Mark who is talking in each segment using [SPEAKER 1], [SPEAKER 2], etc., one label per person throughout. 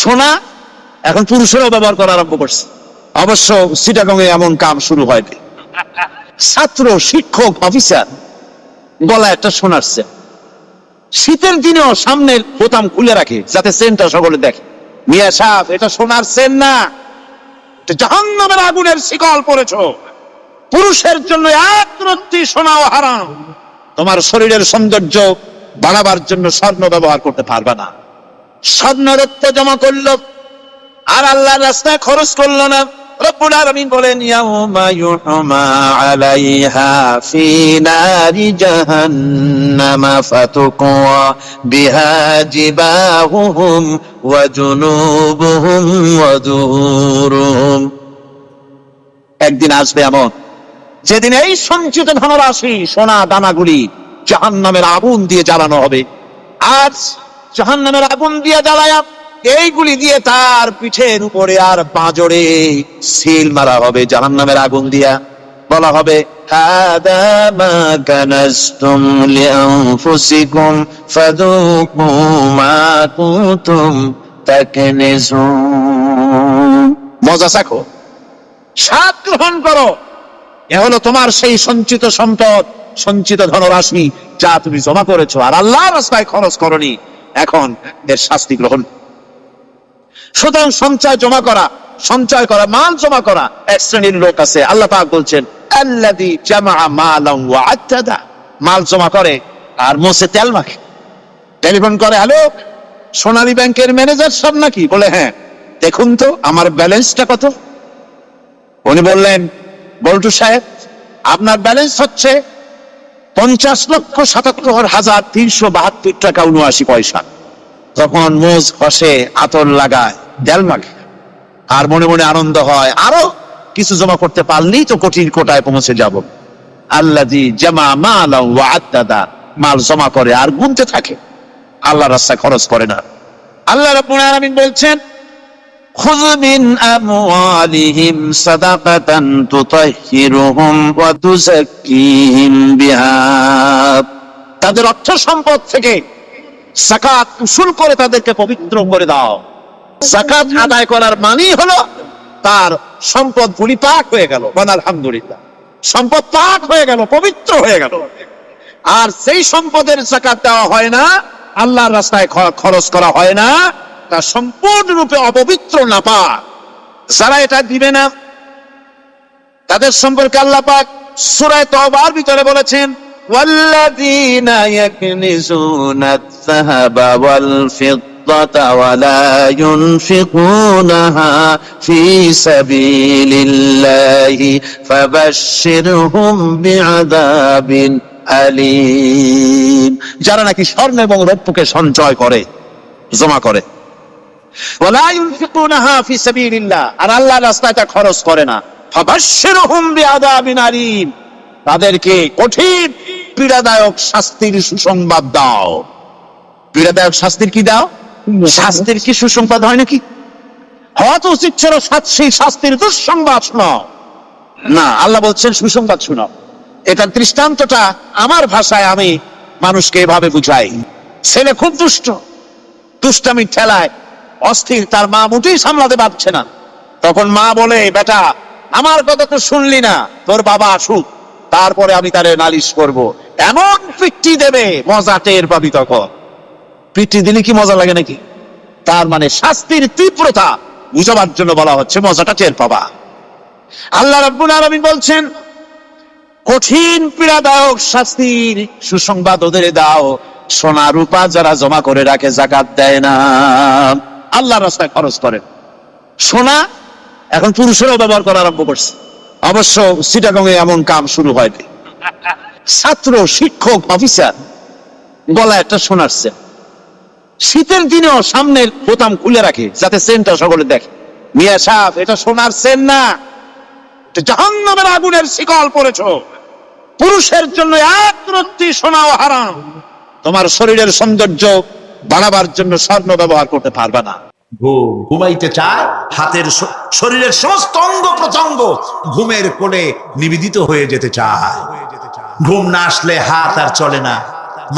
[SPEAKER 1] সোনা এখন পুরুষেরাও ব্যবহার করা আরম্ভ করছে। অবশ্য চিটাগংয়ে এমন কাম শুরু হয়নি। ছাত্র, শিক্ষক, অফিসার গলায় একটা সোনার চেন, শীতের দিনেও সামনের বোতাম খুলে রাখে যাতে চেনটা সকলে দেখে। মিয়া সাহেব, এটা সোনার চেন না, জাহান্নামের আগুনের শিকল পড়েছ। পুরুষের জন্য এক রত্তি সোনাও হারাম। তোমার শরীরের সৌন্দর্য বাড়াবার জন্য স্বর্ণ ব্যবহার করতে পারবে না। স্বর্ণ রত্ন জমা করলো আর আল্লাহর রাস্তায় খরচ করলো না। রব্বুল আলামিন বলেন, ইয়াউমা ইউহমা আলাইহা ফি নারি জাহান্নামা ফাতুকওয়া বিহা জিবাহুহুম ওয়া জুনুবুহুম ওয়া যুহুরুহুম। একদিন আসবে এমন যেদিন এই সঞ্চিত ধনরাশি সোনা দানাগুলি জাহান্নামের আগুন দিয়ে জ্বালানো হবে। আর জাহান্নামের আগুন দিয়ে জ্বালায়া এইগুলি দিয়ে তার পিঠের উপরে আর পাঁজরে সিল মারা হবে জাহান্নামের আগুন দিয়া। বলা হবে, হাদা মা কানাসতুম লিআনফুসিকুম ফাযুকু মা কুনতুম তাকনিজুন। মজা চাখো, স্বাদ গ্রহণ করো। এ হলো তোমার সেই সঞ্চিত সম্পদ, সঞ্চিত ধনরাশি যা তুমি জমা করেছো আর আল্লাহর রাস্তায় খরচ করনি। এখন এর শাস্তি গ্রহণ। সুতরাং সঞ্চয় জমা করা, সঞ্চয় করা, মাল জমা করা এক শ্রেণীর লোক আছে। আল্লাহ পাক বলছেন, আল্লাযী জামা মালান ওয়া আদ্দাদা। মাল জমা করে আর মোছে তেল মাখে। টেলিফোন করে, হ্যালো, সোনালী ব্যাংকের ম্যানেজার সাহেব নাকি? বলে, হ্যাঁ, দেখুন তো আমার ব্যালেন্সটা কত। উনি বললেন, বল্টু সাহেব, আপনার ব্যালেন্স হচ্ছে 50,77,372 টাকা 79 পয়সা। তখন মোজ হসে, আতর লাগায়, দেল মাখে আর মনে মনে আনন্দ হয়, আরো কিছু জমা করতে পারলেই তো কোটির কোটায় পৌঁছে যাব। আল্লাযী জামা মালান ওয়া আদ্দাদা। মাল জমা করে আর গুনতে থাকে, আল্লাহর রাস্তায় খরচ করে না। আল্লাহ রাব্বুল আলামিন বলছেন, খুয মিন আমওয়ালিহিম সাদাকাতান তুতাহহিরুহুম ওয়া তুযাক্কিহিম বিহা। তাদের অর্থ সম্পদ থেকে যাকাত উসুল করে তাদেরকে পবিত্র করে দাও। যাকাত আদায় করার মানেই হলো তার সম্পদ গুলি পাক হয়ে গেল। আলহামদুলিল্লাহ, সম্পদ পাক হয়ে গেল, পবিত্র হয়ে গেল। আর সেই সম্পদের যাকাত দেওয়া হয় না, আল্লাহর রাস্তায় খরচ করা হয় না, তা সম্পূর্ণরূপে অপবিত্র, নাপাক। যারা এটা দিবে না তাদের সম্পর্কে আল্লাহ পাক সূরা তাওবার ভিতরে বলেছেন, ওয়াল্লাযীনা ইয়াকনিজুনা আয-যাহাবা ওয়াল ফিদ্দাতা ওয়া লা ইউনফিকুনাহা ফী সাবিলিল্লাহি ফাবাশশিরহুম বিআযাবিন আলীম। যারা নাকি স্বর্ণ এবং রৌপ্যকে সঞ্চয় করে, জমা করে, ওয়া লা ইউনফিকুনাহা ফী সাবিলিল্লাহ, আর আল্লাহর রাস্তায় তা খরচ করে না, ফাবাশশিরহুম বিআযাবিন আলীম, তাদেরকে কঠিন পীড়াদায়ক শাস্তির সুসংবাদ দাও। পীড়াদায়ক শাস্তির কি দাও? শাস্তির কি সুসংবাদ হয় নাকি? হয়তো উচিত ছিল সেই শাস্তির দুঃসংবাদ শোনাও। না, আল্লাহ বলছেন সুসংবাদ শোনাও। এটার দৃষ্টান্তটা আমার ভাষায় আমি মানুষকে এভাবে বুঝাই। ছেলে খুব দুষ্ট, দুষ্টামির ঠেলায় অস্থির, তার মা মোটেই সামলাতে পারছে না। তখন মা বলে, বেটা, আমার কথা তো শুনলি না, তোর বাবা আসুক, তারপরে আমি তারে নালিশ করব। এমন পিটি দেবে, মজা টের পাবি তখন। পিটি দিলে কি মজা লাগে নাকি? তার মানে শাস্তির তীব্রতা বুঝাবার জন্য বলা হচ্ছে, মজাটা টের পাবা। আল্লাহ রাব্বুল আলামিন বলছেন, কঠিন পীড়াদায়ক শাস্তির সুসংবাদ ওদের দাও, সোনা রূপা যারা জমা করে রাখে, যাকাত দেয় না, আল্লাহর রাস্তায় খরচ করে। সোনা এখন পুরুষেরাও ব্যবহার করা আরম্ভ করছে। অবশ্য চিটাগংয়ে এমন কাম শুরু হয়নি। ছাত্র, শিক্ষক, অফিসার গলায় একটা সোনার চেন, শীতের দিনেও সামনের বোতাম খুলে রাখে যাতে চেনটা সকলে দেখে। মিয়া সাহেব, এটা সোনার চেন না, জাহান্নামের আগুনের শিকল পড়েছ। পুরুষের জন্য এক রত্তি সোনাও হারাম। তোমার শরীরের সৌন্দর্য বাড়াবার জন্য স্বর্ণ ব্যবহার করতে পারবে না।
[SPEAKER 2] ঘুমাইতে চায়, হাতের শরীরের সমস্ত অঙ্গ প্রত্যঙ্গ ঘুমের কোলে নিবেদিত হয়ে যেতে চায়। ঘুম না আসলে হাত আর চলে না,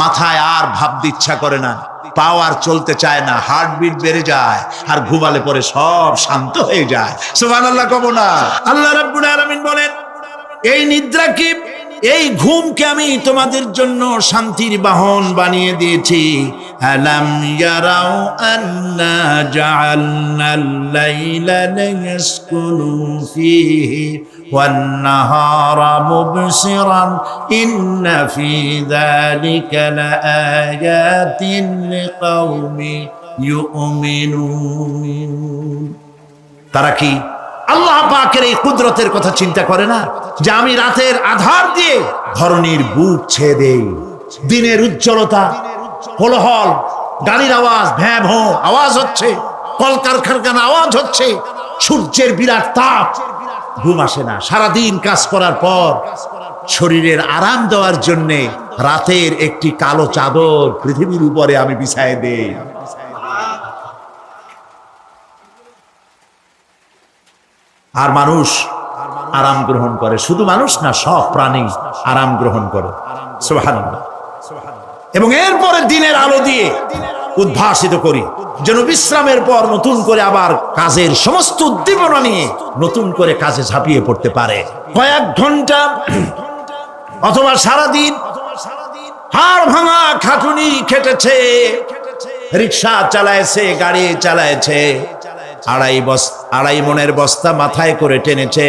[SPEAKER 2] মাথায় আর ভাবতে ইচ্ছা করে না, পাও আর চলতে চায় না, হার্টবিট বেড়ে যায়, আর ঘুমালে পরে সব শান্ত হয়ে যায়। সুবহানাল্লাহ কব না? আল্লাহ রাব্বুল আলামিন বলেন, এই নিদ্রা কি, এই ঘুমকে আমি তোমাদের জন্য শান্তির বাহন বানিয়ে দিয়েছি। আলাম ইয়ারাউ আন্না জাআলনাল লাইলা লিয়াসকুনু ফীহি ওয়ান নাহারা মুবসিরান ইন্না ফী যালিকা লাআয়াতিন লিকাওমি ইউমিনুন। তারা কি আল্লাহ পাকের এই কুদরতের কথা চিন্তা করে না, যে আমি রাতের আধার দিয়ে ধরনীর বুক ছেয়ে দেই, দিনের উজ্জ্বলতা, কোলাহল, গাড়ির আওয়াজ, ভ্যাঁ ভোঁ আওয়াজ হচ্ছে, কলকারখানার আওয়াজ হচ্ছে, সূর্যের বিরাট তাপ, ঘুম আসে না। সারাদিন কাজ করার পর শরীরের আরাম দেওয়ার জন্য রাতের একটি কালো চাদর পৃথিবীর উপরে আমি বিছায়ে দেই। আর মানুষ আরাম গ্রহণ করে, শুধু মানুষ না, সব প্রাণী আরাম গ্রহণ করে। সুবহানাল্লাহ। এবং এরপরে দিনের আলো দিয়ে উদ্ভাসিত করি, যেন বিশ্রামের পর নতুন করে আবার কাজের সমস্ত উদ্দীপনা নিয়ে নতুন করে কাজে ঝাঁপিয়ে পড়তে পারে। কয়েক ঘন্টা অথবা সারাদিন হাড় ভাঙা খাটুনি খেটেছে, রিক্সা চালাইছে, গাড়ি চালাইছে, আড়াই মনের বস্তা মাথায় করে টেনেছে,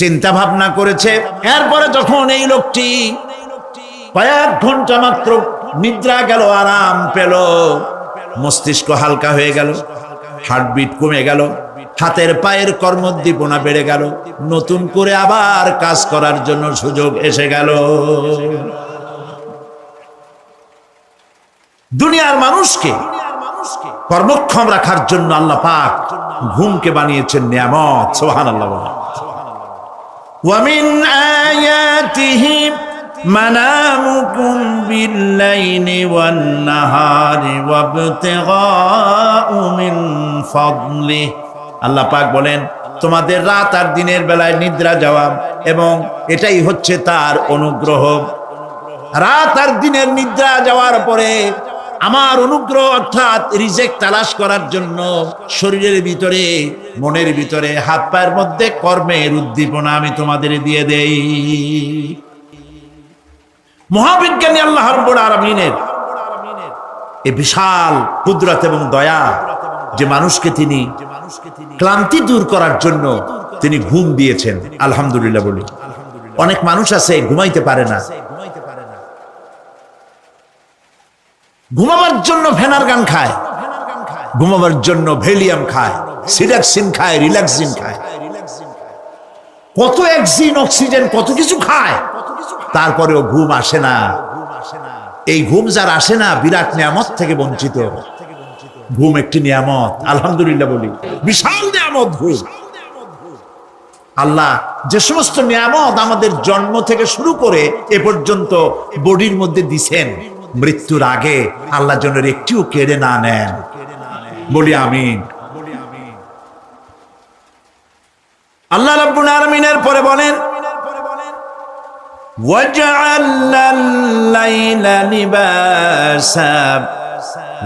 [SPEAKER 2] চিন্তা ভাবনা করেছে। এরপরে যখন এই লোকটি কয়েক ঘন্টা মাত্র নিদ্রা গেল, আরাম পেল, মস্তিষ্ক হালকা হয়ে গেল, হার্টবিট কমে গেল, হাতের পায়ের কর্মোদ্দীপনা বেড়ে গেল, নতুন করে আবার কাজ করার জন্য সুযোগ এসে গেল। দুনিয়ার মানুষকে কর্মক্ষম রাখার জন্য আল্লাহ পাক ঘুমকে বানিয়েছেন নিয়ামত। সুবহানাল্লাহ। ওয়া মিন আয়াতিহি মানামুকুম বিল-লাইলি ওয়ান-নাহারি ওয়াবতিগাউ মিন ফাদলিহি। আল্লাহ পাক বলেন, তোমাদের রাত আর দিনের বেলায় নিদ্রা যাওয়া, এবং এটাই হচ্ছে তার অনুগ্রহ। রাত আর দিনের নিদ্রা যাওয়ার পরে আমার অনুগ্রহ অর্থাৎ রিজেক তালাশ করার জন্য শরীরের ভিতরে, মনের ভিতরে, হাত পায়ের মধ্যে কর্মের উদ্দীপনা আমি তোমাদের দিয়ে দেই। মহাবিজ্ঞানী আল্লাহ রাব্বুল আলামিনের এই বিশাল কুদরত এবং দয়া, যে মানুষকে তিনি ক্লান্তি দূর করার জন্য তিনি ঘুম দিয়েছেন। আলহামদুলিল্লাহ বলি। অনেক মানুষ আছে ঘুমাইতে পারে না, ঘুমাবার জন্য ফেনার গান খায়, ঘুমাবার জন্য ভেলিয়াম খায়, সিডাক্সিন খায়, রিল্যাক্সিন খায়, কত অক্সিজেন, অক্সিজেন, কত কিছু খায়, তারপরেও ঘুম আসে না। এই ঘুম যার আসে না, বিরাট নিয়ামত থেকে বঞ্চিত। ঘুম একটি নিয়ামত, আলহামদুলিল্লাহ বলি, বিশাল নিয়ামত ঘুম। আল্লাহ যে সমস্ত নিয়ামত আমাদের জন্ম থেকে শুরু করে এ পর্যন্ত বডির মধ্যে দিছেন, মৃত্যুর আগে আল্লাহ যেন একটিও কেড়ে না নেন, বলি আমিন। আল্লাহ রাব্বুল আলামিনের পরে বলেন, ওয়াজআলনাল লাইলা লিবাসা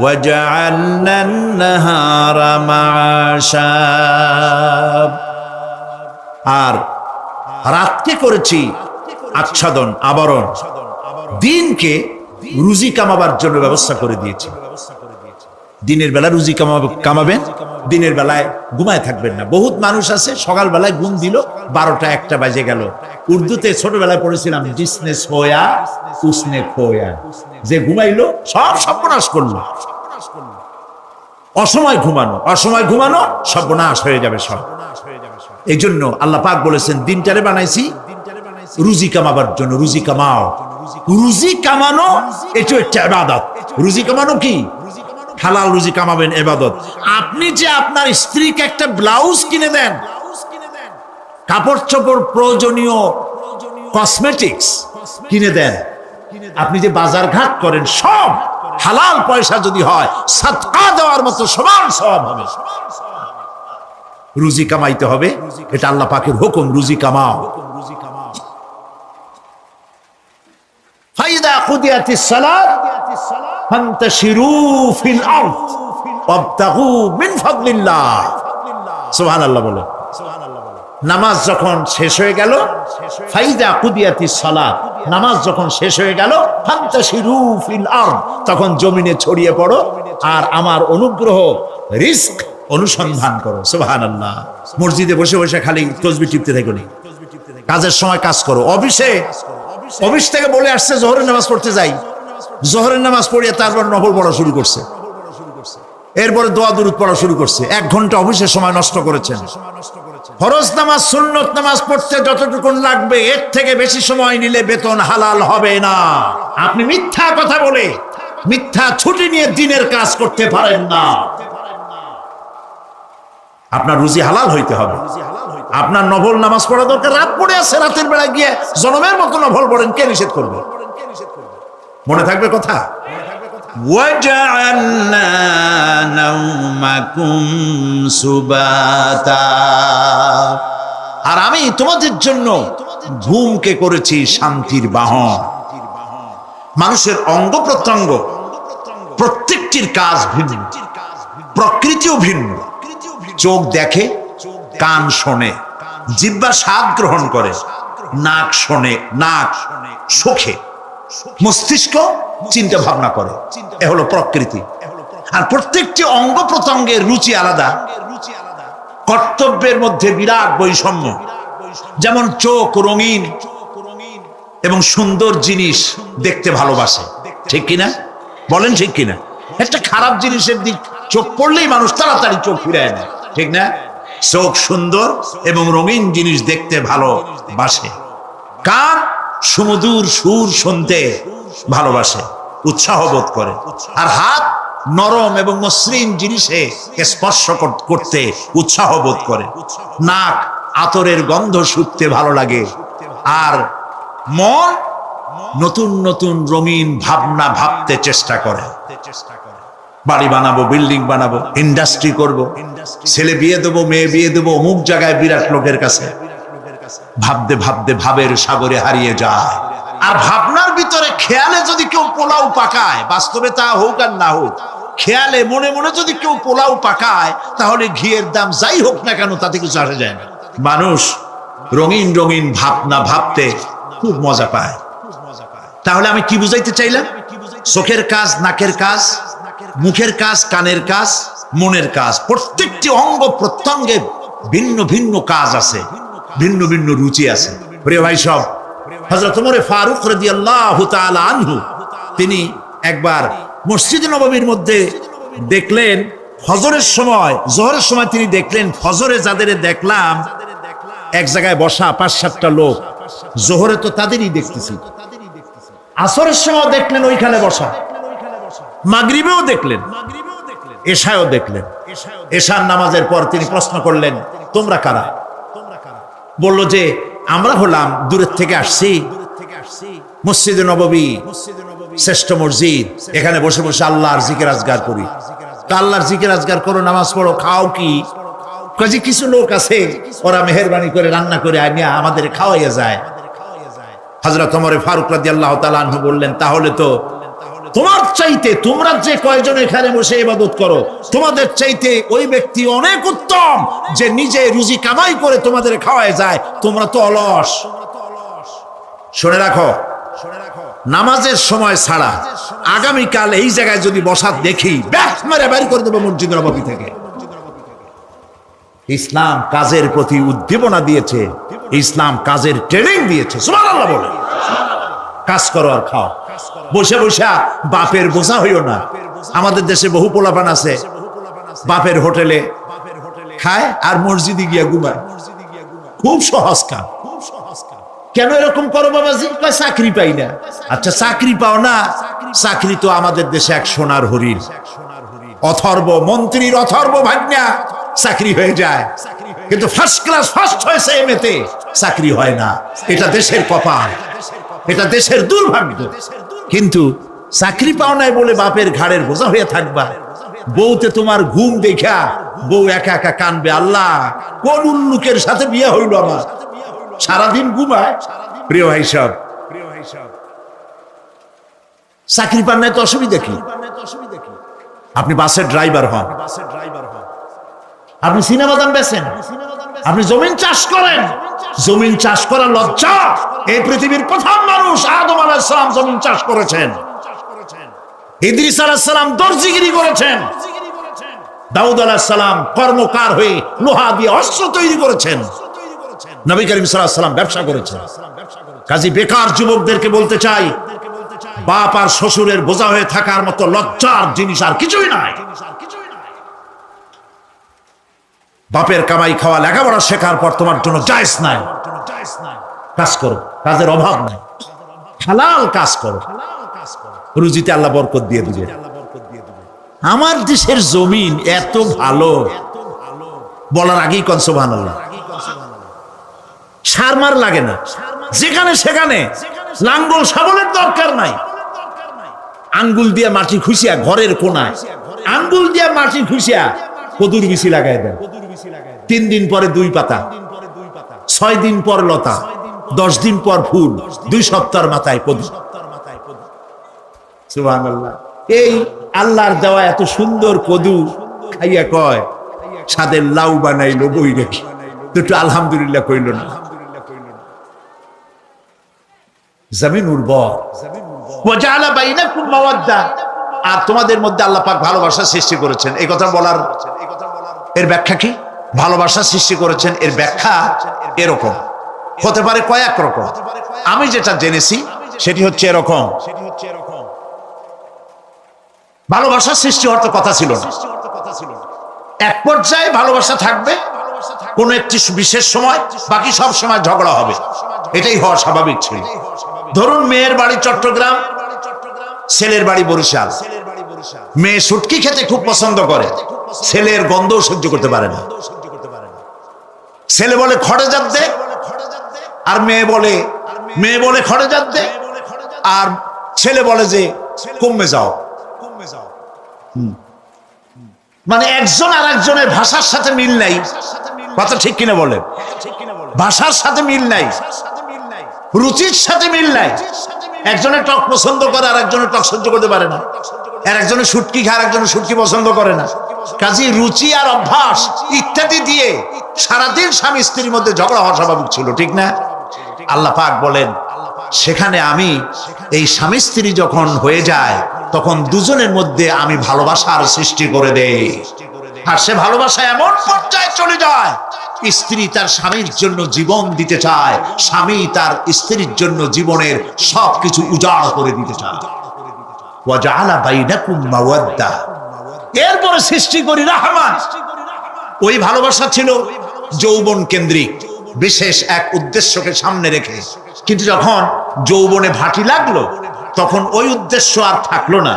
[SPEAKER 2] ওয়াজআলনান নাহারা মাআশা। আর রাতকে করেছি আচ্ছাদন, আবরণ, দিনকে রুজি কামাবার জন্য ব্যবস্থা করে দিয়েছি। দিনের বেলা রুজি কামাবেন, দিনের বেলায় ঘুমায় থাকবেন না। বহুত মানুষ আছে সকাল বেলায় ঘুম দিল, 12টা 1টা বাজে গেল। উর্দুতে ছোটবেলায় পড়েছিলাম, জিসনে সোয়া উসনে খোয়া, যে ঘুমাইলো সব সর্বনাশ করলো। অসময় ঘুমানো, অসময় ঘুমানো সর্বনাশ হয়ে যাবে সব। এই জন্য আল্লাহ পাক বলেছেন, দিনটারে বানাইছি রুজি কামাবার জন্য। রুজি কামাও, রুজি কামানো এটা একটা ইবাদত। রুজি কামানো কি? হালাল রুজি কামাবেন, ইবাদত। আপনি যে আপনার স্ত্রীকে একটা ব্লাউজ কিনে দেন, কাপড় চোপড়, প্রয়োজনীয় কসমেটিক্স কিনে দেন, আপনি যে বাজার ঘাট করেন, সব হালাল পয়সা যদি হয়, সাদকা দেওয়ার মতো সমান সওয়াব হবে। রুজি কামাইতে হবে, এটা আল্লাহ পাকের হুকুম, রুজি কামাও। ফাইদা কুদিয়াতিস সালাত ফান্তাশিরু ফিল আরদ ওয়াবতাগু মিন ফাদলিল্লাহ। সুবহানাল্লাহ বলে। নামাজ যখন শেষ হয়ে গেল, ফাইদা কুদিয়াতিস সালাত, নামাজ যখন শেষ হয়ে গেল, ফান্তাশিরু ফিল আরদ, তখন জমিনে ছড়িয়ে পড়ো আর আমার অনুগ্রহ রিস্ক অনুসন্ধান করো। সুবহানাল্লাহ। মসজিদে বসে বসে খালি তাসবিহ টিপতে থাকো না, কাজের সময় কাজ করো। অফিস থেকে বলে আসছে জোহরের নামাজ পড়তে যাই, জোহরের নামাজ পড়িয়ে তারপর নফল পড়া শুরু করছে, এরপরে দোয়া দুরূদ পড়া শুরু করছে। 1 ঘন্টা অফিসের সময় নষ্ট করেছেন। ফরজ নামাজ সুন্নত নামাজ পড়তে যতটুকু লাগবে এর থেকে বেশি সময় নিলে বেতন হালাল হবে না। আপনি মিথ্যা কথা বলে মিথ্যা ছুটি নিয়ে দিনের কাজ করতে পারেন না। আপনার রুজি হালাল হইতে হবে। আপনার নফল নামাজ পড়া দরকার, রাত পড়ে আছে, রাতের বেলা গিয়ে জনমের মতো নফল পড়েন, কে নিষেধ করবে? মনে থাকবে কথা। وَجَعَلْنَا نَوْمَكُمْ سُبَاتًا, আর আমি তোমাদের জন্য ঘুমকে করেছি শান্তির বাহন। মানুষের অঙ্গ প্রত্যঙ্গ প্রত্যেকটির কাজ ভিন্ন, প্রকৃতিও ভিন্ন। চোখ দেখে, কান শোনে, জিহ্বা স্বাদ গ্রহণ করে, নাক শোনে, নাক শোখে, মস্তিষ্ক চিন্তা ভাবনা করে। এ হলো প্রকৃতি। আর প্রত্যেকটি অঙ্গ প্রত্যঙ্গের রুচি আলাদা, কর্তব্যের মধ্যে বিরাট বৈষম্য। যেমন চোখ রঙিন এবং সুন্দর জিনিস দেখতে ভালোবাসে, ঠিক কিনা? বলেন ঠিক কিনা? একটা খারাপ জিনিসের দিক চোখ পড়লেই মানুষ তাড়াতাড়ি চোখ ফিরায় না, ঠিক না? চোখ সুন্দর এবং রঙিন জিনিস দেখতে ভালোবাসে। কান সুমধুর সুর শুনতে ভালোবাসে, উৎসাহ বোধ করে। আর হাত নরম এবং মসৃণ জিনিসে স্পর্শ করতে উৎসাহ বোধ করে। নাক আতরের গন্ধ শুঁকতে ভালো লাগে। আর মন নতুন নতুন রঙিন ভাবনা ভাবতে চেষ্টা করে। বাড়ি বানাবো, বিল্ডিং বানাবো, ইন্ডাস্ট্রি করব, ছেলে বিয়ে দেবো, মেয়ে বিয়ে দেবো, অমুক জায়গায় বিরাট লোকের কাছে। ভাবতে ভাবতে ভাবের সাগরে হারিয়ে যায়। আর ভাবনার ভিতরে খেয়ালে যদি কেউ পোলাও পাকায়, বাস্তবে তা হোক আর না হোক, খেয়ালে মনে মনে যদি কেউ পোলাও পাকায়, তাহলে ঘিয়ের দাম যাই হোক না কেন তাতে কিছু আসে যায় না। মানুষ রঙিন রঙিন ভাবনা ভাবতে খুব মজা পায়। তাহলে আমি কি বুঝাইতে চাইলাম? চোখের কাজ, নাকের কাজ, মুখের কাজ, কানের কাজ, মনের কাজ, প্রত্যেকটি অঙ্গ প্রত্যঙ্গে ভিন্ন ভিন্ন কাজ আছে, ভিন্ন ভিন্ন রুচি আছে। প্রিয় ভাই সব, হযরত ওমর ফারুক রাদিয়াল্লাহু তাআলা আনহু তিনি একবার মসজিদ নববীর মধ্যে দেখলেন ফজরের সময়, জোহরের সময় তিনি দেখলেন ফজরে যাদের দেখলাম এক জায়গায় বসা 5-7টা লোক, জোহরে তো তাদেরই দেখতেছি। আসরের সময় দেখলেন ওইখানে বসা, মাগরিবেও দেখলেন, এশায়ও দেখলেন। এশার নামাজের পর তিনি প্রশ্ন করলেন, তোমরা কারা? বলল যে আমরা হলাম দূরের থেকে আসছি, মসজিদে নববী শ্রেষ্ঠ মসজিদ, এখানে বসে বসে আল্লাহর জিকির আজগার করি। তা আল্লাহর জিকির আজগার করো, নামাজ পড়ো, খাও কি? কাজে কিছু লোক আছে ওরা মেহেরবানি করে রান্না করে আনিয়া আমাদের খাওয়াইয়া যায়। হযরত ওমর ফারুক রাদিয়াল্লাহু তাআলা আনহু বললেন, তাহলে তো তোমার চাইতে, তোমরা যে কয়জন এখানে বসে ইবাদত করো, তোমাদের চাইতে ওই ব্যক্তি অনেক উত্তম যে নিজে রুজি কামাই করে তোমাদের খাওয়ায় যায়। তোমরা তো অলস। শুনে রাখো, নামাজের সময় ছাড়া আগামীকাল এই জায়গায় যদি বসা দেখি, ব্যাস মেরে বের করে দেবো মসজিদ নববী থেকে। ইসলাম কাজের প্রতি উদ্দীপনা দিয়েছে, ইসলাম কাজের ট্রেনিং দিয়েছে। সুবহানাল্লাহ বলে। কাজ করো আর খাও, বসে বসে বাপের বোঝা হইও না। আমাদের দেশে বহু পোলাপান আছে বাপের হোটেলে খায় আর মসজিদে গিয়া ঘুমায়। খুব সহজ কাজ। কেন এরকম করো বাবাজি? চাকরি পাই না। আচ্ছা চাকরি পাও না, চাকরি তো আমাদের দেশে এক সোনার হরিণ। অথর্ব মন্ত্রীর অথর্ব ভাগ্না চাকরি হয়ে যায়, কিন্তু ফার্স্ট ক্লাস ফার্স্ট হয়েছে এমএতে, চাকরি হয় না। এটা দেশের কপাল, এটা দেশের দুর্ভাগ্য। কিন্তু চাকরি পাও নাই বলে বাপের ঘাড়ের বোঝা হয়ে থাকবা। বউতে তোমার ঘুম দেখা বউ একা একা কানবে, আল্লাহ কোন উল্লুকের সাথে বিয়ে হইল আমার, সারাদিন ঘুমায়। প্রিয় ভাই সব, চাকরি পান নাই তো অসুবিধা কি? আপনি বাসের ড্রাইভার হন, আপনি সিনেমাদান বেচেন, আপনি জমিন চাষ করেন, জমিন চাষ করা লজ্জা। এই পৃথিবীর প্রথম মানুষ আদম আলাইহিস সালাম জমিন চাষ করেছেন, ইদ্রিস আলাইহিস সালাম দর্জিগিরি করেছেন, দাউদ আলাইহিস সালাম কর্মকার হয়ে লোহা দিয়ে অস্ত্র তৈরি করেছেন, নবী করিম সাল্লাল্লাহু আলাইহি ওয়াসাল্লাম ব্যবসা করেছেন। কাজী বেকার যুবকদেরকে বলতে চাই, বাপ আর শ্বশুরের বোঝা হয়ে থাকার মতো লজ্জার জিনিস আর কিছুই নাই। বাপের কামাই খাওয়া লেখাপড়া শেখার পর তোমার জন্য জায়েজ নাই। কাজ করো, কাজের অভাব নাই, হালাল কাজ করো, রুজিতে আল্লাহ বরকত দিয়ে দিবে। আমার দেশের জমিন এত ভালো, বলার আগেই কোন সুবহানাল্লাহ। সার মার লাগে না, যেখানে সেখানে লাঙ্গল শাবলের দরকার নাই। আঙ্গুল দিয়ে মাটি খুঁচিয়া ঘরের কোনায় আঙ্গুল দিয়ে মাটি খুঁচিয়া কদুর বিচি লাগাই দেন। 3 দিন পরে 2 পাতা, 6 দিন পর লতা, 10 দিন পর ফুল, 2 সপ্তাহের মাথায় কদু। সুবহানাল্লাহ। এই আল্লাহর দেওয়া এত সুন্দর কদু খাইয়া কয় সাদের লাউ বানাইলো বই রেখে, দুটো আলহামদুলিল্লাহ কইল না। জমিন উর্বর, ওয়াজাআলা বাইনাকুম মাওয়াদ্দা, আর তোমাদের মধ্যে আল্লাহ পাক ভালোবাসা সৃষ্টি করেছেন। এই কথা বলার এর ব্যাখ্যা কি? ভালোবাসা সৃষ্টি করেছেন এর ব্যাখ্যা এরকম হতে পারে, কয়েক রকম। আমি যেটা জেনেছি সেটি হচ্ছে এরকম, ভালোবাসা সৃষ্টি হওয়ার তো কথা ছিল না। এক পর্যায়ে ভালোবাসা থাকবে কোন একটি বিশেষ সময়, বাকি সব সময় ঝগড়া হবে, এটাই হওয়া স্বাভাবিক ছিল। ধরুন মেয়ের বাড়ি চট্টগ্রাম, ছেলের বাড়ি বরিশাল। মেয়ে শুটকি খেতে খুব পছন্দ করে, ছেলের গন্ধও সহ্য করতে পারে না। ছেলে বলে খড়ে জাত দে, আর মেয়ে বলে খড়ে জাত দে, আর ছেলে বলে যে কমে যাও। মানে একজন আর একজনের ভাষার সাথে মিল নাই, কথা ঠিক কিনা বলে? ভাষার সাথে মিল নাই, রুচির সাথে মিল নাই। একজনের টক পছন্দ করে আর একজনের টক সহ্য করতে পারে না, আর একজনের শুটকি খায় আর একজনের শুটকি পছন্দ করে না। কাজী রুচি আর অভ্যাস ইত্যাদি দিয়ে সারাদিন স্বামী স্ত্রীর মধ্যে ঝগড়া হওয়া স্বাভাবিক ছিল, ঠিক না? আল্লাহ পাক বলেন সেখানে আমি এই স্বামী স্ত্রী যখন হয়ে যায় তখন দুজনের মধ্যে আমি ভালোবাসার সৃষ্টি করে দেই। আর সে ভালোবাসা এমন পর্যায়ে চলে যায়, স্ত্রী তার স্বামীর জন্য জীবন দিতে চায়, স্বামী তার স্ত্রীর জন্য জীবনের সবকিছু উজাড় করে দিতে চায়। ওয়াজআলা বাইনাকুম মাওয়াদ্দা, এরপরে সৃষ্টি করি রাহমান। ওই ভালোবাসা ছিল যৌবন কেন্দ্রিক, বিশেষ এক উদ্দেশ্যকে সামনে রেখে। কিন্তু যখন যৌবনে ভাটি লাগলো তখন ওই উদ্দেশ্য আর থাকলো না।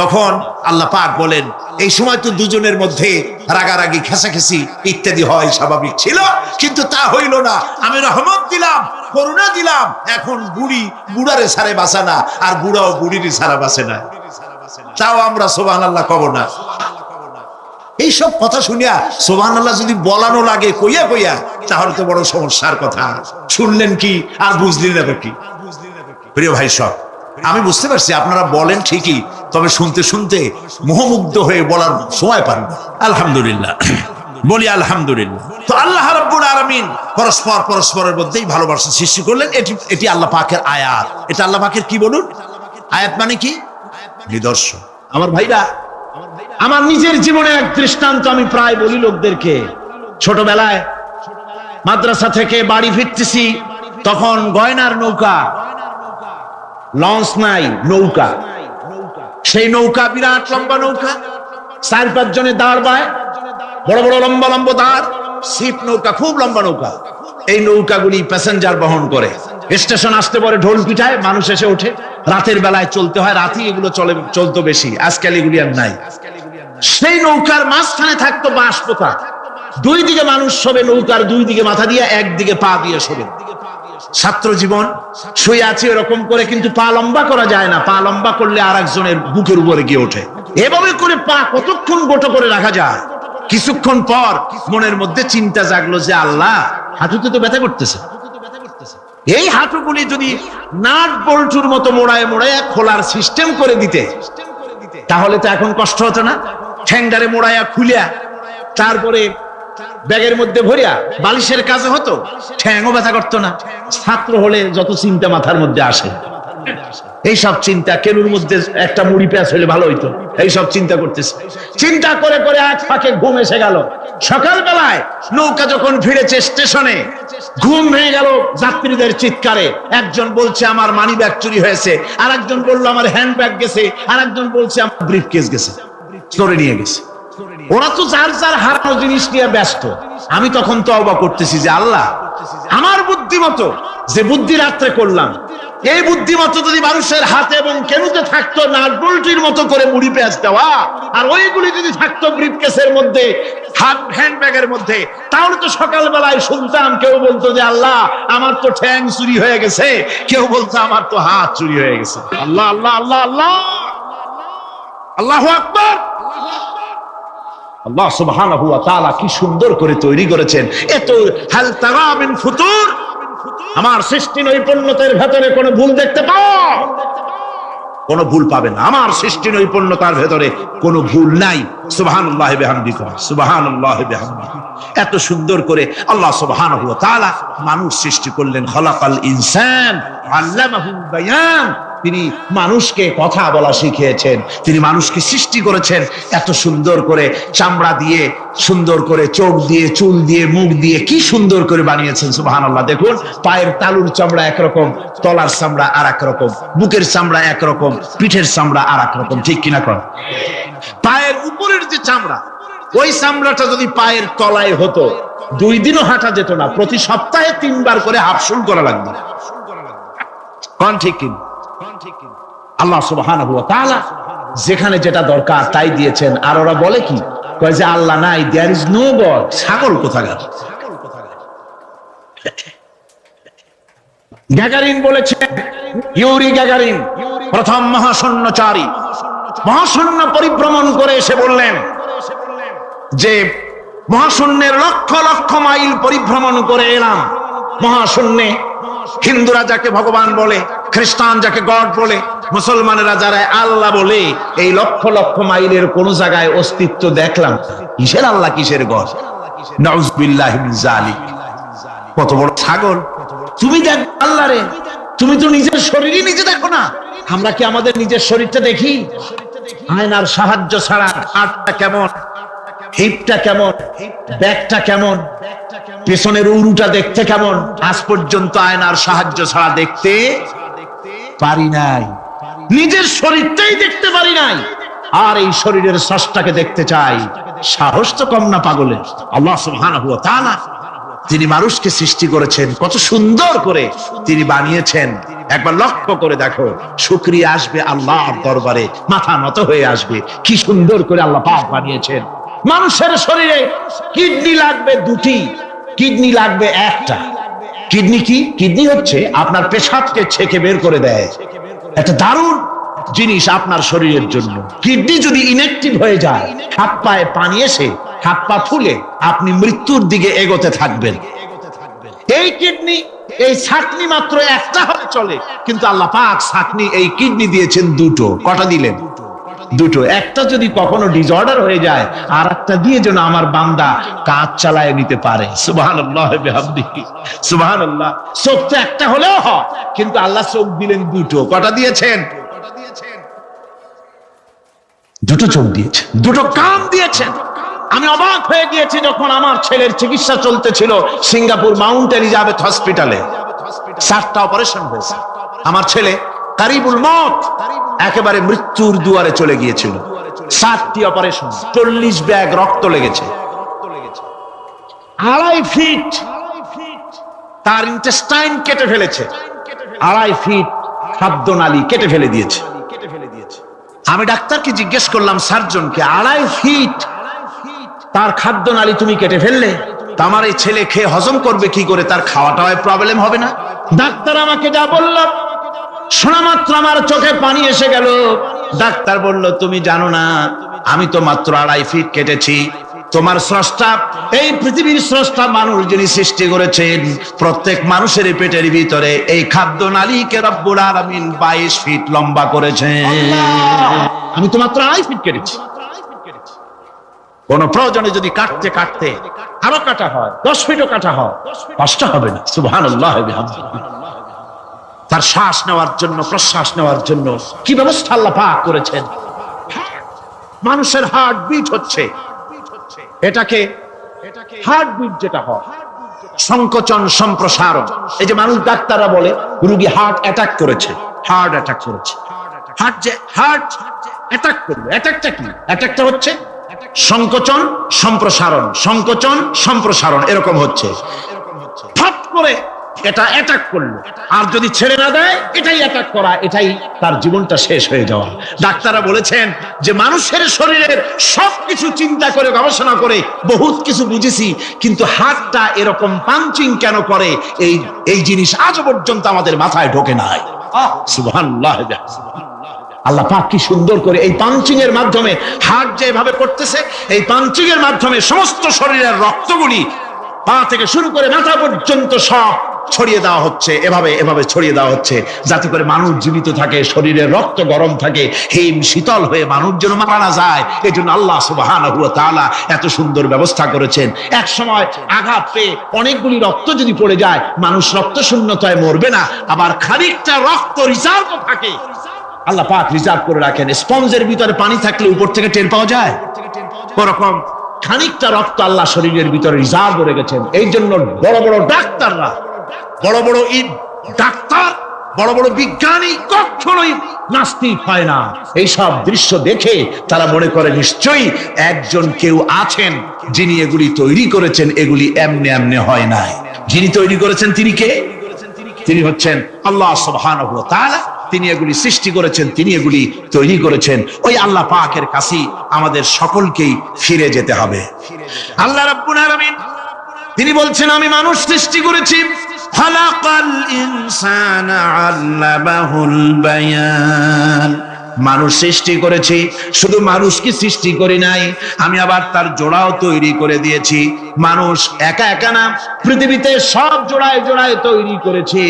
[SPEAKER 2] তখন আল্লাহ পাক বলেন এই সময় তো দুজনের মধ্যে রাগারাগি, খেসাখেসি ইত্যাদি হয়, স্বাভাবিক ছিল, কিন্তু তা হইল না। আমি রহমত দিলাম, করুণা দিলাম। এখন বুড়ারে ছাড়ে বাঁচে না, আর বুড়াও বুড়িরই ছাড়া বাঁচে না। তাও আমরা সুবহানাল্লাহ কব না। এইসব কথা শুনিয়া সুবহানাল্লাহ যদি বলানো লাগে কইয়া কইয়া, তাহলে তো বড় সমস্যার কথা। শুনলেন কি আর বুঝলেন না কি? প্রিয় ভাই সব, আমি বুঝতে পারছি আপনারা বলেন ঠিকই, তবে শুনতে শুনতে মোহমুগ্ধ হয়ে বলার সময় পান না। আলহামদুলিল্লাহ, বলি আলহামদুলিল্লাহ। তো আল্লাহ রাব্বুল আলামিন পরস্পরের মধ্যেই ভালোবাসা সৃষ্টি করলেন। এটি আল্লাহ পাকের আয়াত। এটা আল্লাহ পাকের কি বলুন? আয়াত মানে কি? নিদর্শন। আমার ভাইরা, আমার নিজের জীবনে এক দৃষ্টান্ত আমি প্রায় বলি লোকদেরকে। ছোটবেলায় মাদ্রাসা থেকে বাড়ি ফিরতেছি, তখন গয়নার নৌকা, লঞ্চ নাই, নৌকা। সেই নৌকা বিরাট লম্বা নৌকা, 4-5 জনের দাঁড় বায়, বড় বড় লম্বা লম্বা দাঁড়, ছিপ নৌকা, খুব লম্বা নৌকা। এই নৌকাগুলি প্যাসেঞ্জার বহন করে। স্টেশন আসতে পরে ঢোল পিটায়, মানুষ এসে ওঠে। রাতের বেলায় চলতে হয়, রাতেই এগুলো চলতো বেশি, আজকাল এগুলি আর নাই। সেই নৌকার মাঝখানে থাকতো বাঁশ পোতা, 2 দিকে মানুষ শোবে, নৌকার 2 দিকে মাথা দিয়ে, একদিকে পা দিয়ে শোবে। ছাত্র জীবন শুয়ে আছে এরকম করে, কিন্তু পা লম্বা করা যায় না। পা লম্বা করলে আর একজনের বুকের উপরে গিয়ে ওঠে। এভাবে করে পা কতক্ষণ গোটো করে রাখা যায়? কিছুক্ষণ পর মনের মধ্যে চিন্তা জাগলো যে আল্লাহ, হাঁটুতে তো ব্যথা করতেছে, এই হাঁটুগুলি যদি নাট বল্টুর মতো মোড়ায় মোড়ায় খোলার সিস্টেম করে দিতে, তাহলে তো এখন কষ্ট হতো না। ঠ্যাংডারে মোড়ায়া খুলিয়া তারপরে ব্যাগের মধ্যে ভরিয়া বালিশের কাজে হতো, ঠ্যাংও ব্যথা করতো না। ছাত্র হলে যত চিন্তা মাথার মধ্যে আসে, এইসব চিন্তা, কেনুর মধ্যে একটা মুড়ি পেঁয়াজ হলে ভালো হইতো, এইসব চিন্তা করতেছে। চিন্তা করে করে এক ফাঁকে ঘুম এসে গেল। সকালবেলায় নৌকা যখন ফিরেছে স্টেশনে, ঘুম ভেঙে গেল যাত্রীদের চিৎকারে। একজন বলছে আমার মানি ব্যাগ চুরি হয়েছে, আর একজন বললো আমার হ্যান্ড ব্যাগ গেছে, আর একজন বলছে আমার ব্রিফ কেস গেছে, চোরে নিয়ে গেছে। ওরা তো যার যার হারানো জিনিস নিয়ে ব্যস্ত। আমি তখন তওবা করতেছি যে আল্লাহ, আমার বুদ্ধিমতো যে বুদ্ধি রাত্রে করলাম, এই বুদ্ধিমতো যদি মানুষের হাতে এবং কেনুতে থাকতো নাটবল্টির মতো করে মুড়ি পেঁয়াজ দেওয়া, আর ওইগুলি যদি থাকতো ব্রিফকেসের মধ্যে, হ্যান্ড ব্যাগের মধ্যে, তাহলে তো সকালবেলায় শুনতাম কেউ বলতো যে আল্লাহ আমার তো ঠ্যাং চুরি হয়ে গেছে, কেউ বলতো আমার তো হাত চুরি হয়ে গেছে। আল্লাহ আল্লাহ আল্লাহ আল্লাহ, আল্লাহু আকবার। আল্লাহ সুবহানাহু ওয়া তাআলা কি সুন্দর করে তৈরি করেছেন। এত হাল তারা মিন ফুতুর, আমার সৃষ্টি নৈপুণ্যতার ভেতরে কোনো ভুল দেখতে পাও? কোনো ভুল পাবে না। আমার সৃষ্টি নৈপুণ্যতার ভেতরে কোনো ভুল নাই। সুবহানাল্লাহি বিহামদিহি, সুবহানাল্লাহি বিহামদিহি। এত সুন্দর করে আল্লাহ সুবহানাহু ওয়া তাআলা মানুষ সৃষ্টি করলেন। খলাকাল ইনসান আল্লামাহুল বায়ান, তিনি মানুষকে কথা বলা শিখিয়েছেন, তিনি মানুষকে সৃষ্টি করেছেন এত সুন্দর করে, চামড়া দিয়ে, সুন্দর করে চোখ দিয়ে, চুল দিয়ে, মুখ দিয়ে, কি সুন্দর করে বানিয়েছেন। সুবহানাল্লাহ। দেখুন, পায়ের তালুর চামড়া একরকম, তলার চামড়া আর এক রকম, বুকের চামড়া একরকম, পিঠের চামড়া আর এক রকম, ঠিক কিনা কর? পায়ের উপরের যে চামড়া, ওই চামড়াটা যদি পায়ের তলায় হতো, 2 দিনও হাঁটা যেত না। প্রতি সপ্তাহে 3 বার করে হাফসুল করা লাগবে। কোন ঠিক কিনা? আল্লাহ সুবহানাহু ওয়া তাআলা যেখানে যেটা দরকার তাই দিয়েছেন। আর ওরা বলে কি, কয় যে আল্লাহ নাই, দেয়ার ইজ নো গড। ছাগল কোথাকার। গ্যাগারিন বলেছেন, ইউরি গ্যাগারিন প্রথম মহাশূন্যচারী, মহাশূন্য পরিভ্রমণ করে এসে বললেন যে মহাশূন্যের লক্ষ লক্ষ মাইল পরিভ্রমণ করে এলাম। মহাশূন্যে হিন্দুরা যাকে ভগবান বলে, খ্রিস্টান যাকে গড বলে, মুসলমানেরা যারা আল্লাহ বলে, এই লক্ষ লক্ষ মাইলের কোন জায়গায় অস্তিত্ব দেখলাম। কিসের আল্লাহ, কিসের গড? নাউযুবিল্লাহি মিন যালিক। কত বড় ছাগল! তুমি দেখ আল্লাহ রে, তুমি তো নিজের শরীরই নিজে দেখো না। আমরা কি আমাদের নিজের শরীরটা দেখি? আয়নার সাহায্য ছাড়া হাতটা কেমন, হিপটা কেমন, ব্যাকটা কেমন, পেছনের উরুটা দেখতে কেমন, আজ পর্যন্ত আয়নার সাহায্য ছাড়া দেখতে পারি নাই। নিজের শরীরটাই দেখতে পারি নাই, আর এই শরীরের স্রষ্টাকে দেখতে চাই। সাহস তো কম না পাগলের। আল্লাহ সুবহানাহু ওয়া তাআলা তিনি মানুষকে সৃষ্টি করেছেন, কত সুন্দর করে তিনি বানিয়েছেন। একবার লক্ষ্য করে দেখো, শুকরিয়া আসবে আল্লাহর দরবারে, মাথা নত হয়ে আসবে। কি সুন্দর করে আল্লাহ পাক বানিয়েছেন। মানুষের শরীরে কিডনি লাগবে 2টি, কিডনি লাগবে 1টা। কিডনি কি? কিডনি হচ্ছে আপনার পেশাবকে ছেঁকে বের করে দেয়, একটা দারুণ জিনিস আপনার শরীরের জন্য। কিডনি যদি ইনঅ্যাক্টিভ হয়ে যায়, হাত পায়ে পানি এসে হাত পা ফুলে আপনি মৃত্যুর দিকে এগোতে থাকবেন। এই কিডনি, এই ছাকনি মাত্র 1টা হলে চলে, কিন্তু আল্লাহ পাক ছাকনি, এই কিডনি দিয়েছেন 2টো। কটা দিলেন? 2টো। একটা যদি কখনো ডিসঅর্ডার হয়ে যায়, আর একটা দিয়ে যেন আমার বান্দা কাজ চালায় নিতে পারে। সুবহানাল্লাহ বিহামদিহি, সুবহানাল্লাহ। চোখ তো একটা হলেও হয়, কিন্তু আল্লাহ চোখ দিলেন 2টো। কটা দিয়েছেন? 2টো চোখ দিয়েছেন, 2টো কান দিয়েছেন। আমি অবাক হয়ে গিয়েছি যখন আমার ছেলের চিকিৎসা চলতেছিল সিঙ্গাপুর মাউন্ট এলিজাবেথ হসপিটালে। 7টা অপারেশন হয়েছে। আমার ছেলে কারিবুল মত, একেবারে মৃত্যুর দুয়ারে চলে গিয়েছিল। 7টি অপারেশন, 40 ব্যাগ রক্ত লেগেছে। 2.5 ফিট তার ইন্টেস্টাইন কেটে ফেলেছে, 2.5 ফিট খাদ্যনালী কেটে ফেলে দিয়েছে। আমি ডাক্তারকে জিজ্ঞেস করলাম, সার্জনকে, 2.5 ফিট তার খাদ্যনালী তুমি কেটে ফেললে, তা আমার এই ছেলে খেয়ে হজম করবে কি করে? তার খাওয়াটাও প্রবলেম হবে না? ডাক্তার আমাকে যা বলল, শোনা মাত্র আমার চোখে পানি এসে গেল। ডাক্তার বলল, তুমি জানো না, আমি তো মাত্র 2.5 ফিট কেটেছি, তোমার স্রষ্টা, এই পৃথিবীর স্রষ্টা মানুষ যিনি সৃষ্টি করেছেন, প্রত্যেক মানুষের পেটের ভিতরে এই খাদ্য নালীকে রব্বুল আলামিন 22 ফিট লম্বা করেছেন। আমি তো মাত্র 2.5 ফিট কেটেছি। কোন প্রয়োজনে যদি কাটতে কাটতে আরো কাটা হয়, 10 ফিটও কাটা হয়, কষ্ট হবে না। সুবহানাল্লাহ ওয়া বিহামদিহি। তার শ্বাস নেওয়ার জন্য, প্রশ্বাস নেওয়ার জন্য কি ব্যবস্থা আল্লাহ পাক করেছেন। মানুষের হার্ট বিট হচ্ছে, এটাকে হার্ট বিট যেটা হয়, সংকোচন সম্প্রসারণ। এই যে মানুষ, ডাক্তাররা বলে রোগী হার্ট অ্যাটাক করেছে, হার্ট অ্যাটাক করেছে। হার্ট অ্যাটাক করবে, অ্যাটাকটা কি? অ্যাটাকটা হচ্ছে সংকোচন সম্প্রসারণ, সংকোচন সম্প্রসারণ, এরকম হচ্ছে। ফট করে এটা অ্যাটাক করলো, আর যদি ছেড়ে না দেয় এটাই অ্যাটাক করা, এটাই তার জীবনটা শেষ হয়ে যাওয়া। ডাক্তাররা বলেছেন যে মানুষের শরীরের সবকিছু চিন্তা করে, গবেষণা করে বহুত কিছু বুঝেছি, কিন্তু হার্টটা এরকম পাঞ্চিং কেন করে, এই জিনিস আজ পর্যন্ত আমাদের মাথায় ঢোকে নাই। সুবহানাল্লাহ। আল্লাহ পাক কি সুন্দর করে এই পাঞ্চিং এর মাধ্যমে, হার্ট যেভাবে করতেছে, এই পাঞ্চিং এর মাধ্যমে সমস্ত শরীরের রক্তগুলি পা থেকে শুরু করে মাথা পর্যন্ত সব ছড়িয়ে দেওয়া হচ্ছে, এভাবে ছড়িয়ে দেওয়া হচ্ছে, যাতে করে মানুষ জীবিত থাকে, শরীরের রক্ত গরম থাকে, হিম শীতল হয়ে মানুষ যেন মারা না যায়। এই জন্য আল্লাহ সুবহানাহু ওয়া তাআলা এত সুন্দর ব্যবস্থা করেছেন। এক সময় আঘাত পেয়ে অনেকগুলি রক্ত যদি পড়ে যায়, মানুষ রক্ত শূন্যতায় মরবে না, আবার খানিকটা রক্ত রিজার্ভ থাকে, আল্লাহ পাক রিজার্ভ করে রাখেন। স্পঞ্জের ভিতরে পানি থাকলে উপর থেকে টের পাওয়া যায়, ওরকম খানিকটা রক্ত আল্লাহ শরীরের ভিতরে রিজার্ভ করে গেছেন। এই জন্য বড় বড় ডাক্তাররা, বড় বড় ডাক্তার, বড় বড় বিজ্ঞানী কখনোই নাস্তিক হয় না। এইসব দৃশ্য দেখে তারা মনে করে নিশ্চয়ই একজন কেউ আছেন যিনি এগুলি তৈরি করেছেন, এগুলি এমনি এমনি হয় নাই। যিনি তৈরি করেছেন তিনি কে? তিনি হচ্ছেন আল্লাহ সুবহানাহু ওয়া তাআলা। তিনি এগুলি সৃষ্টি করেছেন, তিনি এগুলি তৈরি করেছেন। ওই আল্লাহ পাকের কাছেই আমাদের সকলকেই ফিরে যেতে হবে। আল্লাহ রাব্বুল আলামিন তিনি বলছেন, আমি মানুষ সৃষ্টি করেছি, খালাকাল ইনসানা আল্লামাহুল বায়ান। মানুষ সৃষ্টি করেছি, শুধু মানুষ কি সৃষ্টি করি নাই, আমি আবার তার জোড়াও তৈরি করে দিয়েছি। মানুষ একা একা না, পৃথিবীতে সব জোড়ায় জোড়ায় তৈরি করেছি।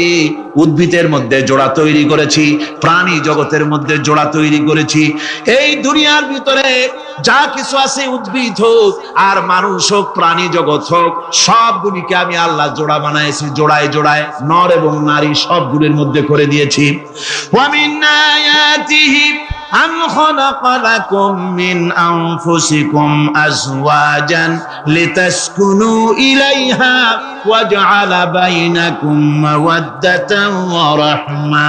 [SPEAKER 2] উদ্ভিদের মধ্যে জোড়া তৈরি করেছি, প্রাণী জগতের মধ্যে জোড়া তৈরি করেছি। এই দুনিয়ার ভিতরে যা কিছু আছে, উদ্ভিদ হোক আর মানুষ হোক, প্রাণী জগৎ হোক, সবগুলিকে আমি আল্লাহ জোড়া বানাইছি, জোড়ায় জোড়ায় নর এবং নারী সবগুলির মধ্যে করে দিয়েছি। ওয়া মিন আয়াতিহি আন খালাকা লাকুম মিন আনফুসিকুম আজওয়াজান লিতাসকুনু ইলাইহা ওয়া জাআলা বাইনাকুম মাওয়াদ্দাতান ওয়া রাহমা।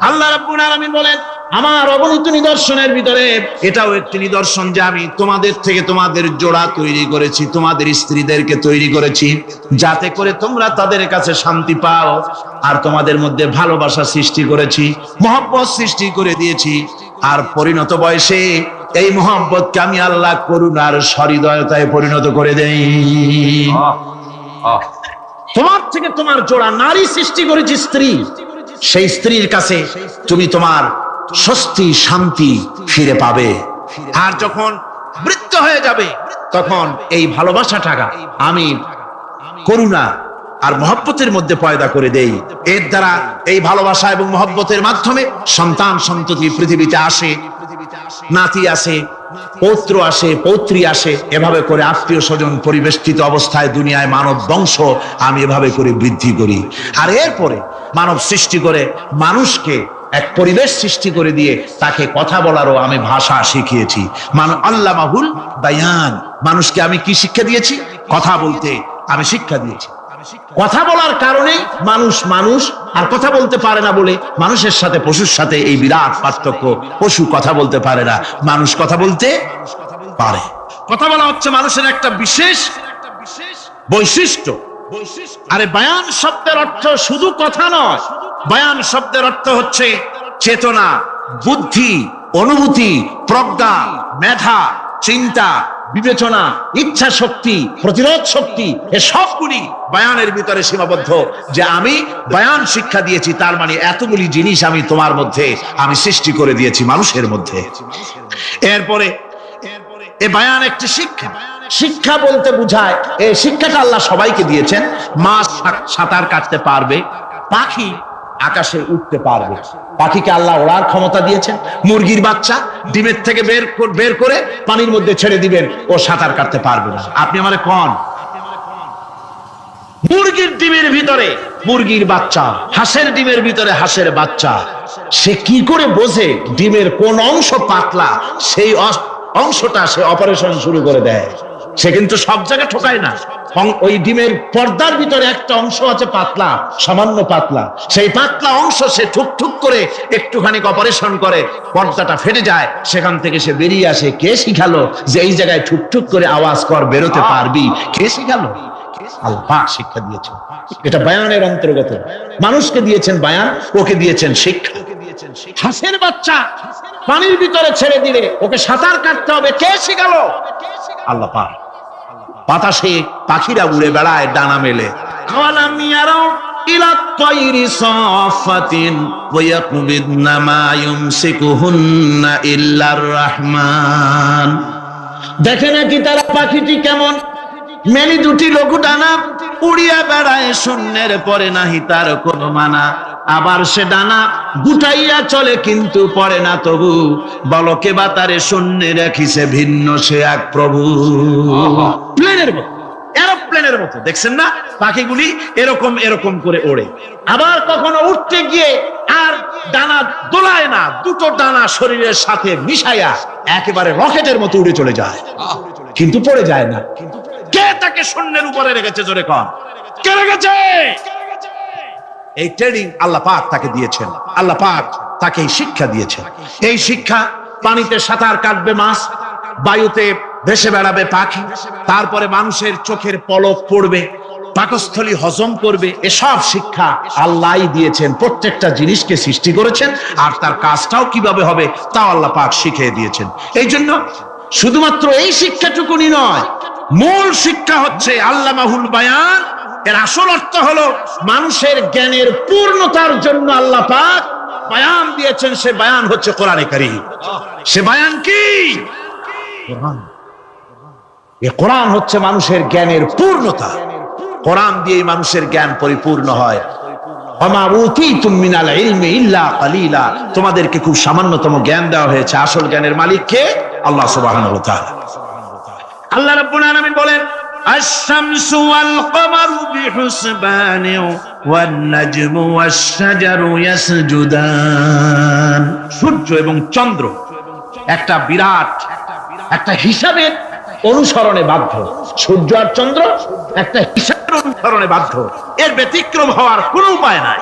[SPEAKER 2] আল্লাহ রাব্বুল আলামিন বলেন, আমার অগণিত নিদর্শনের ভিতরে এটাও একটি নিদর্শন যে আমি তোমাদের থেকে তোমাদের জোড়া তৈরি করেছি, তোমাদের স্ত্রীদেরকে তৈরি করেছি, যাতে করে তোমরা তাদের কাছে শান্তি পাও। আর তোমাদের মধ্যে ভালোবাসা সৃষ্টি করেছি, মহব্বত সৃষ্টি করে দিয়েছি। আর পরিণত বয়সে এই মহব্বতকে আমি আল্লাহ করুণার সহৃদয়তায় পরিণত করে দেই। তোমার থেকে তোমার জোড়া নারী সৃষ্টি করেছি, স্ত্রী। সেই স্ত্রীর কাছে তুমি তোমার স্বস্তি শান্তি ফিরে পাবে। আর যখন মৃত্যু হয়ে যাবে, তখন এই ভালোবাসাটা আমি করুণা আর মহব্বতের মধ্যে পয়দা করে দেই। এর দ্বারা এই ভালোবাসা এবং মহব্বতের মাধ্যমে সন্তান সন্ততি পৃথিবীতে আসে, নাতি আসে, পৌত্র আসে, পৌত্রী আসে, এভাবে করে আত্মীয় স্বজন পরিবেষ্টিত অবস্থায় দুনিয়ায় মানব বংশ আমি এভাবে করে বৃদ্ধি করি। আর এরপরে মানব সৃষ্টি করে মানুষকে এক পরিবেশ সৃষ্টি করে দিয়ে তাকে কথা বলারও আমি ভাষা শিখিয়েছি। আল্লামাহুল বায়ান। মানুষকে আমি কি শিক্ষা দিয়েছি? কথা বলতে আমি শিক্ষা দিয়েছি। কথা বলার কারণে মানুষ আর কথা বলতে পারে না বলে মানুষের সাথে পশুর সাথে এই বিরাট পার্থক্য। পশু কথা বলতে পারে না, মানুষ কথা বলতে পারে। কথা বলা হচ্ছে মানুষের একটা বিশেষ বৈশিষ্ট্য। আরে বায়ান শব্দের অর্থ শুধু কথা নয়, বায়ান শব্দের অর্থ হচ্ছে চেতনা, বুদ্ধি, অনুভূতি, প্রজ্ঞা, মেধা, চিন্তা, বিবেচনা, ইচ্ছা শক্তি, প্রতিরোধ শক্তি, এ সবগুলি বায়ানের ভিতরে সীমাবদ্ধ। যে আমি বায়ান শিক্ষা দিয়েছি, তার মানে এতগুলি জিনিস আমি তোমার মধ্যে আমি সৃষ্টি করে দিয়েছি মানুষের মধ্যে। এরপরে এ বায়ান একটি শিক্ষা। শিক্ষা বলতে বুঝায়, এই শিক্ষাটা আল্লাহ সবাইকে দিয়েছেন। মাছ সাঁতার কাটতে পারবে, পাখি আকাশে উঠতে পারবে। পাখিকে আল্লাহ ওড়ার ক্ষমতা দিয়েছেন। মুরগির বাচ্চা ডিমের থেকে বের করে পানির মধ্যে ছেড়ে দিবেন, ও সাঁতার কাটতে পারবে না। আপনি আমারে কোন মুরগির ডিমের ভিতরে মুরগির বাচ্চা, হাঁসের ডিমের ভিতরে হাঁসের বাচ্চা, সে কি করে বোঝে ডিমের কোন অংশ পাতলা, সেই অংশটা সে অপারেশন শুরু করে দেয়। সে কিন্তু সব জায়গায় ঠকায় না। ওই ডিমের পর্দার ভিতরে একটা অংশ আছে পাতলা, সামান্য পাতলা, সেই পাতলা অংশ সে ঠুক করে একটুখানি অপারেশন করে, পর্দাটা ফেটে যায়, সেখান থেকে সে বেরিয়ে আসে। কে শিখালো যে এই জায়গায় ঠুক করে আওয়াজ কর, বেরোতে পারবি? কে শিখালো? আল্লাহ পাক শিক্ষা দিয়েছেন। এটা বায়ানের অন্তর্গত। মানুষকে দিয়েছেন বায়ান, ওকে দিয়েছেন শিক্ষা। হাঁসের বাচ্চা পানির ভিতরে ছেড়ে দিলে ওকে সাঁতার কাটতে হবে, কে শিখালো? আল্লাহ পাক। বাতাসে পাখিরা উড়ে বেড়ায় ডানা মেলে। আওয়ালাম ইয়ারাও ইলা তায়রি সাফাতিন ওয়া ইয়াকবিদনা মা ইউমসিকুহুন্না ইল্লার রাহমান। দেখে নাকি তারা পাখিটি কেমন? মেলি দুটি লঘু ডানা, উড়িয়া বেড়ায় শূন্যের পরে নাহি তার কোনো মানা। আবার সে ডানা গুটাইয়া চলে কিন্তু পড়ে না তবু, বলকে বাতারে শূন্যে রাখিছে ভিন্ন সে এক প্রভু। প্লেনের মতো, এরোপ্লেনের মতো, দেখছেন না পাখিগুলি এরকম এরকম করে ওড়ে। আবার কখনো উঠতে গিয়ে আর ডানা দোলায় না, দুটো ডানা শরীরের সাথে মিশাইয়া একেবারে রকেটের মতো উড়ে চলে যায়, কিন্তু পড়ে যায় না। কে তাকে শূন্যের উপরে রেখেছে? জোরে কর, কে রেখেছে? এই ট্রেনিং আল্লাহ পাক তাকে দিয়েছেন। আল্লাহ পাক তাকে এই শিক্ষা দিয়েছেন। এই শিক্ষা, পানিতে সাঁতার কাটবে মাছ, বায়ুতে ভেসে বেড়াবে পাখি, তারপরে মানুষের চোখের পলক পড়বে, পাকস্থলী হজম করবে, এসব শিক্ষা আল্লাহই দিয়েছেন। প্রত্যেকটা জিনিসকে সৃষ্টি করেছেন, আর তার কাজটাও কিভাবে হবে তাও আল্লাহ পাক শিখিয়ে দিয়েছেন। এই জন্য শুধুমাত্র এই শিক্ষাটুকুনি নয়, মূল শিক্ষা হচ্ছে আল্লামাহুল বায়ান। এর আসল অর্থ হলো মানুষের জ্ঞানের পূর্ণতার জন্য আল্লাহ পাক বায়ান দিয়েছেন। সে বায়ান হচ্ছে কোরআনে কারীম। সে বায়ান কি? কোরআন। এই কোরআন হচ্ছে মানুষের জ্ঞানের পূর্ণতা। কোরআন দিয়েই মানুষের জ্ঞান পরিপূর্ণ হয়। ওমা উতীতুম মিনাল ইলমি ইল্লা কালিলা। তোমাদেরকে খুব সামান্যতম জ্ঞান দেওয়া হয়েছে। আসল জ্ঞানের মালিক কে? আল্লাহ সুবহানাহু ওয়া তাআলা। আল্লাহ রাব্বুল আলামিন বলেন, আশ-শামসু ওয়াল কমারু বিহুসবানিন ওয়ান নাজমু ওয়াশ-শাজারু ইয়াসজুদান। সূর্য এবং চন্দ্র একটা বিরাট একটা হিসাবের অনুসরণে বাধ্য। সূর্য আর চন্দ্র একটা হিসাবের অনুসরণে বাধ্য, এর ব্যতিক্রম হওয়ার কোনো উপায় নাই।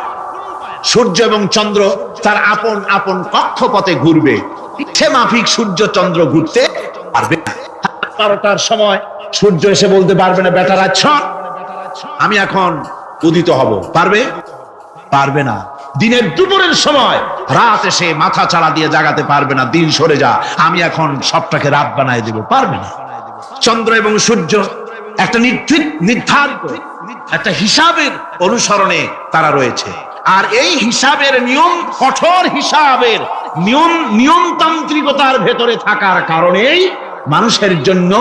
[SPEAKER 2] সূর্য এবং চন্দ্র তার আপন আপন কক্ষপথে ঘুরবে, ইচ্ছে মাফিক সূর্য চন্দ্র ঘুরতে পারবে না। 12টার সময় সূর্য এসে বলতে পারবে না, বেটা রাত আমি এখন উদিত হব, পারবে? পারবে না। দিনের দুপুরের সময় রাত এসে মাথা চাড়া দিয়ে জাগাতে পারবে না, দিন সরে যা আমি এখন সবটাকে রাত বানায় দেব, পারবে না। চন্দ্র এবং সূর্য একটা নির্ধারিত একটা হিসাবের অনুসরণে তারা রয়েছে, আর এই হিসাবের নিয়ম, কঠোর হিসাবের নিয়মতান্ত্রিকতার ভেতরে থাকার কারণেই মানুষের জন্য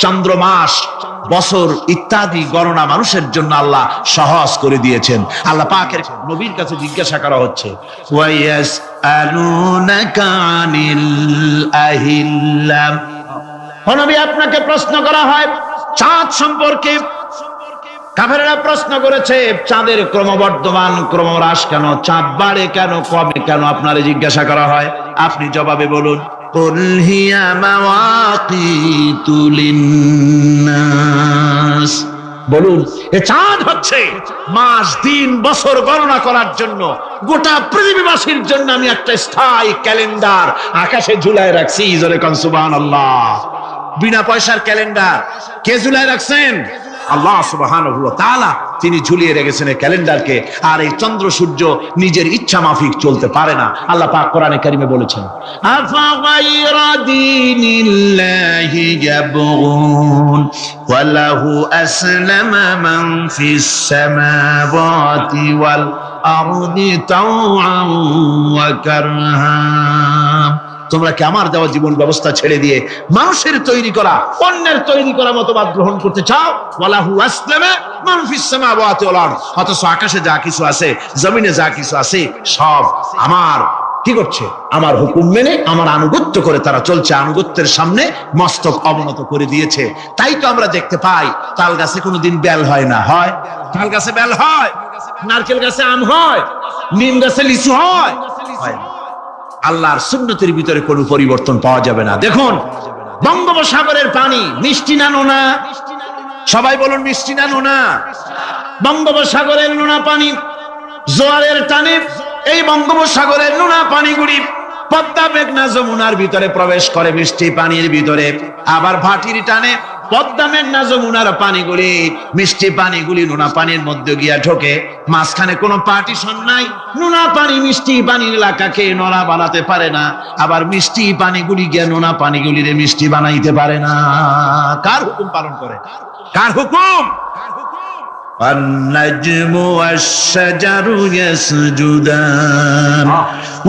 [SPEAKER 2] চন্দ্র, মাস, বছর ইত্যাদি গণনা মানুষের জন্য আল্লাহ সহজ করে দিয়েছেন। আল্লাহ পাকের নবীর কাছে জিজ্ঞাসা করা হচ্ছে, ওয়ায়াসআলুনাকা আনিল আহিল্লাম। নবী, আপনাকে প্রশ্ন করা হয় চাঁদ সম্পর্কে। কাফেররা প্রশ্ন করেছে, চাঁদের ক্রমবর্ধমান ক্রমহ্রাস কেন? চাঁদ বাড়ে কেন, কমে কেন? আপনারে জিজ্ঞাসা করা হয়, আপনি জবাবে বলুন, কুল হিয়া মাওয়াকিতু লিন্নাস। বলুন, এ চাঁদ হচ্ছে মাস, দিন, বছর গণনা করার জন্য, গোটা পৃথিবীবাসীর জন্য আমি একটা স্থায়ী ক্যালেন্ডার আকাশে ঝুলায় রাখছি। জোরে কোন সুবহানাল্লাহ। বিনা পয়সার ক্যালেন্ডার কে ঝুলায় রাখছেন? আল্লাহ সুবহানাহু ওয়া তাআলা। তিনি ঝুলিয়ে রেখেছেন এই ক্যালেন্ডারকে। আর এই চন্দ্র সূর্য নিজের ইচ্ছা মাফিক চলতে পারে না। আল্লাহ পাক কোরআনে কারিমে বলেছেন, আফা গায়রা দীনিল্লাহি ইয়াবগুন ওয়া লাহু আসলামা মান ফিস সামাওয়াতি ওয়াল আরদি তাওআন ওয়া কারহা। তোমরা কি আমার দেওয়া জীবন ব্যবস্থা ছেড়ে দিয়ে মানুষের তৈরি করা, অন্যের তৈরি করা মতবাদ গ্রহণ করতে চাও? ওয়ালাহু আসলামা মান ফিস সামাওয়াতি ওয়াল আরদ। অথচ আকাশে যা কিছু আছে, জমিনে যা কিছু আছে, সব আমার কি করছে? আমার হুকুম মেনে, আমার আনুগত্য করে তারা চলছে। আনুগত্যের সামনে মস্তক অবনত করে দিয়েছে। তাই তো আমরা দেখতে পাই তাল গাছে কোনোদিন বেল হয় না। হয়? তাল গাছে বেল হয়? নারকেল গাছে আম হয়? নিম গাছে লিচু হয়? হয় না। আল্লাহর সুন্নতের ভিতরে কোনো পরিবর্তন পাওয়া যাবে না। দেখুন, বঙ্গোপসাগরের পানি মিষ্টি না নোনা? সবাই বলুন, মিষ্টি না নোনা? বঙ্গোপসাগরের নোনা পানি জোয়ারের টানে এই বঙ্গোপসাগরের নোনা পানিগুলি পদ্মা, মেঘনা, যমুনার ভিতরে প্রবেশ করে মিষ্টি পানির ভিতরে। আবার ভাটির টানে পদ্মা, মেঘনা, যমুনার পানিগুলি, মিষ্টি পানিগুলি নোনা পানির মধ্যে গিয়া ঢোকে। মাঝখানে কোনো পার্টিশন নাই। নোনা পানি মিষ্টি পানির এলাকাকে নোনা বানাতে পারে না, আবার মিষ্টি পানিগুলি গিয়া নোনা পানিগুলির মিষ্টি বানাইতে পারে না। কার হুকুম পালন করে? কার হুকুম? النجم والشجر يسجدان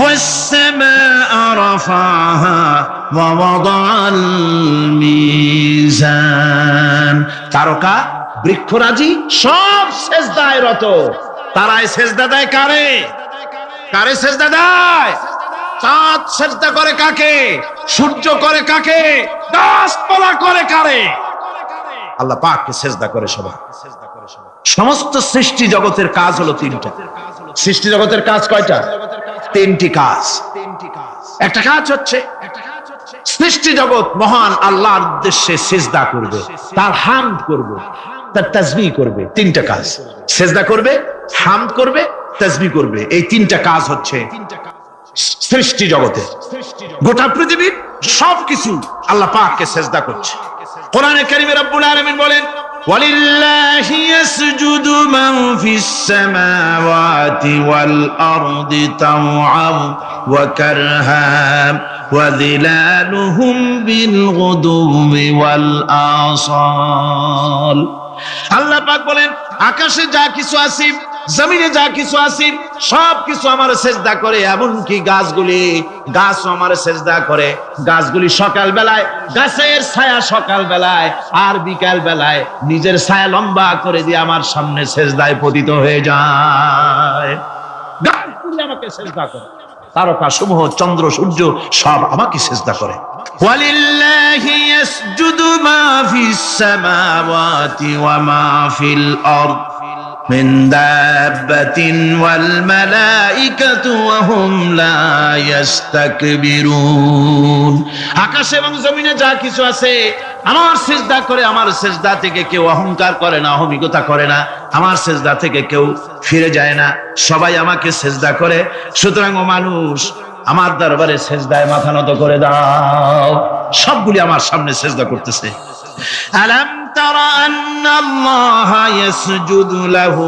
[SPEAKER 2] والسماء رفعها ووضع الميزان। তারকা, বৃক্ষরাজি সব সেজদায় রত। তারাই সেজদা দেয় কারে? কারে সেজদা দেয়? চাঁদ সেজদা করে কাকে? সূর্য করে কাকে? গাছপালা করে কারে? আল্লাহ পাককে সেজদা করে সবাই। সমস্ত সৃষ্টি জগতের কাজ হলো তিনটা। সৃষ্টি জগতের কাজ কয়টা? তিনটি কাজ। একটা কাজ হচ্ছে সৃষ্টি জগৎ মহান আল্লাহর উদ্দেশ্যে সিজদা করবে, তার হামদ করবে, তার তাসবিহ করবে। তিনটা কাজ। সিজদা করবে, হামদ করবে, তাসবিহ করবে। এই তিনটা কাজ হচ্ছে সৃষ্টি জগতে। গোটা পৃথিবীর সবকিছু আল্লাহ পাককে সিজদা করছে। কোরআনে কারীমে রব্বুল আলামিন বলেন, وَلِلَّهِ يَسْجُدُ مَن فِي السَّمَاوَاتِ وَالْأَرْضِ طَوْعًا وَكَرْهًا وَظِلَالُهُم بِالْغُدُوِّ وَالْآصَالِ। আল্লাহ পাক বলেন, আকাশে যা কিছু আছে, জমিনে যা কিছু আছে, সব কিছু আমার সেজদা করে। এমনকি গাছগুলি, গাছও আমার সেজদা করে। গাছগুলি সকাল বেলায়, গাছের ছায়া সকাল বেলায় আর বিকাল বেলায় নিজের ছায়া লম্বা করে দিয়ে আমার সামনে সেজদায় পতিত হয়ে যায়। গাছগুলি আমাকে সেজদা করে। তারকা সমূহ, চন্দ্র, সূর্য সব আমাকে সেজদা করে। ওয়ালিল্লাহি ইয়াসজুদু মা ফিস সামাওয়াতি ওয়া মা ফিল আরদ من دابة والملائكة وهم لا يستكبرون। আকাশ এবং জমিনে যা কিছু আছে আমার সিজদা করে। আমার সিজদা থেকে কেউ অহংকার করে না, অহমিকতা করে না। আমার সিজদা থেকে কেউ ফিরে যায় না, সবাই আমাকে সিজদা করে। সুতরাং ও মানুষ, আমার দরবারে সিজদায় মাথা নত করে দাও। সবগুলি আমার সামনে সিজদা করতেছে। আলাম তারা আন্নাল্লাহা ইয়াসজুদু লাহু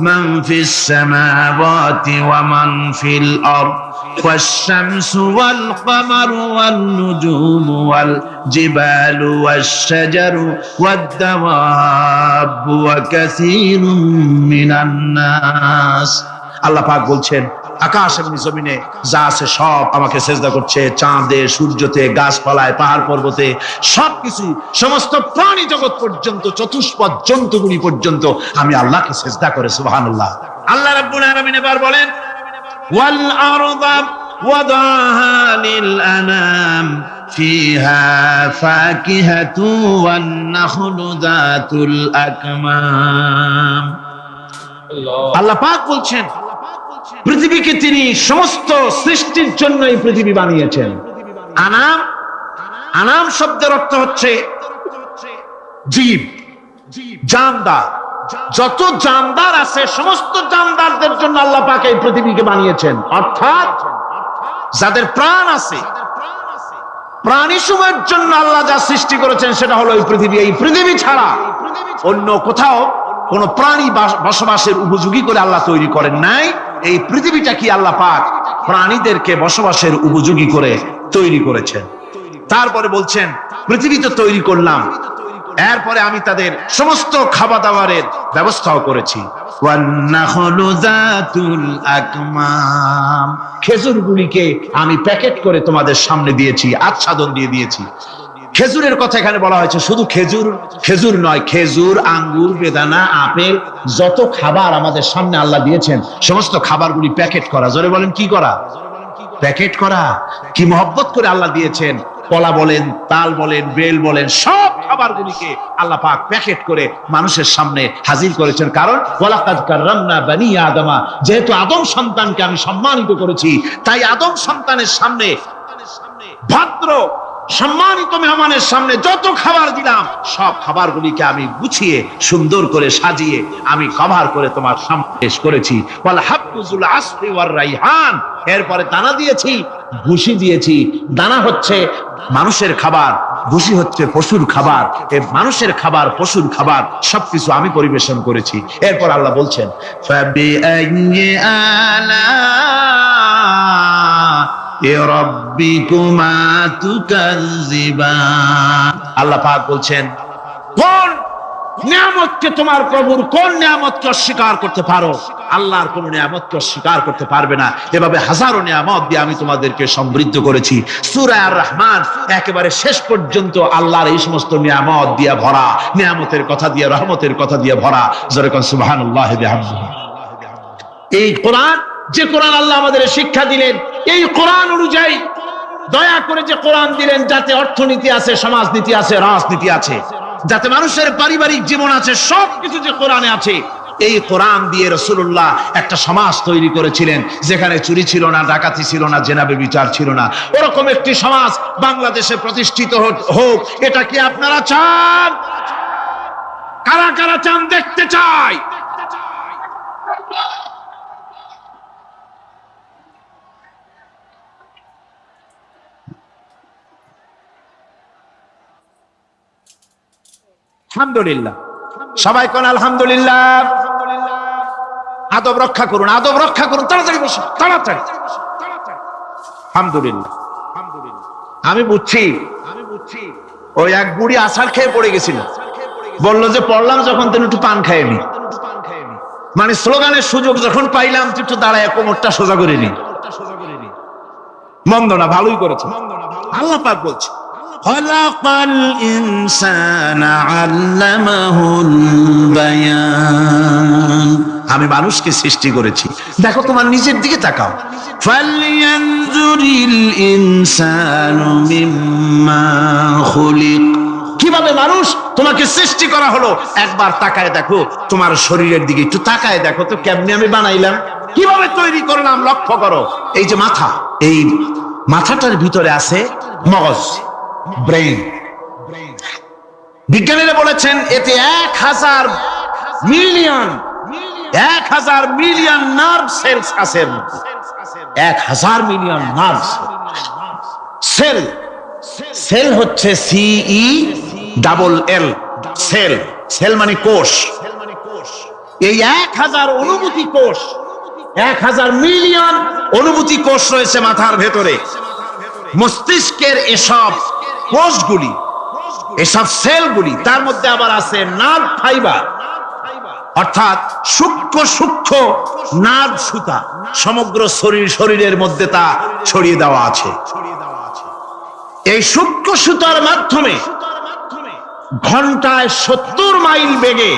[SPEAKER 2] মান ফিস সামাওয়াতি ওয়া মান ফিল আরদ ওয়াশ-শামসু ওয়াল কামারু ওয়ান নুজুমু ওয়াল জিবালু ওয়াশ-শাজারু ওয়াদ-দাওয়াবু ওয়া কাসীরুম মিনান নাস। আল্লাহ পাক বলছেন, আকাশ এবং জমিনে যা আছে সব আমাকে সেজদা করছে। চাঁদে, সূর্যতে, গাছপালায়, পাহাড় পর্বতে সবকিছু, সমস্ত প্রাণী জগৎ পর্যন্ত, চতুষ্পদ জন্তুগুলি পর্যন্ত আমি আল্লাহকে সেজদা করে। সুবহানাল্লাহ। আল্লাহ রাব্বুল আলামিন এবার বলেন, ওয়াল আরদা ওয়াদাহা লিল আনাম ফিহা ফাকিহাতু ওয়ান নাখলু যাতুল আকমাম। আল্লাহ পাক বলছেন, পৃথিবীকে তিনি সমস্ত সৃষ্টির জন্য এই পৃথিবী বানিয়েছেন। আনাম, আনাম শব্দের অর্থ হচ্ছে জীব, জানদার। যত জানদার আছে সমস্ত জানদারদের জন্য আল্লাহ পাক এই পৃথিবীকে বানিয়েছেন। অর্থাৎ যাদের প্রাণ আছে, প্রাণী সময়ের জন্য আল্লাহ যা সৃষ্টি করেছেন সেটা হলো এই পৃথিবী। এই পৃথিবী ছাড়া অন্য কোথাও কোন প্রাণী বসবাসের উপযোগী করে আল্লাহ তৈরি করেন নাই। এই পৃথিবীটা কি আল্লাহ পাক প্রাণীদেরকে বসবাসের উপযোগী করে তৈরি করেছেন। তারপরে বলছেন, পৃথিবী তো তৈরি করলাম, এরপরে আমি তাদের সমস্ত খাবার দাবারের ব্যবস্থাও করেছি। ওয়ান্নাখলু যাতুল আকমাম, খেজুরগুলিকে আমি প্যাকেট করে তোমাদের সামনে দিয়েছি, আচ্ছাদন দিয়ে দিয়েছি। খেজুরের কথা এখানে বলা হয়েছে, শুধু খেজুর নয়, খেজুর, আঙ্গুর, বেদানা, আপেল, যত খাবার আমাদের সামনে আল্লাহ দিয়েছেন সমস্ত খাবারগুলি প্যাকেট করা। জোরে বলেন কি করা? প্যাকেট করা। কি মহব্বত করে আল্লাহ দিয়েছেন। কলা বলেন, তাল বলেন, বেল বলেন, সব খাবারগুলিকে আল্লাহ পাক প্যাকেট করে মানুষের সামনে হাজির করেছেন। কারণ ওয়ালাকাদ কাররামনা বানি আদমা, যেহেতু আদম সন্তানকে আমি সম্মানিত করেছি, তাই আদম সন্তানের সামনে, ভদ্র সম্মানিত মেহমানের সামনে যত খাবার দিলাম সব খাবারগুলিকে আমি গুছিয়ে সুন্দর করে সাজিয়ে আমি কভার করে তোমার সামনে পেশ করেছি। ওয়াল হাবযুল আসফি ওয়ার রাইহান, এরপরে দানা দিয়েছি, ভুসি দিয়েছি। দানা হচ্ছে মানুষের খাবার, ভুসি হচ্ছে পশুর খাবার। এই মানুষের খাবার, পশুর খাবার সবকিছু আমি পরিবেশন করেছি। এরপর আল্লাহ বলছেন ফাবিআইয়ি আলা রাব্বিকুমা তুকাযযিবান, আল্লাহ পাক বলছেন কোন নিয়ামতকে, তোমার প্রভুর কোন নিয়ামতকে অস্বীকার করতে পারো? আল্লাহর কোন নিয়ামতকে অস্বীকার করতে পারবে না। এভাবে হাজারো নিয়ামত দিয়ে আমি তোমাদেরকে সমৃদ্ধ করেছি। সূরা আর রহমান একেবারে শেষ পর্যন্ত আল্লাহর এই সমস্ত নিয়ামত দিয়ে ভরা, নিয়ামতের কথা দিয়ে, রহমতের কথা দিয়ে ভরা। জোরে কোন সুবহানাল্লাহ বিহামদিহি। এই কোরআন, যে কোরআন আল্লাহ আমাদের শিক্ষা দিলেন, এই কোরআন অনুযায়ী দয়া করে যে কোরআন দিলেন, যাতে অর্থনীতি আছে, সমাজনীতি আছে, রাজনীতি আছে, যাতে মানুষের পারিবারিক জীবন আছে, সবকিছু যে কোরআনে আছে। এই কোরআন দিয়ে রাসূলুল্লাহ একটা সমাজ তৈরি করেছিলেন যেখানে চুরি ছিল না, ডাকাতি ছিল না, জেনা ব্যভিচার ছিল না। ওরকম একটি সমাজ বাংলাদেশে প্রতিষ্ঠিত হোক, এটা কি আপনারা চান? কারা কারা চান? দেখতে চাই। আলহামদুলিল্লাহ, সবাই কোন আলহামদুলিল্লাহ। আদব রক্ষা করুন, আদব রক্ষা করুন, তাড়াতাড়ি বসুন, তাড়াতাড়ি। আলহামদুলিল্লাহ। আমি বুঝছি ওই এক বুড়ি আছাড় খেয়ে পড়ে গেছিল, বললো যে পড়লাম যখন তুমি একটু পান খাইয়ে নি, মানে স্লোগানের সুযোগ যখন পাইলাম একটু দাঁড়ায় কোমরটা সোজা করে নি। মন্দ না, ভালোই করেছে। আল্লাহ পাক বলছে খলাকাল ইনসানা আল্লামাহুল বায়ান, আমি মানুষকে সৃষ্টি করেছি। দেখো তোমার নিজের দিকে তাকাও। ফালয়ানজুরিল ইনসানু মিম্মা খুলিক, কিভাবে মানুষ তোমাকে সৃষ্টি করা হলো একবার তাকায় দেখো, তোমার শরীরের দিকে একটু তাকায় দেখো তো কেমনে আমি বানাইলাম, কিভাবে তৈরি করলাম, লক্ষ্য করো। এই যে মাথা, এই মাথাটার ভিতরে আছে মগজ, ব্রেন। বিজ্ঞানীরা বলেছেন এতে 1000 মিলিয়ন নার্ভ সেলস আছে। 1000 মিলিয়ন নার্ভ সেল। সেল হচ্ছে CELL, সেল। সেল মানে কোষ। এই 1000 অনুভূতি কোষ, 1000 মিলিয়ন অনুভূতি কোষ রয়েছে মাথার ভেতরে। মস্তিষ্কের এসব কোষগুলি, এসব সেলগুলি, তার মধ্যে আবার আছে নার্ভ ফাইবার, অর্থাৎ সূক্ষ্ম সূক্ষ্ম নার্ভ সুতা সমগ্র শরীরের মধ্যে তা ছড়িয়ে দেওয়া আছে। এই সূক্ষ্ম সুতার মাধ্যমে ঘন্টায় 70 মাইল বেগে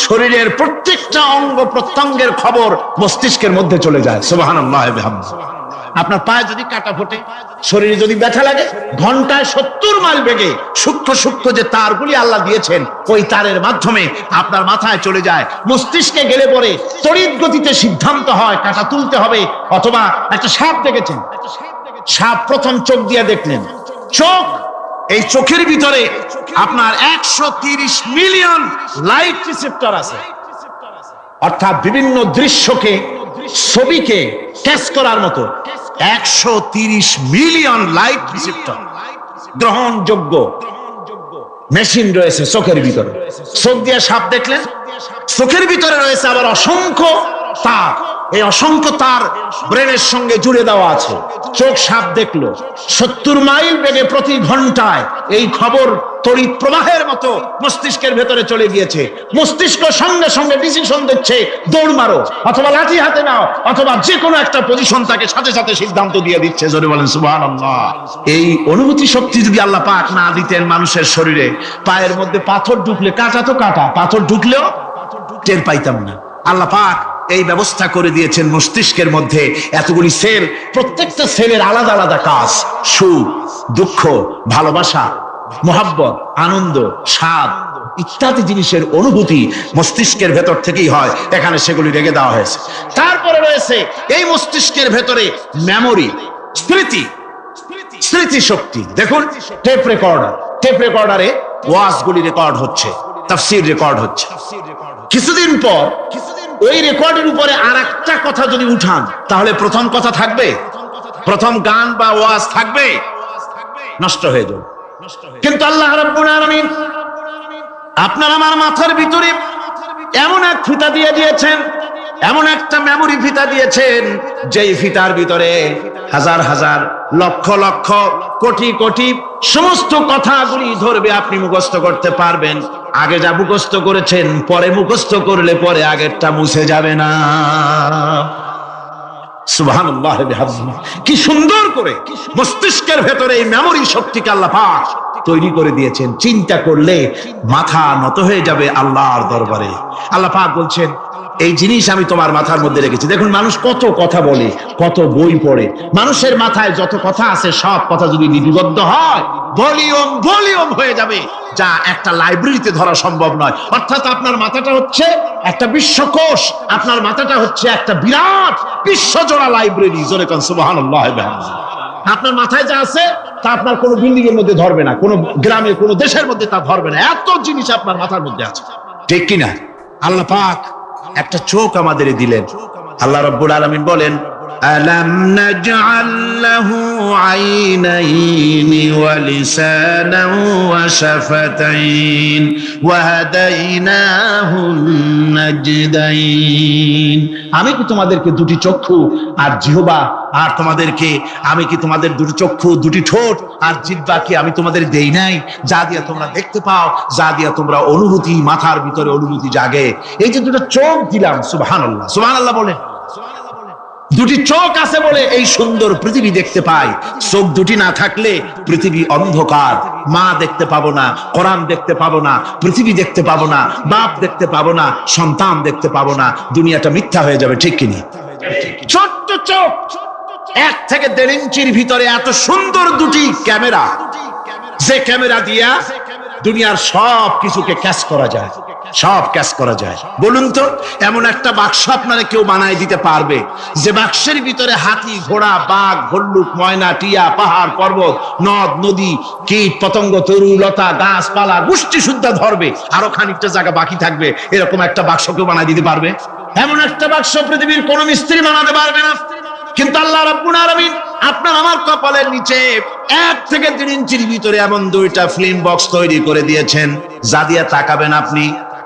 [SPEAKER 2] শরীরের প্রত্যেকটা অঙ্গ প্রত্যঙ্গের খবর মস্তিষ্কের মধ্যে চলে যায়। সুবহানাল্লাহ বিহামদিহি। আপনার পায়ে যদি কাটা ফোটে, শরীরে যদি ব্যথা লাগে, ঘন্টায় 70 মাইল বেগে সূক্ষ্ম সূক্ষ্ম যে তারগুলি আল্লাহ দিয়েছেন, ওই তারের মাধ্যমে আপনার মাথায় চলে যায়। মস্তিষ্কে গেলে পরে তড়িৎ গতিতে সিদ্ধান্ত হয় কাটা তুলতে হবে। অথবা একটা সাপ দেখেছেন, সাপ প্রথম চোখ দিয়ে দেখলেন, চোখ, এই চোখের ভিতরে আপনার 130 মিলিয়ন লাইট রিসেপ্টর আছে, অর্থাৎ বিভিন্ন দৃশ্যকে, ছবিকে ক্যাচ করার মতো 130 মিলিয়ন লাইট রিসেপ্টর গ্রহণযোগ্য মেশিন রয়েছে চোখের ভিতরে। চোখ দিয়ে সাপ দেখলেন, চোখের ভিতরে রয়েছে আবার অসংখ্য তার, এই অসংখ্য তার ব্রেনের সঙ্গে জুড়ে দেওয়া আছে। চোখ সাপ দেখলো, 70 মাইল বেগে প্রতি ঘন্টায় এই খবর তড়িৎ প্রবাহের মতো মস্তিষ্কের ভেতরে চলে গিয়েছে। মস্তিষ্ক সঙ্গে সঙ্গে ডিসিশন দিচ্ছে, দৌড় মারো, অথবা লাঠি হাতে নাও, অথবা যে কোনো একটা পজিশন তাকে সাথে সাথে সিদ্ধান্ত দিয়ে দিচ্ছে। জোরে বলেন সুবহানাল্লাহ। এই অনুভূতি শক্তি যদি আল্লাহ পাক না দিতেন মানুষের শরীরে, পায়ের মধ্যে পাথর ঢুকলে, কাঁটা তো কাঁটা, পাথর ঢুকলেও টের পাইতাম না। আল্লাহ পাক এই ব্যবস্থা করে দিয়েছেন মস্তিষ্কের মধ্যে এতগুলি সেল, প্রত্যেকটা সেলের আলাদা আলাদা কাজ। সুখ, দুঃখ, ভালোবাসা, মোহাব্বত, আনন্দ, স্বাদ ইত্যাদি জিনিসের অনুভূতি মস্তিষ্কের ভেতর থেকেই হয়। এখানে সেগুলি রেখে দেওয়া হয়েছে। তারপরে রয়েছে এই মস্তিষ্কের ভেতরে মেমোরি, স্মৃতি, স্মৃতি শক্তি। দেখুন টেপ রেকর্ডার, টেপ রেকর্ডারে ওয়াজগুলি রেকর্ড হচ্ছে, তাফসীর রেকর্ড হচ্ছে। কিছুদিন পর ওই রেকর্ডের উপরে আর একটা কথা যদি উঠান, তাহলে প্রথম কথা থাকবে? প্রথম গান বা ওয়াজ থাকবে? নষ্ট হয়ে যাবে। কিন্তু আল্লাহ রাব্বুল আলামিন আপনার আমার মাথার ভিতরে এমন এক ফিতা দিয়ে দিয়েছেন, এমন একটা মেমোরি ফিতা দিয়েছেন, যেই ফিতার ভিতরে হাজার হাজার, লক্ষ লক্ষ, কোটি কোটি সমস্ত কথাগুলি ধরবে, আপনি মুখস্থ করতে পারবেন। আগে যা মুখস্থ করেছেন, পরে মুখস্থ করলে পরে আগেরটা মুছে যাবে না। সুবহানাল্লাহ বিহামদিহি। কি সুন্দর করে মস্তিষ্কের ভেতরে এই মেমোরি শক্তিকে আল্লাহ পাক তৈরি করে দিয়েছেন। চিন্তা করলে মাথা নত হয়ে যাবে আল্লাহর দরবারে। আল্লাহ পাক বলছেন, এই জিনিস আমি তোমার মাথার মধ্যে রেখেছি। দেখুন মানুষ কত কথা বলে, কত বই পড়ে, মানুষের মাথায় যত কথা আছে সব কথা যদি লিপিবদ্ধ হয়, ভলিউম ভলিউম হয়ে যাবে, যা একটা লাইব্রেরিতে ধরা সম্ভব নয়। অর্থাৎ আপনার মাথাটা হচ্ছে একটা বিশ্বকোষ, আপনার মাথাটা হচ্ছে একটা বিরাট বিশ্বজোড়া লাইব্রেরি। জোরে কোন সুবহানাল্লাহ। আপনার মাথায় যা আছে তা আপনার কোনো বিল্ডিং এর মধ্যে ধরবে না, কোনো গ্রামে, কোনো দেশের মধ্যে তা ধরবে না। এত জিনিস আপনার মাথার মধ্যে আছে, ঠিক কিনা? আল্লাহ পাক একটা চোখ আমাদের দিলেন। আল্লাহ রাব্বুল আলামিন বলেন, আলাম নাজআল লাহু আইনাইনি ওয়া লিসানান ওয়া শাফাতাইন ওয়া হাদাইনাহুন নাজদাইন। আমি কি তোমাদেরকে দুটি চক্ষু আর জিহ্বা, আর তোমাদেরকে আমি কি তোমাদের দুটি চক্ষু, দুটি ঠোঁট আর জিহ্বা কি আমি তোমাদের দেই নাই, যা দিয়া তোমরা দেখতে পাও, যা দিয়া তোমরা অনুভূতি, মাথার ভিতরে অনুভূতি জাগে। এই যে দুটো চোখ দিলাম, সুবহানাল্লাহ, সুবহানাল্লাহ বলে। দুটি চোখ আছে বলে এই সুন্দর পৃথিবী দেখতে পাই। চোখ দুটি না থাকলে পৃথিবী অন্ধকার, মা দেখতে পাবো না, কোরআন দেখতে পাবো না, পৃথিবী দেখতে পাবো না, বাপ দেখতে পাবো না, সন্তান দেখতে পাবো না, দুনিয়াটা মিথ্যা হয়ে যাবে, ঠিক কিনা? ছোট্ট চোখ, 1 থেকে 1.5 ইঞ্চির ভিতরে এত সুন্দর দুটি ক্যামেরা, যে ক্যামেরা দিয়া দুনিয়ার সব কিছুকে ক্যাচ করা যায়, সব ক্যাচ করা যায়। বলুন তো, এমন একটা বাক্স আপনারা কেউ বানায় দিতে পারবে যে বাক্সের ভিতরে হাতি, ঘোড়া, বাঘ, ভল্লুক, ময়না, টিয়া, পাহাড়, পর্বত, নদ, নদী, কীট, পতঙ্গ, তরু, লতা, গাছপালা, গোষ্ঠী শুদ্ধা ধরবে, আরো খানিকটা জায়গা বাকি থাকবে, এরকম একটা বাক্স কেউ বানায় দিতে পারবে? এমন একটা বাক্স পৃথিবীর কোন মিস্ত্রি বানাতে পারবে না। কিন্তু আল্লাহ রাব্বুল আলামিন আপনার আমার কপালের নিচে 1 থেকে 3 ইঞ্চির ভিতরে এমন 2টা ফিল্ম বক্স তৈরি করে দিয়েছেন, যা দিয়ে তাকাবেন আপনি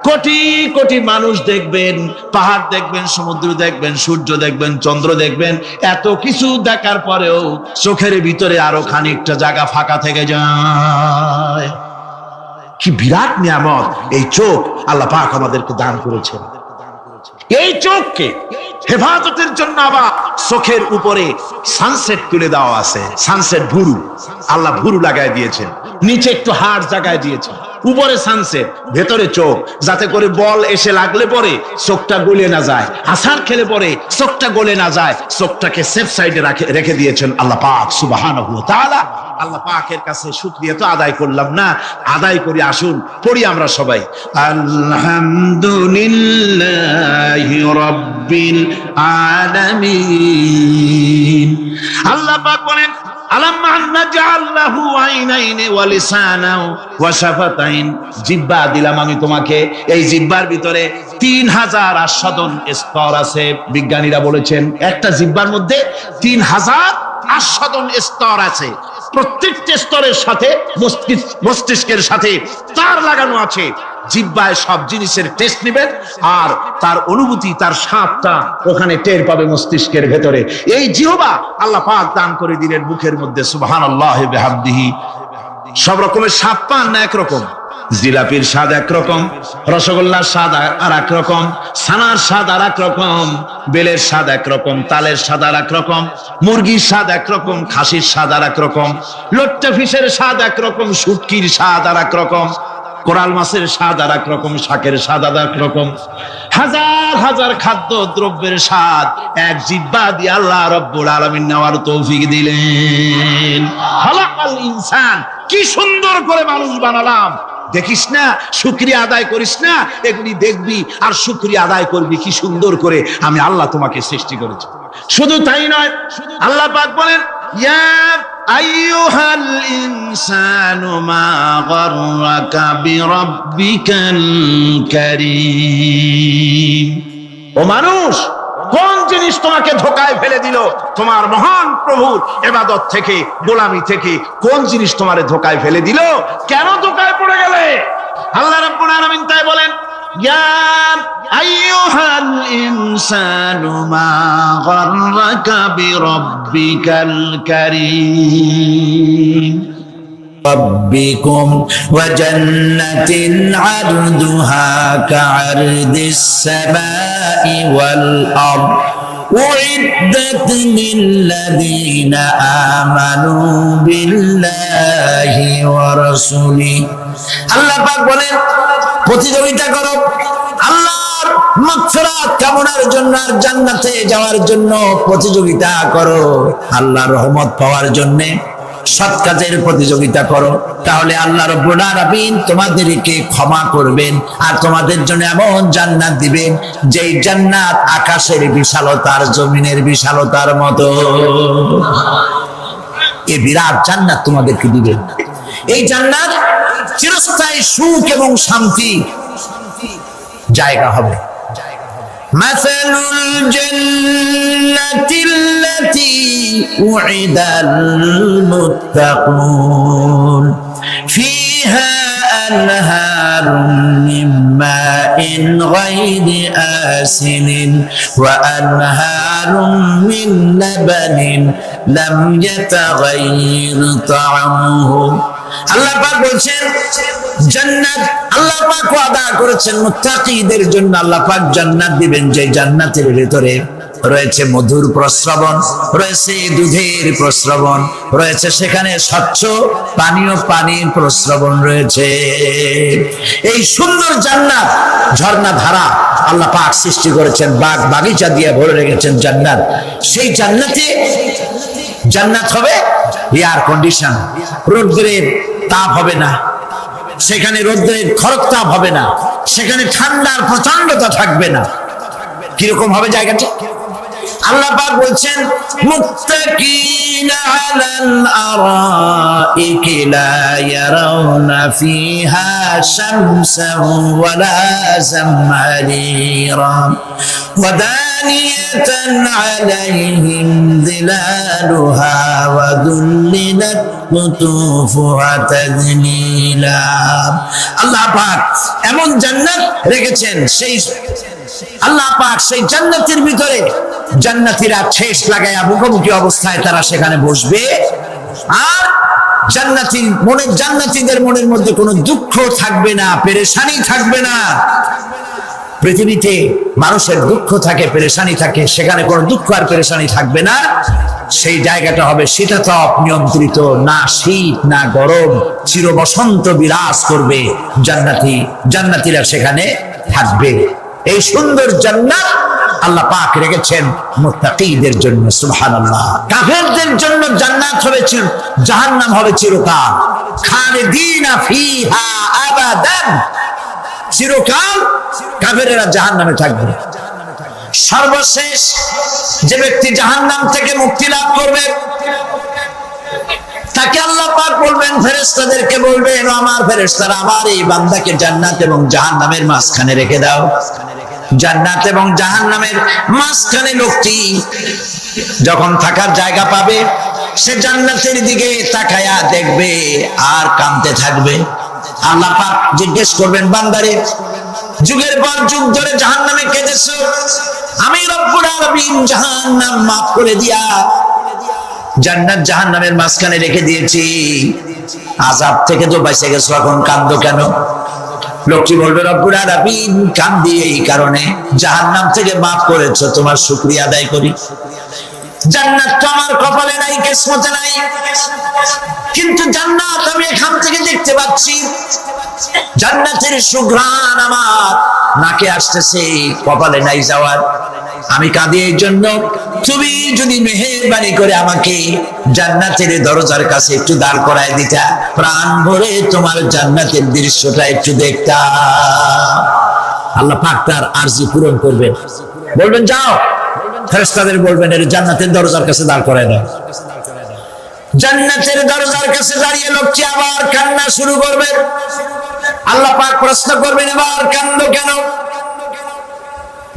[SPEAKER 2] কোটি কোটি মানুষ দেখবেন, পাহাড় দেখবেন, সমুদ্র দেখবেন, সূর্য দেখবেন, চন্দ্র দেখবেন। এত কিছু দেখার পরেও চোখের ভিতরে আরো খানিকটা জায়গা ফাঁকা থেকে যায়। কি বিরাট নিয়ামত এই চোখ আল্লাহ পাক আমাদেরকে দান করেছেন। এই চোখকে হেফাজতের জন্য আবার চোখের উপরে সানসেট তুলে দেওয়া আছে। সানসেট ভুরু, আল্লাহ ভুরু লাগায় দিয়েছেন, নিচে একটু হাড় জায়গায় দিয়েছেন, উপরে সানসেট, ভেতরে চোখ, যাতে করে বল এসে লাগলে পরে চোখটা গলে না যায়, আছাড় খেলে পরে চোখটা গলে না যায়, চোখটাকে সেফ সাইডে রেখে দিয়েছেন আল্লাহ পাক সুবহানাহু ওয়া তাআলা। আল্লাহ পাকের কাছে শুকরিয়া তো আদায় করলাম না, আদায় করি। আসুন পড়ি আমরা সবাই, আলহামদুলিল্লাহি রাব্বিল আলামিন। আল্লাহ পাক বলেন, আলাম নাজআল লাহু আইনাইনি ওয়া লিসানান ওয়া শাফাতাইন। জিহ্বা দিলাম আমি তোমাকে, এই জিহ্বার ভিতরে 3000 আস্বাদন স্তর আছে। বিজ্ঞানীরা বলেছেন একটা জিহ্বার মধ্যে 3000 আস্বাদন স্তর আছে। প্রত্যেকটা স্তরের সাথে মস্তিষ্কের সাথে তার লাগানো আছে। জিহ্বায় সব জিনিসের টেস্ট নেবেন, আর তার অনুভূতি, তার স্বাদটা ওখানে টের পাবে মস্তিষ্কের ভেতরে। এই জিহ্বা আল্লাহ পাক দান করে দিলেন মুখের মধ্যে। সুবহানাল্লাহি বিহামদিহি। সব রকমের স্বাদ পান না একরকম? জিলাপির স্বাদ একরকম, রসগোল্লার স্বাদ আর এক রকম, ছানার স্বাদ আর এক রকম, বেলের স্বাদ একরকম, তালের স্বাদ আর এক রকম, মুরগির স্বাদ একরকম, খাসির স্বাদ আর এক রকম, লট্টা ফিশের স্বাদ একরকম, শুটকির স্বাদ আর এক রকম, কোরাল মাছের স্বাদ আর এক রকম, শাকের স্বাদ আর এক রকম। হাজার হাজার খাদ্য দ্রব্যের স্বাদ এক জিহ্বা দিয়ে আল্লাহ রাব্বুল আলামিন নেওয়ার তৌফিক দিলেন। খালাকাল ইনসান, কি সুন্দর করে মানুষ বানালাম। দেখিস না, শুকরিয়া আদায় করিস না, এগুলি দেখবি আর শুকরিয়া আদায় করবি কি সুন্দর করে আমি আল্লাহ তোমাকে সৃষ্টি করেছি। শুধু তাই নয়, আল্লাহ পাক বলেন, ইয়া আইয়ুহাল ইনসানু মা গাররাকা বিরাব্বিকাল কারীম। ও মানুষ, কোন জিনিস তোমাকে ধোঁকায় ফেলে দিল? তোমার মহান প্রভুর ইবাদত থেকে, গোলামি থেকে কোন জিনিস তোমারে ধোঁকায় ফেলে দিল? কেন ধোঁকায় পড়ে গেলে? আল্লাহ রাব্বুল আলামিন তাই বলেন, ইয়া আইয়ুহাল ইনসানু মা গাররাকা বিরাব্বিকাল কারীম। ربكم وجنة عرضها كعرض السماء والأرض أعدت للذين آمنوا بالله ورسوله। আল্লাহ পাক বলেন, প্রতিযোগিতা করো আল্লাহর মাগফিরাত কামনার জন্য আর জান্নাতে যাওয়ার জন্য প্রতিযোগিতা করো, আল্লাহর রহমত পাওয়ার জন্য সৎ কাজের প্রতিযোগিতা করো, তাহলে আল্লাহ রাব্বুল আলামিন তোমাদেরকে ক্ষমা করবেন আর তোমাদের জন্য এমন জান্নাত দিবেন যেই জান্নাত আকাশের বিশালতার, জমিনের বিশালতার মতো। এই বিরাট জান্নাত তোমাদেরকে দিবেন। এই জান্নাত চিরস্থায়ী সুখ এবং শান্তি জায়গা হবে। مثل الجنة التي وعد المتقون فيها أنهار من ماء غير آسن وأنهار من لبن لم يتغير طعمه। আল্লাহ পাক বলছেন, জান্নাত আল্লাহ পাক ওয়াদা করেছেন মুত্তাকিদের জন্য। আল্লাহ পাক জান্নাত দিবেন, যে জান্নাতের ভিতরে রয়েছে মধুর প্রস্রবণ, রয়েছে দুধের প্রস্রবণ, রয়েছে সেখানে স্বচ্ছ পানির প্রস্রবণ রয়েছে। এই সুন্দর জান্নাত, ঝর্ণা ধারা আল্লাহ পাক সৃষ্টি করেছেন, বাগ বাগিচা দিয়ে ভরে রেখেছেন জান্নাত। সেই জান্নাতে জান্নাত হবে এয়ার কন্ডিশন, রোদ্রের তাপ হবে না সেখানে, রোদ্রের খরক তাপ হবে না সেখানে, ঠান্ডার প্রচন্ডতা থাকবে না। কিরকম হবে জায়গাটা? আল্লাহ পাক বলছেন, মুত্তাকিনা আলাল আরাইকি লা ইয়ারাউনা ফিহা শামসান ওয়ালা জামহারিরা ওয়া দানিয়াতান আলাইহিম যিলালুহা ওয়া যুল্লিলাত কুতুফুহা তাযলিলা। আল্লাহ পাক এমন জান্নাত রেখেছেন, সেই আল্লাহ পাক সেই জান্নাতের ভিতরে জান্নাতীরা ঠেস লাগায়া মুখোমুখি অবস্থায় তারা সেখানে বসবে, আর জান্নাতীদের মনের মধ্যে কোনো দুঃখ থাকবে না, পেরেশানি থাকবে না। পৃথিবীতে মানুষের দুঃখ থাকে, পেরেশানি থাকে, সেখানে কোনো দুঃখ আর পেরেশানি থাকবে না। সেই জায়গাটা হবে শীতাতপ নিয়ন্ত্রিত, না শীত না গরম, চির বসন্ত বিরাজ করবে। জান্নাতীরা সেখানে থাকবে। এই সুন্দর জান্নাত আল্লাহ পাক রেখেছেন মুত্তাকিদের জন্য। সুবহানাল্লাহ। কাফেরদের জন্য জান্নাত হবে, জাহান্নাম হবে চিরকাল। খালিদিনা ফিহা আবাদান, চিরকাল কাফেরেরা জাহান্নামে থাকবে। সর্বশেষ যে ব্যক্তি জাহান্নাম থেকে মুক্তি লাভ করবে তাকে আল্লাহ পাক বলবেন, ফেরেশতাদেরকে বলবেন, আমার ফেরেশতারা আমার এই বান্দাকে জান্নাত এবং জাহান্নামের মাঝখানে রেখে দাও। জান্নাত এবং জাহান্নামের মাঝখানে লোকটি যখন থাকার জায়গা পাবে, সে জান্নাতের দিকে তাকায়া দেখবে আর কাঁদতে থাকবে। আল্লাহ পাক জিজ্ঞেস করবেন বান্দারে, যুগের পর যুগ ধরে জাহান্নামে কেঁদেছো, আমি রব্বুল আলামিন জাহান্নাম মাফ করে দিয়া জান্নাত জাহান্নামের মাঝখানে রেখে দিয়েছি, আযাব থেকে তো বেঁচে গেছো, এখন কাঁদো কেন? লোকটি বলবে রব্বুল আলামিন কাঁদি এই কারণে, জাহান্নাম থেকে মাফ করেছো, তোমার শুকরিয়া আদায় করি। জান্নাত তো আমার কপালে নাই, কিসমতে নাই, কিন্তু জান্নাত আমি এখান থেকে দেখতে পাচ্ছি, জান্নাতের সুঘ্রাণ আমার নাকে আসতেছে, কপালে নাই যাওয়ার। আমি কাঁদি এই জন্য, তুমি যদি মেহেরবানি করে আমাকে জান্নাতের দরজার কাছে একটু দাঁড় করায় দিতা, প্রাণ ভরে তোমার জান্নাতের দৃশ্যটা একটু দেখতাম। আল্লাহ পাক তার আরজি পূরণ করবেন, বলবেন যাও, ফেরেশতাদের বলবেন এর জান্নাতের দরজার কাছে দাঁড় করায় দাও। জান্নাতের দরজার কাছে দাঁড়িয়ে লোকটি আবার কান্না শুরু করবে। আল্লাহ পাক প্রশ্ন করবেন এবার কান্দো কেন?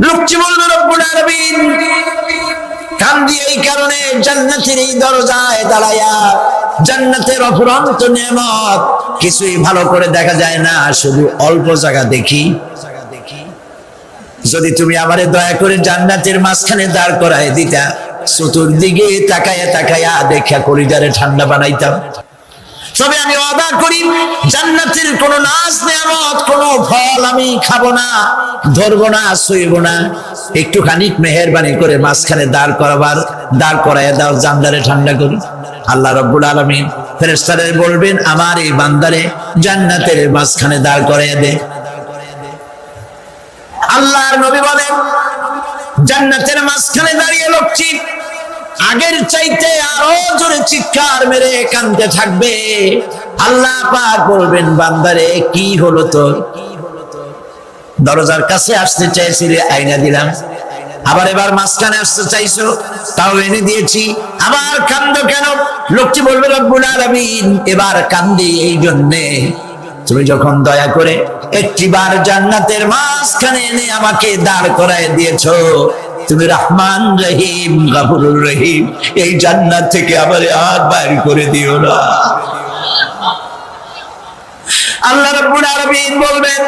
[SPEAKER 2] লোকটি বলবে রব্বুল আলামিন কান্দি এই কারণে, জান্নাতের এই দরজায় দাঁড়ায়া জান্নাতের অফুরন্ত নেয়ামত কিছুই ভালো করে দেখা যায় না, শুধু অল্প জায়গা দেখি। যদি তুমি আমারে দয়া করে জান্নাতের মাঝখানে দাঁড় করায় দিতা, চতুর্দিকে তাকায়া তাকায়া দেখা কলিজারে ঠান্ডা বানাইতাম। তবে আমি ওয়াদা করি জান্নাতের কোন নাজ নেয়ামত, কোন ফল আমি খাবো না, ধরবো না, ছুঁইবো না। একটুখানি মেহেরবানি করে মাঝখানে দাঁড় করাইয়া দাও, জান্নারে ঠান্ডা করি। আল্লাহ রাব্বুল আলামিন ফেরেশতাদের বলবেন আমার এই বান্দারে জান্নাতের মাঝখানে দাঁড় করাইয়া দে। আল্লাহর নবী বলেন জান্নাতের মাঝখানে দাঁড়িয়ে লোকটি আগের চাইতে আরো জোরে চিৎকার মেরে কাঁদতে থাকবে। আল্লাহ পাক বলবেন বান্দারে কি হলো তোর? দরজার কাছে আসতে চাইছিলে, আইনা দিলাম। আবার এবার মাঝখানে আসতে চাইছো, তাও এনে দিয়েছি। আবার কান্দো কেন? লোকটি বলবে রব্বুল আলামিন এবার কান্দি এই জন্যে, তুমি যখন দয়া করে একটিবার জান্নাতের মাঝখানে এনে আমাকে দাঁড় করায় দিয়েছো, তুমি রহমান রহিম গফুরুর রহিম, এই জান্নাত থেকে আমারে আর বাইর করে দিও না। আল্লাহ রাব্বুল আলামিন বলবেন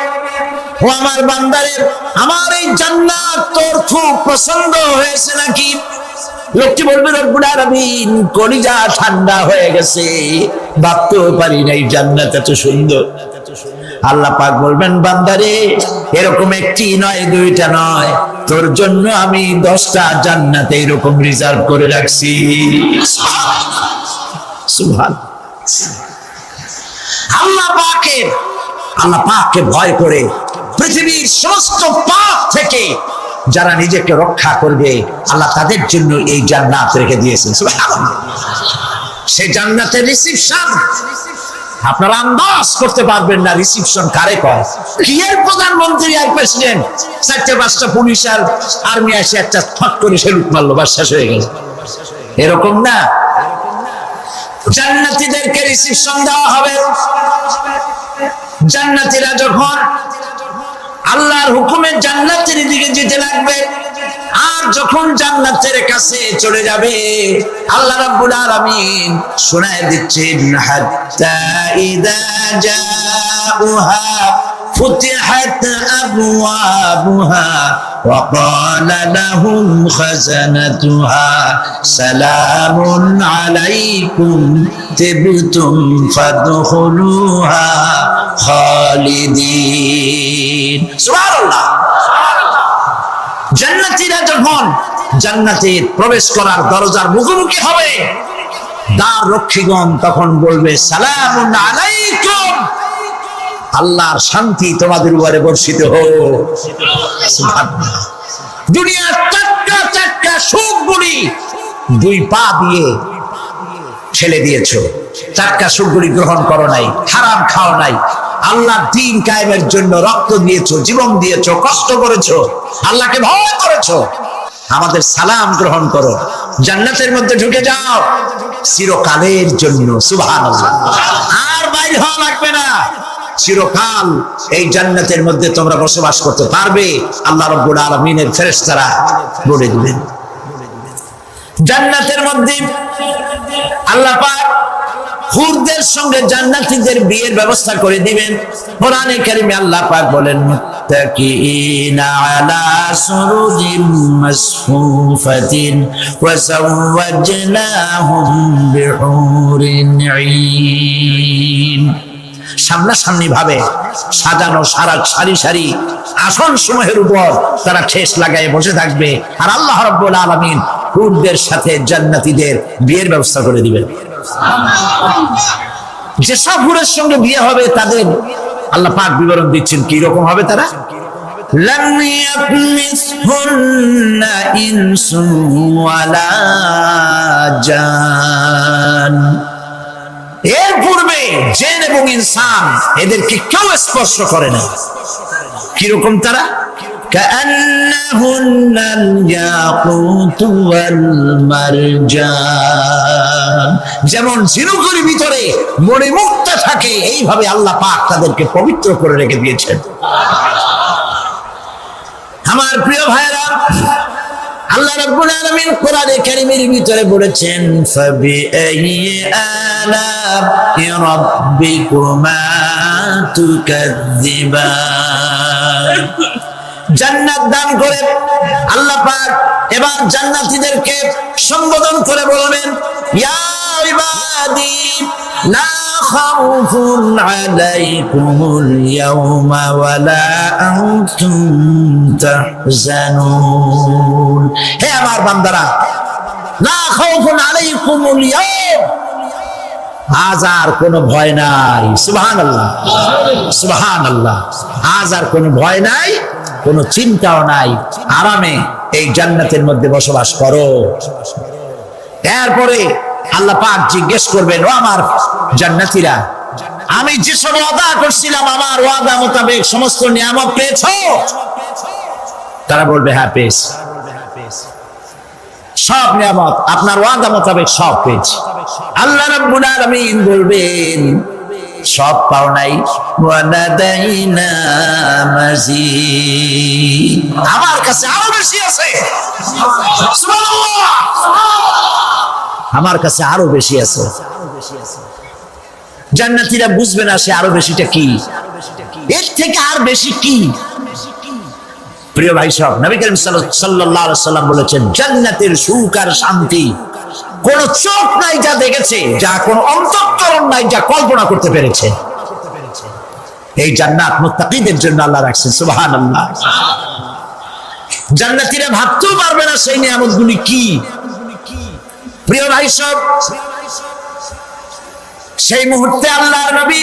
[SPEAKER 2] ও আমার বান্দারে, আমার এই জান্নাত তোর খুব পছন্দ হয়েছে নাকি? লোকটি বলবে রব্বুল আলামিন কলিজা ঠান্ডা হয়ে গেছে, ভাবতেও পারি নাই জান্নাত এত সুন্দর। আল্লাহ পাক বলবেন বান্দারে এরকম একটি নয়, দুইটা নয়, তোর জন্য আমি 10টা জান্নাত এরকম রিজার্ভ করে রাখছি। সুবহানাল্লাহ। আল্লাহ পাককে ভয় করে পৃথিবীর সমস্ত পাপ থেকে যারা নিজেকে রক্ষা করবে, আল্লাহ তাদের জন্য এই জান্নাত রেখে দিয়েছেন। সুবহানাল্লাহ। সেই জান্নাতের রিসিপশন আপনারা আন্দাজ করতে পারবেন না, রিসিপশন কারে কয়? কি এর প্রধানমন্ত্রী আর প্রেসিডেন্ট, 4-5টা পুলিশ আর আর্মি এসে একটা ফট করে সেলুট মারলো, বাস শেষ হয়ে গেল, এরকম না। জান্নাতীদেরকে রিসিপশন দেওয়া হবে। জান্নাতীরা যখন আল্লাহর হুকুমে জান্নাতের দিকে যেতে লাগবে, আর যখন জান্নাতের কাছে চলে যাবে, আল্লাহ রাব্বুল আলামিন শোনায় দিচ্ছেন হাত্তা ইযা জাউহা ফুতিহাত আবওয়াবুহা ওয়া ক্বালা লাহুম খাযানাতুহা সালামুন আলাইকুম তিবতুম ফাদখুলুহা খালিদিন। সুবহানাল্লাহ। জান্নাতীরা যখন জান্নাতে প্রবেশ করার দরজার মুখোমুখি হবে, দ্বার রক্ষীগণ তখন বলবে সালামুন আলাইকুম, আল্লাহর শান্তি তোমাদের উপরে বর্ষিত হোক। সুবহানাল্লাহ। দুনিয়ার চাক্কা সুখগুলি 2 পা দিয়ে ঠেলে দিয়েছো, চাক্কা সুখগুলি গ্রহণ করো নাই, হারাম খাও নাই, আল্লাহর দ্বীন কায়েমের জন্য রক্ত দিয়েছো, জীবন দিয়েছো, কষ্ট করেছো, আল্লাহকে ভয় করেছো। আমাদের সালাম গ্রহণ করো, জান্নাতের মধ্যে ঢুকে যাও চিরকালের জন্য। সুবহানাল্লাহ। আর বাইরে হওয়া লাগবে না, চিরকাল এই জান্নাতের মধ্যে তোমরা বসবাস করতে পারবে। আল্লাহ রাব্বুল আলামিনের ফেরেশতারা বলে দিবেন। জান্নাতের মধ্যে আল্লাহ পাক হুরদের সঙ্গে জান্নাতীদের বিয়ের ব্যবস্থা করে দিবেন। কোরআনে কারিমে আল্লাহ পাক বলেন মুত্তাকিনা আলা সুরুজিন মাসফুফাতিন ওয়া যাওয়াজনাহুম বিহুরিন ঈন। সামনাসামনি ভাবে সাজানো সারি সারি আসন সমূহের উপর তারা ঠেস লাগায় বসে থাকবে, আর আল্লাহ রাব্বুল আলামিন হুরদের সাথে জান্নাতীদের বিয়ের ব্যবস্থা করে দিবেন। যেসব হুরের সঙ্গে বিয়ে হবে তাদের আল্লাহ পাক বিবরণ দিচ্ছেন কি রকম হবে তারা। লাম ইয়াতমিসহুন্না ইনসুন ওয়ালা জান। এর পূর্বে জিন এবং ইনসান এদেরকে কেউ স্পর্শ করে না। কিরকম তারা? কাআন্নাহুন্নাল ইয়াকুতু ওয়াল মারজান। যেমন ঝিনুকের ভিতরে মণিমুক্তা থাকে, এইভাবে আল্লাহ পাক তাদেরকে পবিত্র করে রেখে দিয়েছেন। আমার প্রিয় ভাইরা, আল্লাহ রাব্বুল আলামিন কোরআনে কারীমের ভিতরে বলেছেন ফাবিআইয়ি আলা'i রাব্বিকুমা তুকাযযিবান। জান্নাত দান করে আল্লাহ পাক এবার জান্নাতীদেরকে সম্বোধন করে বলবেন ইয়া ইবাদি লা খাউফুন আলাইকুমুল ইয়াওমা ওয়ালা আনতুম তাহজানুন। হে আমার বান্দারা, লা খাউফুন আলাইকুমুল ইয়াওম, আজ আর কোনো ভয় নাই। সুবহানাল্লাহ, সুবহানাল্লাহ। আজ আর কোনো ভয় নাই, কোনো চিন্তাও নাই, আরামে এই জান্নাতের মধ্যে বসবাস করো। এরপরে আল্লাহ পাক জিজ্ঞেস করবেন, ও আমার জান্নাতীরা, আমি যেসব ওয়াদা করছিলাম আমার ওয়াদা মোতাবেক সমস্ত নিয়ামত পেয়েছো? তারা বলবে হ্যাঁ পেয়েছি, সব নিয়ামত আপনার ওয়াদা মোতাবেক সব পেয়েছি। আল্লাহ রাব্বুল আলামিন বলবেন সব পাও নাই, ওয়ানাদাইনা মাজিদ, আমার কাছে আরো বেশি আছে। সুবহানাল্লাহ, আমার কাছে আরো বেশি আছে। জান্নাতীরা বুঝবে না সে আরো বেশিটা কি, এর থেকে আর বেশি কি। প্রিয় ভাই সব, নবী করিম সাল্লাল্লাহু আলাইহি সাল্লাম বলেছেন জান্নাতের সুখ আর শান্তি কোন চোখ নাই যা দেখেছে, যা কোন অন্তঃকরণ নাই যা কল্পনা করতে পেরেছে। এই জান্নাত মুত্তাকিদের জন্য আল্লাহ রাখছেন। সুবহানাল্লাহ। জান্নাতীরা ভাবতেও পারবে না সেই নিয়ামতগুলি কি। প্রিয় ভাই সব, সেই মুহূর্তে আল্লাহর নবী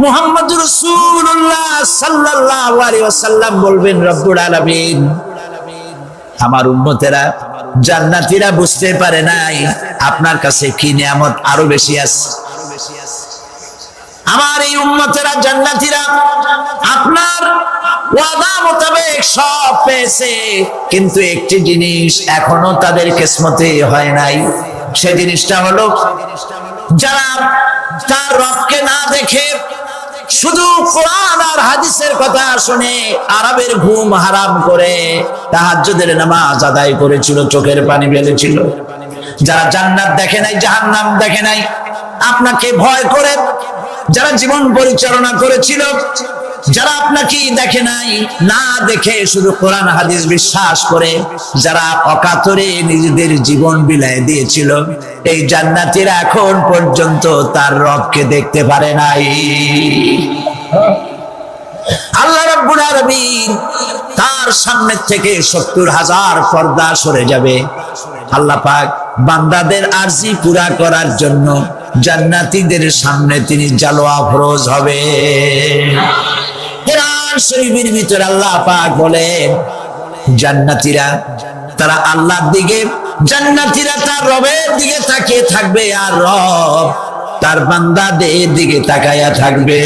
[SPEAKER 2] মুহাম্মদুর রাসূলুল্লাহ সাল্লাল্লাহু আলাইহি ওয়াসাল্লাম বলবেন রব্বুল আলামিন, আমার উম্মতেরা জান্নাতীরা বুঝতে পারে নাই আপনার কাছে কি নিয়ামত আরো বেশি আছে। আমার এই উম্মতেরা জান্নাতীরা আপনার ওয়াদা মোতাবেক সব পেয়েছে, কিন্তু একটি জিনিস এখনো তাদের কিসমতে হয় নাই। সেই জিনিসটা হলো যারা তার রবকে না দেখে শুধু কোরআন আর হাদিসের কথা শুনে আরবের ঘুম হারাম করে তাহাজ্জুদের নামাজ আদায় করেছিল, চোখের পানি ফেলেছিল, যারা জান্নাত দেখে নাই, জাহান্নাম দেখে নাই, আপনাকে ভয় করে যারা জীবন পরিচালনা করেছিল, যারা আপনাকে দেখে নাই, না দেখে শুধু কোরআন হাদিস বিশ্বাস করে যারা অকাতরে নিজেদের জীবন বিলায় দিয়েছিল, এই জান্নাতীরা এখন পর্যন্ত তার রবকে দেখতে পারে নাই। আল্লাহ রাব্বুল আলামিন তার সামনে থেকে ৭০,০০০ পর্দা সরে যাবে। আল্লাহ পাক বান্দাদের আরজি পুরা করার জন্য জান্নাতীদের সামনে তিনি জালোয়া ফরজ হবে। কোরআন শরীফের ভিতরে আল্লাহ পাক বলেন জান্নাতীরা তারা আল্লাহর দিকে, জান্নাতীরা তার রবের দিকে তাকিয়ে থাকবে, আর রব তার বান্দাদের দিকে তাকায়া থাকবে।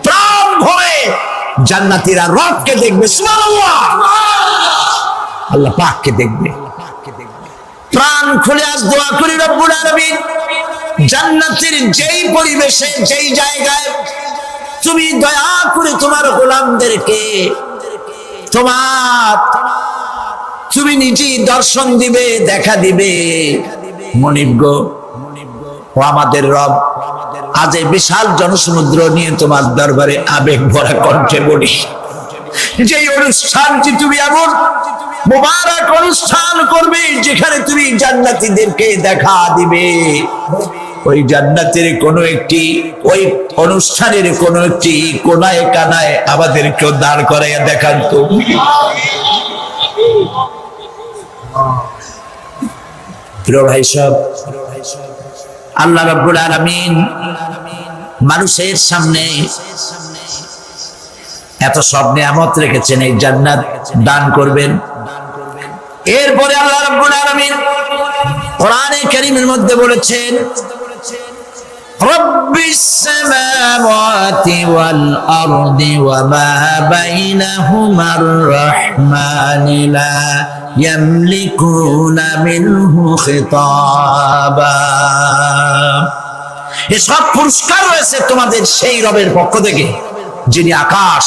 [SPEAKER 2] প্রাণ ভরে জান্নাতীরা রবকে দেখবে, সুবহানাল্লাহ, আল্লাহ পাককে দেখবে। প্রাণ খুলে আজ দোয়া করি রব্বুল আলামিন জান্নাতের যেই পরিবেশে যেই জায়গায় তুমি দয়া করে তোমার গোলামদেরকে তুমি নিজেই দর্শন দিবে, দেখা দিবে। মনিব গো, ও আমাদের রব, আজ এই বিশাল জনসমুদ্র নিয়ে তোমার দরবারে আবেগ ভরা কণ্ঠে বলি, যে অনুষ্ঠানটি তুমি এমন মুবারক অনুষ্ঠান করবে যেখানে তুমি জান্নাতীদেরকে দেখা দিবে, ওই জান্নাতের কোনো একটি, ওই অনুষ্ঠানের কোনো একটি কোনায় কানায় আমাদেরকে দাঁড় করাইয়া দেখান তো। প্রিয় ভাই সব, আল্লাহ রাব্বুল আলামিন মানুষের সামনে এত সব নিয়ামত রেখেছেন, এই জান্নাত দান করবেন। এরপরে আল্লাহ রাব্বুল আলামিন কোরআনে কারীমের মধ্যে বলেছেন, রব্বিস সামাওয়াতি ওয়াল আরদি ওয়া মা বাইনাহুমার রাহমানি লা ইয়ামলিকুনা মিনহু খিতাবা। এসব পুরস্কার রয়েছে তোমাদের সেই রবের পক্ষ থেকে যিনি আকাশ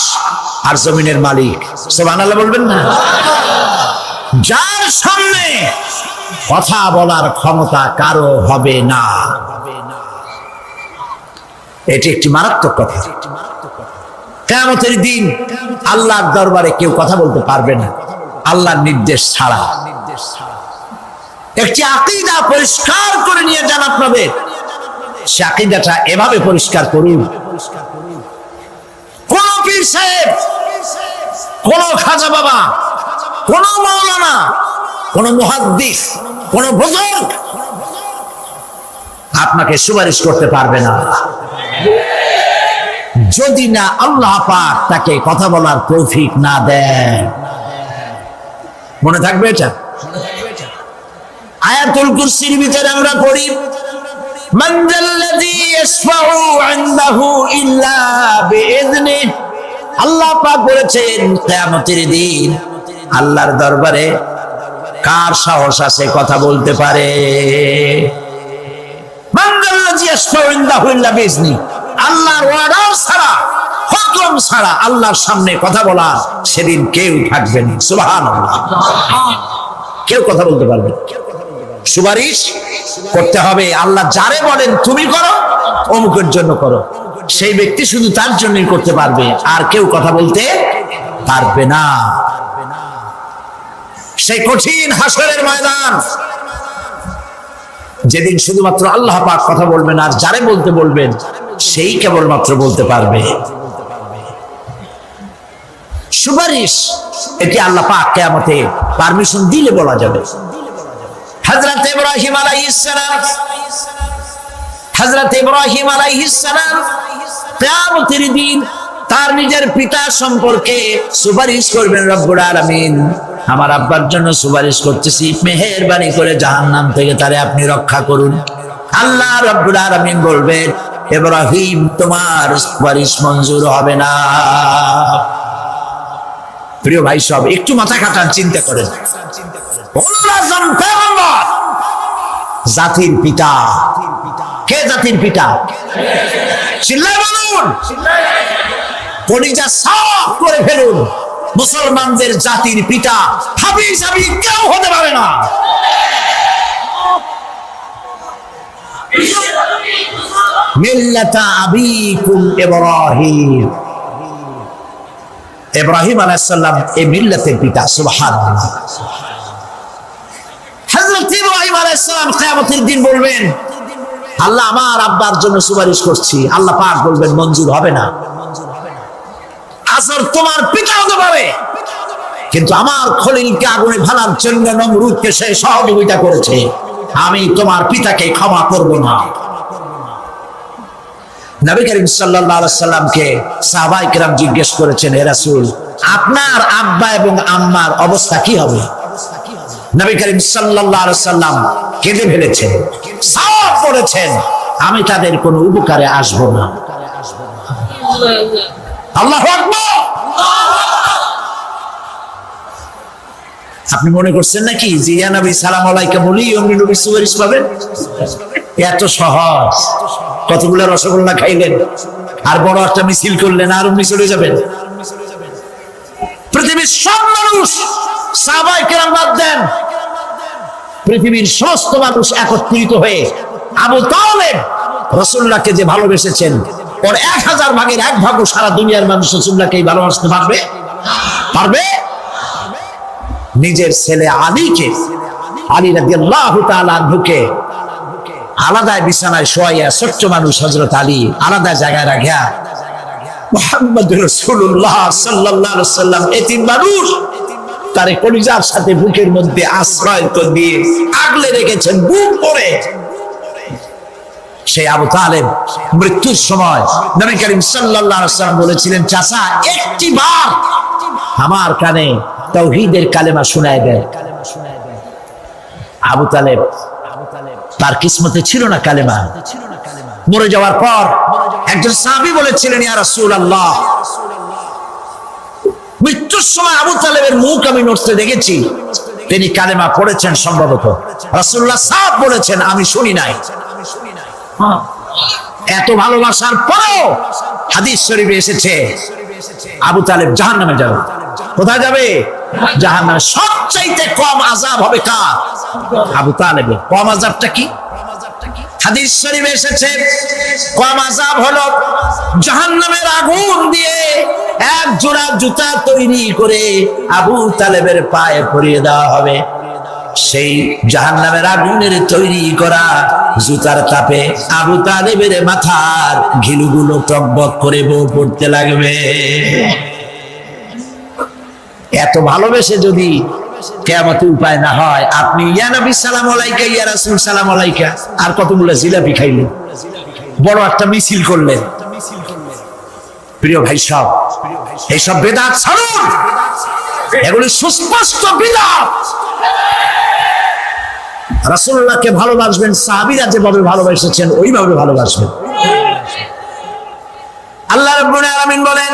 [SPEAKER 2] আর জমিনের মালিক। সুবহানাল্লাহ বলবেন না? যার সামনে কথা বলার ক্ষমতা কারো হবে না। এটি একটি মারাত্মক কথা। কিয়ামতের দিন আল্লাহর দরবারে কেউ কথা বলতে পারবে না আল্লাহর নির্দেশ ছাড়া। একটি আকীদা পরিষ্কার করে নিয়ে যান আপনাদের, সে আকীদাটা এভাবে পরিষ্কার করুন, কোন পীর সাহেব, কোন খাজা বাবা, কোন মাওলানা, কোন মুহাদ্দিস, কোন বুজুর্গ আপনাকে সুপারিশ করতে পারবে না যদি না আল্লাহ পাক তাকে কথা বলার তৌফিক না দেন। মনে থাকবে এটা? আয়াতুল কুরসির ভিতরে আমরা পড়ি, মান যাল্লাযী ইয়াশফাউ ইনদাহু ইল্লা বিইذনিহি। আল্লাহ পাক বলেছেন কিয়ামতের দিন আল্লাহর দরবারে কার সাহস আছে কথা বলতে পারে? মান যাল্লাযী ইয়াশফাউ ইনদাহু ইল্লা বিইذনিহি। আল্লাহর অর্ডার ছাড়া, হুকুম ছাড়া আল্লাহর সামনে কথা বলা সেদিন কেউ থাকবে না। সুবহানাল্লাহ। কেউ কথা বলতে পারবে না। সুপারিশ করতে হবে আল্লাহ যারে বলেন তুমি করো, অমুকের জন্য করো, সেই ব্যক্তি শুধু তার জন্যই করতে পারবে, আর কেউ কথা বলতে পারবে না। সেই কঠিন হাসরের ময়দান, যেদিন শুধুমাত্র আল্লাহ পাক কথা বলবেন, আর যারে বলতে বলবেন সেই কেবলমাত্র বলতে পারবে। সুপারিশ এটি আল্লাহ পাক কিয়ামতে পারমিশন দিলে বলা যাবে। হযরত ইব্রাহিম আলাইহিস সালাম, হযরত ইব্রাহিম আলাইহিস সালাম কিয়ামতের দিন তার নিজের পিতা সম্পর্কে সুপারিশ করবেন। রব্বুল আলামিন, আমার আব্বার জন্য সুপারিশ করতেছি, মেহেরবানি করে জাহান্নাম থেকে তারে আপনি রক্ষা করুন। আল্লাহ রব্বুল আলামিন বলবেন, ইব্রাহিম তোমার সুপারিশ মঞ্জুর হবে না। প্রিয় ভাই সব, একটু মাথা খাটান, চিন্তা করেন। জাতির পিতা কে? জাতির পিতা চিল্লায় বলুন, কলিজা সাফ করে ফেলুন। মুসলমানদের জাতির পিতা হাবিজ হাবিব কেউ হতে পারে না। মিল্লাতা আবিকুম ইব্রাহিম। ইব্রাহিম আলাইহিস সালাম এই মিল্লাতের পিতা। সুবহানাল্লাহ। হযরত ইব্রাহিম আলাইহিস সালাম কিয়ামতের দিন বলবেন, আল্লাহ আমার আব্বার জন্য সুপারিশ করছি। আল্লাহ পাক বলবেন মঞ্জুর হবে না। আসর তোমার পিতা হতে পারে, কিন্তু আমার খলিলকে আগুনে ফেলার জন্য নমরুদকে সে সহযোগিতা করেছে, আমি তোমার পিতাকে ক্ষমা করব না। নবী করিম সাল্লাল্লাহু আলাইহি সাল্লামকে সাহাবায়ে কেরাম জিজ্ঞেস করেছেন, হে রাসূল, আপনার আব্বা এবং আম্মার অবস্থা কি হবে? নবী করিম সাল্লাল্লাহু আলাইহি সাল্লাম কেঁদে ফেলেছেন, সাফ করেছেন, আমি তাদের কোনো উপকারে আসব না। আল্লাহু আকবার। আপনি মনে করছেন নাকি যে ইয়া নবী সালাম আলাইকা বলি অমনি নবী সুপারিশ পাবেন? এত সহজ। কতগুলো রসগোল্লা খাইলেন আর বড় একটা মিছিল করলেন আর অমনি চলে যাবেন? পৃথিবীর সব মানুষ, সাহাবায়ে কেরাম বাদ দেন, পৃথিবীর সমস্ত মানুষ একত্রিত হয়ে আবু তালেব রাসূলুল্লাহকে যে ভালোবেসেছেন, ওর 1000 ভাগের 1 ভাগও সারা দুনিয়ার মানুষ রাসূলুল্লাহকেই ভালোবাসতে পারবে? পারবে? নিজের ছেলে আলীকে, আলী রাদিয়াল্লাহু তাআলা আনহুকে আলাদা বিছানায় শোয়াইয়া, ছোট্ট মানুষ হযরত আলী আলাদা জায়গায় রাখিয়া মুহাম্মদুর রাসূলুল্লাহ সাল্লাল্লাহু আলাইহি ওয়াসাল্লাম এতিম মানুষ তারে কলিজার সাথে বুকের মধ্যে আশ্রয় দিয়ে আগলে রেখেছেন বুক করে। সেই আবু তালেব মৃত্যুর সময় নবী করিম সাল্লাল্লাহু আলাইহি ওয়াসাল্লাম বলেছিলেন, চাচা একটি বার আমার কানে তাওহীদের কালেমা শোনায় দেন। আবু তালেব তার কিসমতে ছিল না কালেমা। মরে যাওয়ার পর একজন সাহাবী বলেছিলেন, ইয়া রাসূলুল্লাহ, মৃত্যুর সময় আবু তালেবের মুখ আমি নড়তে দেখেছি, তিনি কালেমা পড়েছেন সম্ভবত। রাসূলুল্লাহ সাহেব বলেছেন, আমি শুনি নাই। এত ভালোবাসার পরেও হাদিস শরীফে এসেছে আবু তালেব জাহান্নামে যাবে। কোথায় যাবে? জাহান্নামে। সবচাইতে কম আযাব হবে কার? আবু তালেবের। কম আযাবটা কি? হাদিস শরীফে এসেছে কম আযাব হলো জাহান্নামের আগুন দিয়ে এক জোড়া জুতা তৈরি করে আবু তালেবের পায়ে পরিয়ে দেওয়া হবে। সেই জাহান্নামের আগুনের তৈরি করা জুতার তাপে আবু তালেবের মাথার ঘিলুগুলো টকবক করে বউ পড়তে লাগবে। এত ভালোবেসে যদি কিয়ামতে উপায় না হয়, আপনি ইয়া নবী সালাম আলাইকা, ইয়া রাসূল সালাম আলাইকা, আর কতগুলো জিলাপি খাইলেন, বড় একটা মিছিল করলেন। প্রিয় ভাই সব, এইসব বেদাত ছাড়ুন, এগুলি সুস্পষ্ট বিদআত। রাসূলুল্লাহকে ভালোবাসবেন, সাহাবীরা যেভাবে ভালোবেসেছেন ওইভাবে ভালোবাসবেন। আল্লাহ রাব্বুল আলামিন বলেন,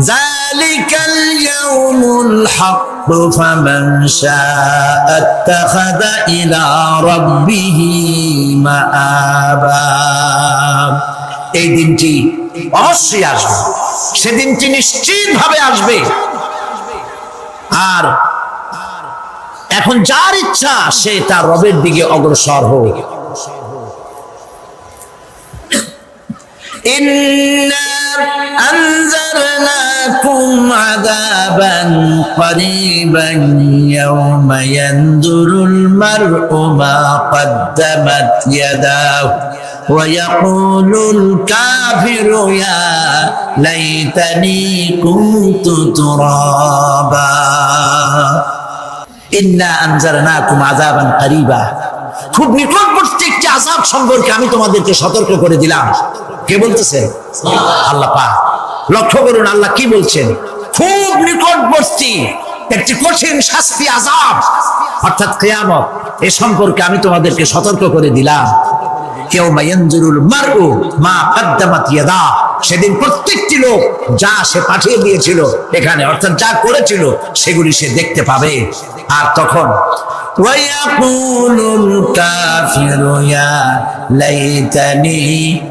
[SPEAKER 2] যালিকাল ইয়াউমুল হক ফামান শাআ আত্তাখাযা ইলা রাব্বিহি মাআবা। এই দিনটি অবশ্যই আসবে, সেদিনটি নিশ্চিতভাবে আসবে। আর এখন যার ইচ্ছা সে তার রবের দিকে অগ্রসর হোক। ইন্না আনজারনাকুম আযাবান করিবান ইয়াওমা ইয়ানজুরুল মার'উ মা কদ্দামাত ইয়াদাহু ওয়া ইয়াকুলুল কাফিরু ইয়া লাইতানি কুনতু তুরাবা। ইন্না আনজারনাকুম আযাবান করিবা, খুব নিকটবর্তী একটি আযাব সম্পর্কে আমি তোমাদেরকে সতর্ক করে দিলাম। কে বলতেছে? আল্লাহ পাক। লক্ষ্য করুন আল্লাহ কি বলছেন, খুব নিকটবর্তী একটি কঠিন শাস্তি, আযাব অর্থাৎ কিয়ামত, এ সম্পর্কে আমি তোমাদেরকে সতর্ক করে দিলাম। ইয়াউমা ইয়ানজুরুল মার'উ মা কদ্দামাত ইয়াদা, সেদিন প্রত্যেকটি লোক যা সে পাঠিয়ে দিয়েছিল এখানে, অর্থাৎ যা করেছিল সেগুলি সে দেখতে পাবে। আর তখন ওয়ায়াকুলুল কাফিরু ইয়া লাইতানি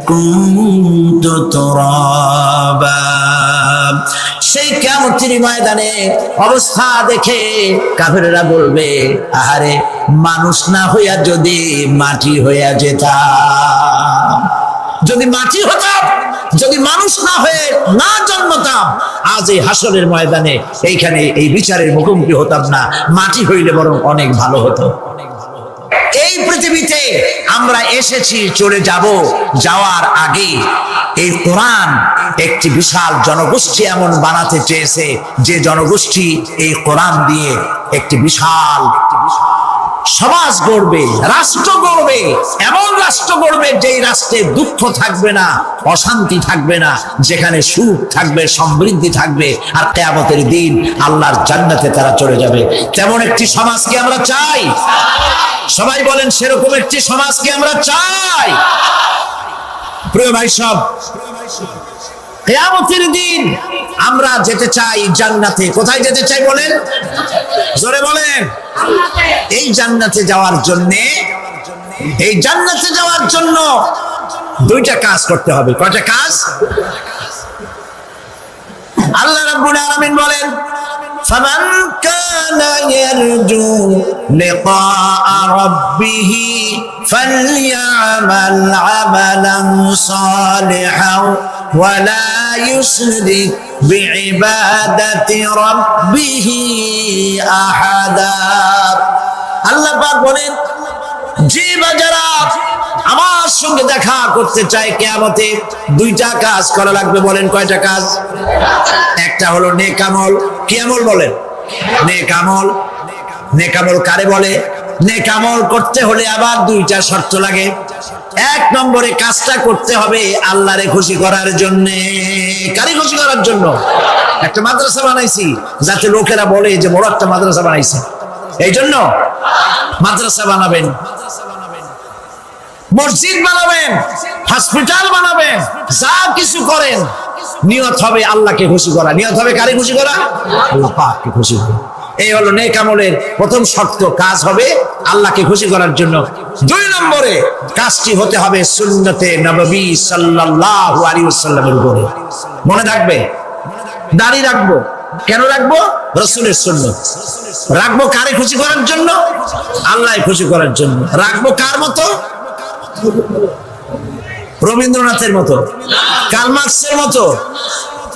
[SPEAKER 2] কুনতু তুরাবা। সেই কিয়ামতের ময়দানে অবস্থা দেখে কাফেররা বলবে, আহারে মানুষ না হইয়া যদি মাটি হইয়া যেতাম, যদি মাটি হতাম, যদি মানুষ না হয়ে না জন্মতাম, আজ এই হাসরের ময়দানে এইখানে এই বিচারের মুখোমুখি হতাম না, মাটি হইলে বরং অনেক ভালো হতো। এই পৃথিবীতে আমরা এসেছি, চলে যাব, যাওয়ার আগে এই কোরআন একটি বিশাল জনগোষ্ঠী এমন বানাতে চেয়েছে যে জনগোষ্ঠী এই কোরআন দিয়ে একটি বিশাল সমাজ গড়বে, রাষ্ট্র গড়বে, এমন রাষ্ট্র গড়বে যেই রাষ্ট্রে দুঃখ থাকবে না, অশান্তি থাকবে না, যেখানে সুখ থাকবে, সমৃদ্ধি থাকবে, আর কিয়ামতের দিন আল্লাহর জান্নাতে তারা চলে যাবে। তেমন একটি সমাজ কি আমরা চাই? সবাই বলেন, সেরকম একটি সমাজ কি আমরা চাই? প্রিয় ভাই সব, কিয়ামতের দিন আমরা যেতে চাই জান্নাতে। কোথায় যেতে চাই বলেন? জোরে বলেন। এই জান্নাতে যাওয়ার জন্য, এই জান্নাতে যাওয়ার জন্য দুইটা কাজ করতে হবে। কয়টা কাজ? আল্লাহ রাব্বুল আলামিন বলেন, ফামান كان يرجو لقاء ربه فليعمل عملا صالحا ولا يشرك بعبادة ربه أحدا আল্লাহ পাক বলেন, যে বাজারা আমার সঙ্গে দেখা করতে চায় কিয়ামতে দুইটা কাজ করা লাগবে। বলেন কয়টা কাজ? একটা হলো নেক আমল। কি আমল বলেন? নেক আমল। নেক আমল কারে বলে? নেক আমল করতে হলে আবার দুইটা শর্ত লাগে। এক নম্বরে কাজটা করতে হবে আল্লাহরে খুশি করার জন্য। কারে খুশি করার জন্য? একটা মাদ্রাসা বানাইছি যাতে লোকেরা বলে যে বড় একটা মাদ্রাসা বানাইছে, এই জন্য মাদ্রাসা বানাবেন, মসজিদ বানাবেন, হসপিটাল বানাবেন, যা কিছু করেন নিয়ত হবে আল্লাহকে খুশি করা। নিয়ত হবে কারে খুশি করা? আল্লাহ পাককে খুশি করা। এই হলো নেক আমলের প্রথম শর্ত। কাজ হবে আল্লাহকে খুশি করার জন্য। দুই নম্বরে কাজটি হতে হবে সুন্নতে নববী সাল্লাল্লাহু আলাইহি ওয়াসাল্লামের উপরে। মনে রাখবে, দাড়ি রাখবো কেন রাখবো? রাসূলের সুন্নাত। রাখবো কারে খুশি করার জন্য? আল্লাহকে খুশি করার জন্য। রাখবো কার মতো? রবীন্দ্রনাথের মতো, কার্ল মার্কসের মতো,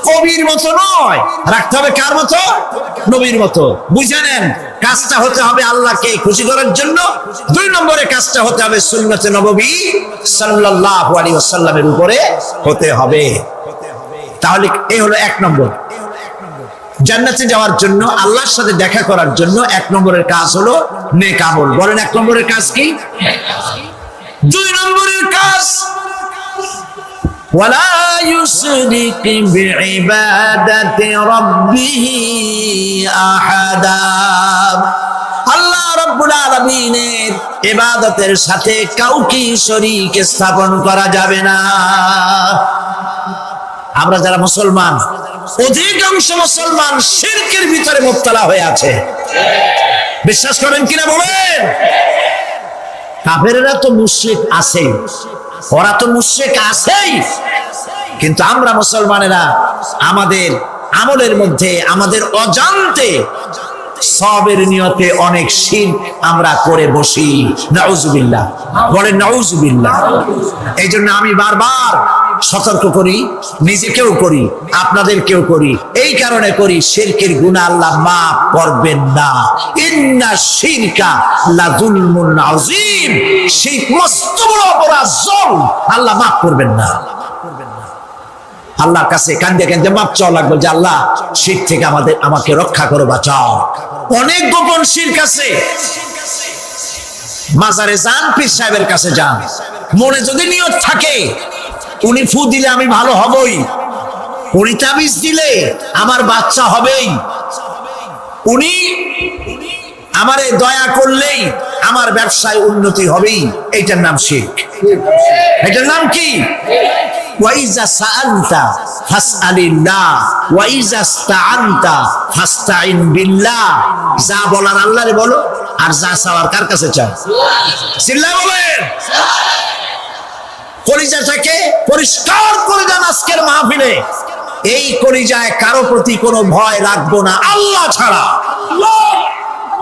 [SPEAKER 2] কবির মতো নয়। রাখতে হবে কার মতো? নবীর মতো। বুঝে নেন, কাজটা হতে হবে আল্লাহকে খুশি করার জন্য। দুই নম্বরে কাজটা হতে হবে সুন্নতে নববী সাল্লাল্লাহু আলাইহি ওয়াসাল্লামের উপরে হতে হবে। তাহলে এই হলো এক নম্বর। জান্নাতে যাওয়ার জন্য, আল্লাহর সাথে দেখা করার জন্য এক নম্বরের কাজ হলো নেক আমল। বলেন এক নম্বরের কাজ কি? দুই নম্বরের কাজ ওয়ালা ইউশরিক বিইবাদাতি রাব্বিহি আহাদা। আল্লাহ রাব্বুল আলামিনের ইবাদতের সাথে কাউকে শরীক স্থাপন করা যাবে না। আমরা যারা মুসলমান, অধিকাংশ মুসলমান শিরকের ভিতরে মুবতালা হয়ে আছে। বিশ্বাস করেন কিনা বলেন? কাফেররা তো মুশরিক আছে, ওরা তো মুশরিক আছেই, কিন্তু আমরা মুসলমানেরা আমাদের আমলের মধ্যে আমাদের অজান্তে সবের নিয়তে অনেক শিরক আমরা করে বসি। নাউজুবিল্লাহ। বলেন নাউজুবিল্লাহ। এই জন্য আমি বারবার সতর্ক করি, নিজেকেও করি, আপনাদেরকেও করি। এই কারণে করি, শিরকের গুনাহ আল্লাহ মাফ করবেন না। ইন্না শিরকা লাযুলমুন আযীম। শিরক মস্ত বড় অপরাধ, জুলম, আল্লাহ মাফ করবেন না। আল্লাহর কাছে কান্দে কান্দে মাপ চাওয়া লাগবে যে আল্লাহ শিরক থেকে আমাকে রক্ষা করো, বাঁচাও। অনেক গোপন শিরক আছে। মাজারে যান, পীর সাহেবের কাছে যান, মনে যদি নিয়ত থাকে উনি ফু দিলে আমি ভালো হবই, উনি তাবিজ দিলে আমার বাচ্চা হবেই, উনি আমারে দয়া করলেই আমার ব্যবসায় উন্নতি হবেই, এইটার নাম শিরক। এটার নাম কি? ওয়াইজা সাআলতা ফাসআলিল্লাহ ওয়াইজা ইসতাআনতা ফাসতাইন বিল্লাহ। যা বলার আল্লাহরে বলো, আর যা চাওয়ার কার কাছে চাও? চিল্লায় বলেন। কলিজাটাকে পরিষ্কার করে দেন আজকের মাহফিলে। এই কলিজায় কারো প্রতি কোনো ভয় রাখবো না আল্লাহ ছাড়া।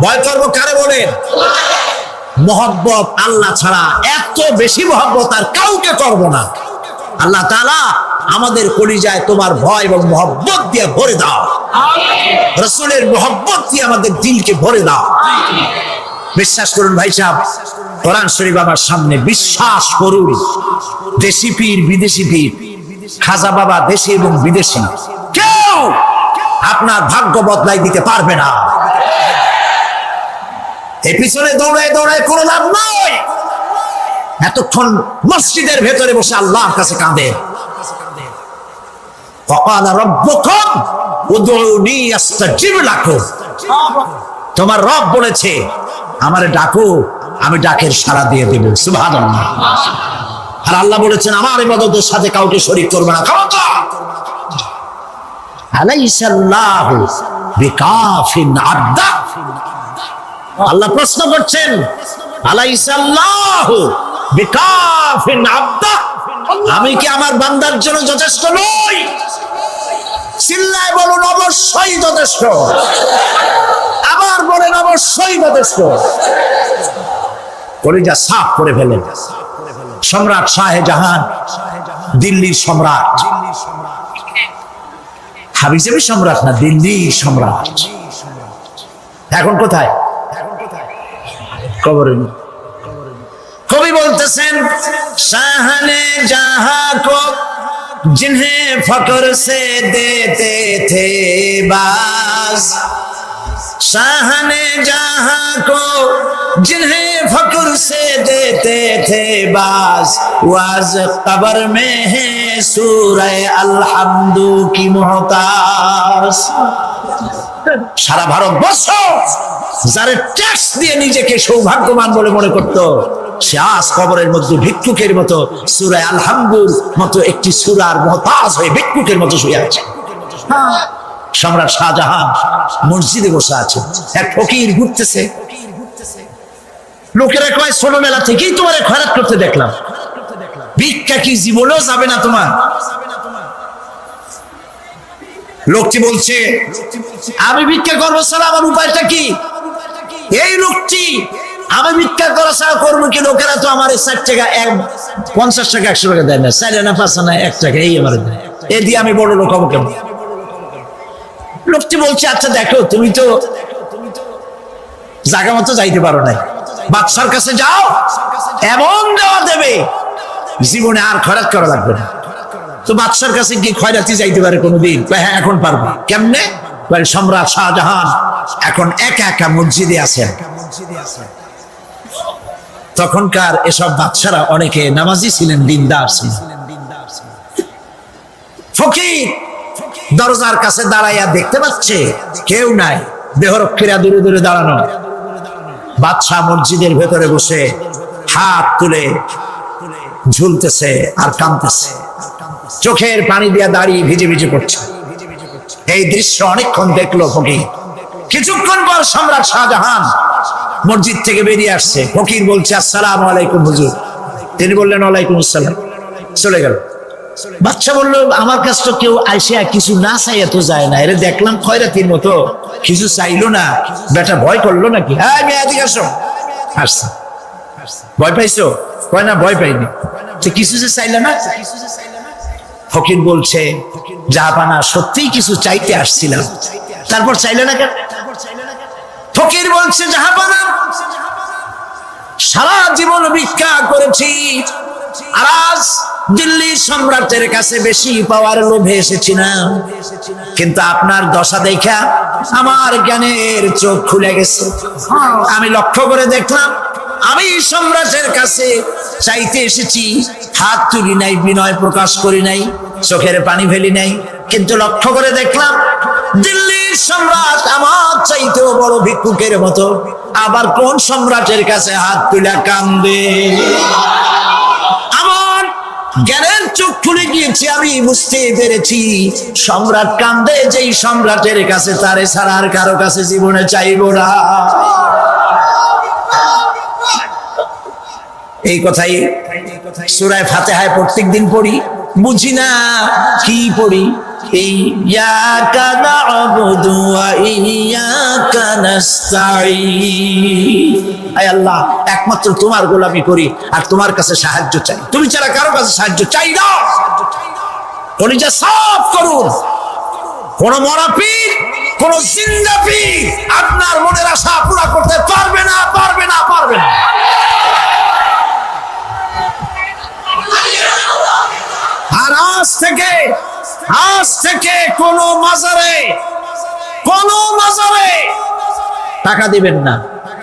[SPEAKER 2] ভয় করবো কারে বলেন? মহব্বত আল্লাহ ছাড়া, এত বেশি মহব্বত আর কাউকে করব না। আল্লাহ তাআলা আমাদের কলিজায় তোমার ভয় এবং মহব্বত দিয়ে ভরে দাও। রাসূলের মহব্বত দিয়ে আমাদের দিলকে ভরে দাও। বিশ্বাস করুন ভাই সাহেব, কোরআন শরীফ আমার সামনে, বিশ্বাস করুন। দেশি পীর, বিদেশি পীর, খাজা বাবা দেশি এবং বিদেশি, কেউ আপনার ভাগ্য বদলাই দিতে পারবে না। এই পিছনে দৌড়ায় দৌড়ায় কোনো লাভ নয়। এতক্ষণ মসজিদের ভেতরে বসে আল্লাহর কাছে কাঁদে। ওয়াকালা রাব্বুকুম উদউনি আস্তাজিব লাকুম। তোমার রব বলেছে আমারে ডাকো, আমি ডাকের সাড়া দিয়ে দেব। সুবহানাল্লাহ। আর আল্লাহ বলেছেন আমার ইবাদতের সাথে কাউকে শরীক করবে না। আলাইসাল্লাহু বিকাফিন আবদা। আল্লাহ প্রশ্ন করছেন, আলাইসাল্লাহু বিকাফিন আবদা, আমি কি আমার বান্দার জন্য যথেষ্ট নই? চিল্লায় বলুন অবশ্যই যথেষ্ট। আমার অবশ্যই যথেষ্ট। কলিজা সাফ করে ফেলেন। সম্রাট শাহজাহান, দিল্লির সম্রাট, হাবিজাবি সম্রাট না, দিল্লির সম্রাট। এখন কোথায়? কবরে। কবি বলতেছেন, শাহনে জাহাं को जिन्हें फक्र से देते थे बाज, शाहने जहां को जिन्हें फक्र से देते थे बाज, वाज कब्र में है सूरह अलहम्दु की मोहताज। সারা ভারতবর্ষ যারা ট্যাক্স দিয়ে নিজেকে সৌভাগ্যবান বলে মনে করত, সে আজ কবরের মধ্যে ভিক্ষুকের মতো সূরা আলহামদুর মতো একটি সূরার মুহতাজ হয়ে ভিক্ষুকের মতো শুয়ে আছে। সম্রাট শাহজাহান মসজিদে বসে আছে, এক ফকির ঘুরতেছে। লোকেরা কয় ছোটবেলা থেকেই তোমার খয়রাত করতে দেখলাম, ভিক্ষা কি জীবনেও যাবে না তোমার? লোকটি বলছে, আমি ভিক্ষা করবো ছাড়া আমার উপায়টা কি? এই লোকটি, আমি ভিক্ষা করা ছাড়া করবো কি? লোকেরা তো আমার 60 টাকা, 50 টাকা, 100 টাকা দেয় না, 4 আনা 5 আনা 1 টাকা এই আমার দেয়, এ দিয়ে আমি বড় লোক হবো কেমন? লোকটি বলছে, আচ্ছা দেখো, তুমি তো জায়গা মতো যাইতে পারো নাই, বাদশার কাছে যাও, এমন দেওয়া দেবে জীবনে আর খয়রাত করা লাগবে না। তো বাদশার কাছে কি খয়রাতি যাইতে পারে কোনোদিন? হ্যাঁ, এখন পারবা। কেমনে? সম্রাট শাহজাহান এখন একা একা মসজিদে আছেন। তখনকার এসব বাদশারা অনেকে নামাজি ছিলেন, দিনদার ছিলেন। ফকির দরজার কাছে দাঁড়াইয়া দেখতে পাচ্ছে কেউ নাই, দেহরক্ষীরা দূরে দূরে দাঁড়ানো। বাদশাহ মসজিদের ভেতরে বসে হাত তুলে ঝুলতেছে আর কাঁদতেছে, চোখের পানি দিয়া দাঁড়িয়ে ভিজে ভিজে পড়ছে। এই দৃশ্য অনেকক্ষণ দেখলো ফকির। কিছুক্ষণ পর সম্রাট শাহজাহান মসজিদ থেকে বেরিয়ে আসছে। ফকির বলছে, আসসালামু আলাইকুম হুজুর। তিনি বললেন, ওয়ালাইকুম আসসালাম। চলে গেল। বাদশা বলল, আমার কাছে তো কেউ আইসা কিছু না চাইয়া তো যায় না, এর দেখলাম খয়রাতির মতো কিছু চাইলো না, বেটা ভয় করলো নাকি? হ্যাঁ, মেয়ে এদিকে আসো। আসছে। ভয় পাইছো? কয় না, ভয় পাইনি। কিছু যে চাইলে না? ফকির বলছে, জাহাপানা, সত্যিই কিছু চাইতে আসছিলাম, তারপর চাইলে না কেন? ফকির বলছে, জাহাপানা, সারা জীবন ভিক্ষা করেছি, আর আজ দিল্লি সম্রাটের কাছে বেশি পাওয়ার লোভে এসেছি না, কিন্তু আপনার দশা দেখা আমার জ্ঞানের চোখ খুলে গেছে। আমি লক্ষ্য করে দেখলাম, আমি সম্রাটের কাছে চাইতে এসেছি, হাত তুলি নাই, বিনয় প্রকাশ করি নাই, চোখের পানি ফেলি নাই, কিন্তু লক্ষ্য করে দেখলাম দিল্লির সম্রাট আমার চাইতেও বড় ভিক্ষুকের মতো। আবার কোন সম্রাটের কাছে হাত তুলে কান্দে? আমার জ্ঞানের চোখ খুলে গিয়েছে, আমি বুঝতে পেরেছি সম্রাট কান্দে যেই সম্রাটের কাছে, তারে ছাড়া আর কারো কাছে জীবনে চাইব না। এই কথাই সূরা ফাতিহায় প্রত্যেকদিন পড়ি, বুঝি না কি পড়ি। ইয়াকা না'বুদু ওয়া ইয়াকা নাস্তাঈন। আয় আল্লাহ, একমাত্র তোমার গোলামি করি আর তোমার কাছে সাহায্য চাই, তুমি ছাড়া কারো কাছে সাহায্য চাই না। কলিজা সাফ করুন। কোন মরা পীর, কোন জিন্দা পীর আপনার মনের আশা পুরা করতে পারবে না, পারবে না, পারবে না। আর আজ থেকে কোন মাজারে টাকা দিবেন না,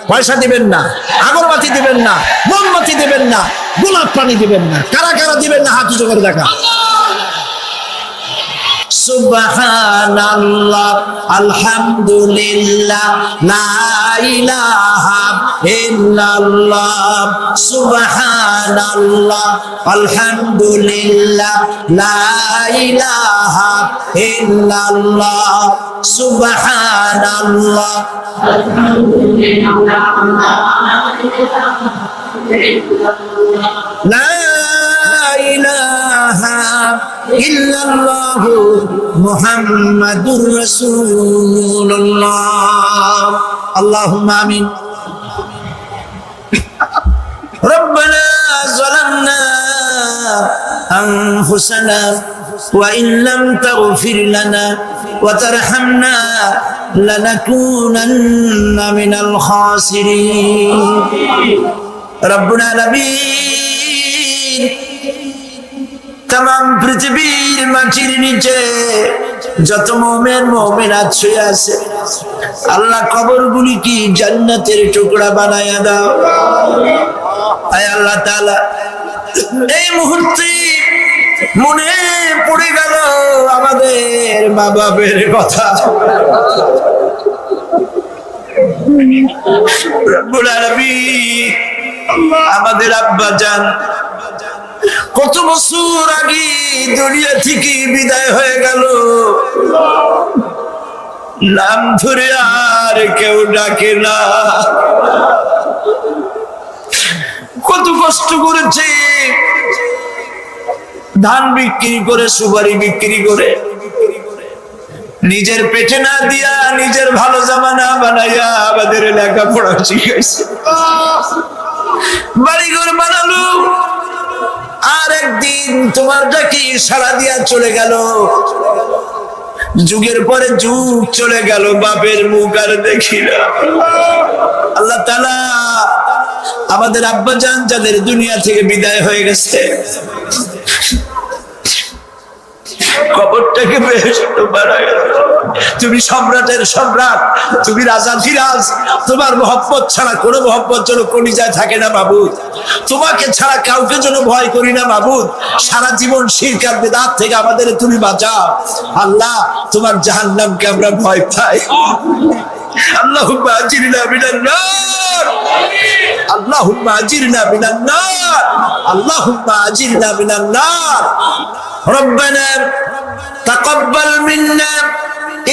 [SPEAKER 2] পয়সা দিবেন না, আগরবাতি দিবেন না, মোমবাতি দিবেন না, গোলাপ পানি দিবেন না। কারা কারা দিবেন না হাত উঁচু করে দেখা। সুবহানাল্লাহ, আলহামদুলিল্লাহ, লা ইলাহা ইল্লাল্লাহ। সুবহানাল্লাহ, আলহামদুলিল্লাহ, লা ইলাহা ইল্লাল্লাহ। সুবহানাল্লাহ, লা ইলাহা ইল্লাল্লাহু মুহাম্মাদুর রাসূলুল্লাহ। আল্লাহুম্মা আমিন। ربنا ظلمنا أنفسنا وإن لم تغفر لنا وترحمنا لنكونن من الخاسرين رب العالمين तमाम পৃথিবীর মাটির নিচে যত মুমিন মুমিনাত শুয়ে আছে আল্লাহ কবরগুলি কি জান্নাতের টুকরা বানায়া দাও। আয় আল্লাহ তাআলা, এই মুহূর্তে মনে পড়ে গেল আমাদের মা বাবার কথা। রব্বুল আলামিন, আমাদের আব্বা জান কত বছর আগে দুনিয়া থেকে বিদায় হয়ে গেল, নাম ধরে আর কেউ ডাকে না। কত কষ্ট করেছে, ধান বিক্রি করে, সুপারি বিক্রি করে, নিজের পেটে না দিয়া নিজের ভালো জামা না বানাইয়া আমাদের লেখাপড়া শিখাইছে, বাড়িঘর বানালো। আর একদিন তোমার ডাকে সাড়া দিয়া চলে গেল। যুগের পরে যুগ চলে গেল, বাপের মুখ আর দেখি না। আল্লাহ তাআলা আমাদের আব্বা জান যাদের দুনিয়া থেকে বিদায় হয়ে গেছে, কবরটাকে বেহেশত বানায়। তুমি সম্রাটের সম্রাট, তুমি রাজাধিরাজ, তোমার মহব্বত ছাড়া কোনো মহব্বত যেন কলিজায় থাকে না মাবুদ। তোমাকে ছাড়া কাউকে যেন ভয় করি না মাবুদ। সারা জীবন শিরক আর বিদআত থেকে আমাদের তুমি বাঁচাও আল্লাহ। তোমার জাহান্নামকে আমরা ভয় পাই। আল্লাহুম্মা আজিরনা মিনান নার, আল্লাহুম্মা আজিরনা মিনান নার, আল্লাহুম্মা আজিরনা মিনান নার। রব্বানা তাকাব্বাল মিন্না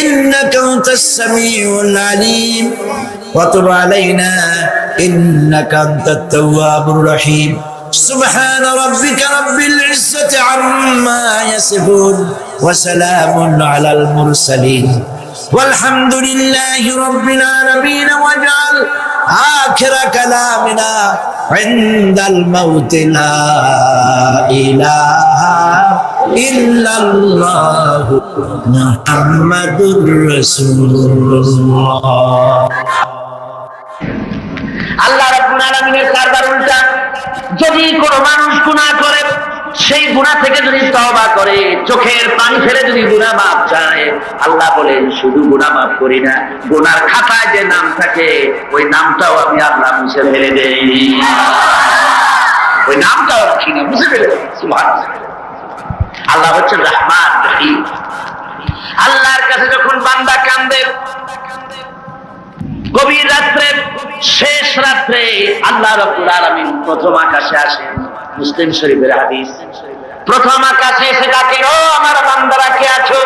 [SPEAKER 2] إنك أنت السميع العليم وتب علينا إنك أنت التواب الرحيم سبحان ربك رب العزة عما يصفون وسلام على المرسلين والحمد لله رب العالمين واجعل آخر كلامنا عند الموت لا إله إلا الله محمد رسول الله।
[SPEAKER 3] আল্লাহ রাব্বুল আলামিনের কারবার উল্টা। যদি কোনো মানুষ গুনাহ করে, সেই গুনাহ থেকে যদি তওবা করে, চোখের পানি ফেলে যদি গুনাহ মাফ চায়, আল্লাহ বলেন শুধু গুনাহ মাফ করি না, গুনার খাতায় যে নাম থাকে ওই নামটাও আমি আল্লাহ মুছে ফেলে দেই। ওই নামটাও রাখি না, মুছে ফেলে দেই। সুবহানাল্লাহ। আল্লাহ হচ্ছেন রহমান রহিম। আল্লাহর কাছে যখন বান্দা কান্দে, গভীর রাত্রে, শেষ রাত্রে আল্লাহ রাব্বুল আলামিন প্রথম আকাশে আসেন। মুসলিম শরীফের হাদিস। প্রথম আকাশে এসে ডাকেন, ও আমার বান্দারা কে আছো?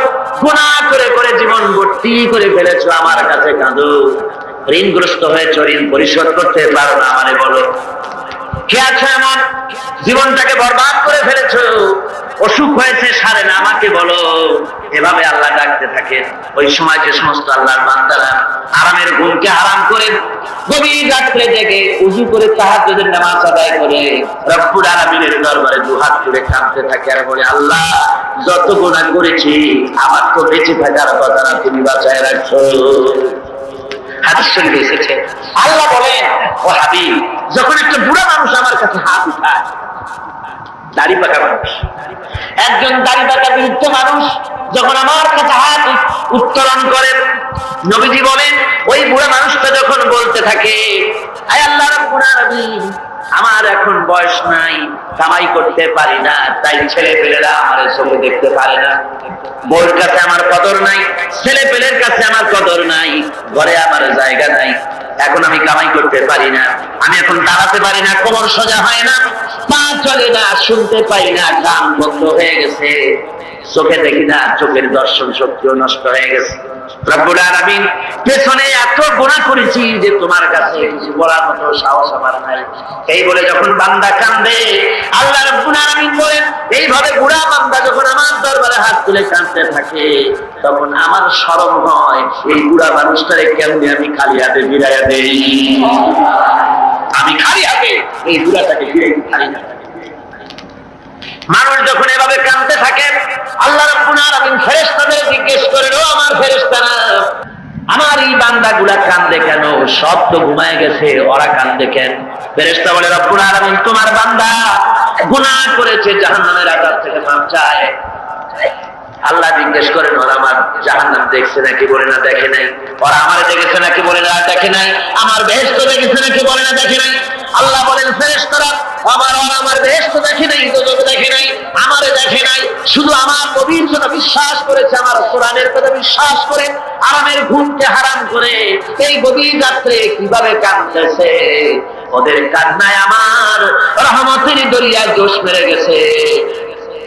[SPEAKER 3] গুনাহ করে করে জীবন ভর্তি করে ফেলেছো, আমার কাছে কাঁদো। ঋণগ্রস্ত হয়েছো, ঋণ পরিশোধ করতে পারো না, আমারে বলো। কে আছো এমন জীবনটাকে বরবাদ করে ফেলেছো, অসুখ হয়েছে সারে না, আমাকে বলো। এভাবে আল্লাহ ডাকতে থাকে। ওই সময় যে সমস্ত আল্লাহর বান্দারা আরামের ঘুমকে হারাম করে গভীর রাত্রে জেগে উযু করে তাহাজ্জুদের নামাজ আদায় করে রব্বুল আলামিনের দরবারে দুহাত তুলে কাঁদতে থাকে আর বলে, আল্লাহ যত গুনাহ করেছি আমার তো বেঁচে থাকার কথা না, তুমি বাঁচায় রাখছো। হাদিস শরীফে এসেছে, আল্লাহ বলেন, ও হাবিব, যখন একটা বুড়া মানুষ আমার কাছে হাত উঠায়, দাড়ি পাকা মানুষ, একজন দাড়ি পাকা বৃদ্ধ মানুষ যখন আমার কাছে হাত উত্তোলন করে, নবীজি বলেন ওই বুড়া মানুষটা যখন বলতে থাকে, আয় আল্লাহ রাব্বুল আলামিন, আমার এখন বয়স নাই, কামাই করতে পারি না, তাই ছেলে পেলেরা আমার চোখে দেখতে পারে না, বউর কাছে আমার কদর নাই, ছেলে পেলের কাছে আমার কদর নাই, ঘরে আমার জায়গা নাই, এখন আমি কামাই করতে পারি না, আমি এখন দাঁড়াতে পারি না, কোমর সোজা হয় না, পা চলে না, শুনতে পাই না, কান বন্ধ হয়ে গেছে, চোখে দেখি না, চোখের দর্শন শক্তিও নষ্ট হয়ে গেছে। রব্বুল আলামিন পেছনে এত গুনাহ করেছি যে তোমার কাছে কিছু বলার মতো সাহস আমার নাই। এই বলে যখন বান্দা কাঁদে, আল্লাহ রব্বুল আলামিন বলেন, এইভাবে বুড়া বান্দা যখন আমার দরবারে হাত তুলে কাঁদতে থাকে, তখন আমার শরম হয় এই বুড়া মানুষটারে কেমনে আমি খালি হাতে ফিরাইয়া দেই। আমি খালি হাতে এই বুড়াটাকে ফিরাই খালি না। মানুষ যখন এভাবে কাঁদতে থাকে, আল্লাহ রাব্বুল আলামিন ফেরেশতাদের জিজ্ঞেস করেন, ও আমার ফেরেশতারা, আমার এই বান্দাগুলা কাঁদে কেন? সব তো ঘুমায় গেছে, ওরা কাঁদে কেন? ফেরেশতা বলে, রব্বুল আলামিন তোমার বান্দা গুনাহ করেছে, জাহান্নামের আযাব থেকে মাফ চায়। আল্লাহ জিজ্ঞেস করেন, ওরা আমার জাহান্নাম দেখছে নাকি? বলে না দেখে নাই। ওরা আমার দেখেছে নাকি? বলে না দেখে নাই। আমার বেহেশত দেখেছে নাকি? বলে না দেখে নাই। আল্লাহ বলেন, ফেরেশতারা আমার বেহেশত দেখে নাই, দোজখ দেখে নাই, আমারে দেখে নাই, শুধু আমার নবীর কথা বিশ্বাস করেছে, আমার কোরআনের কথা বিশ্বাস করে আরামের ঘুমকে হারাম করে এই গভীর রাত্রে কিভাবে কাঁদতেছে, ওদের কান্নায় আমার রহমতের দরিয়ায় জোশ মেরে গেছে।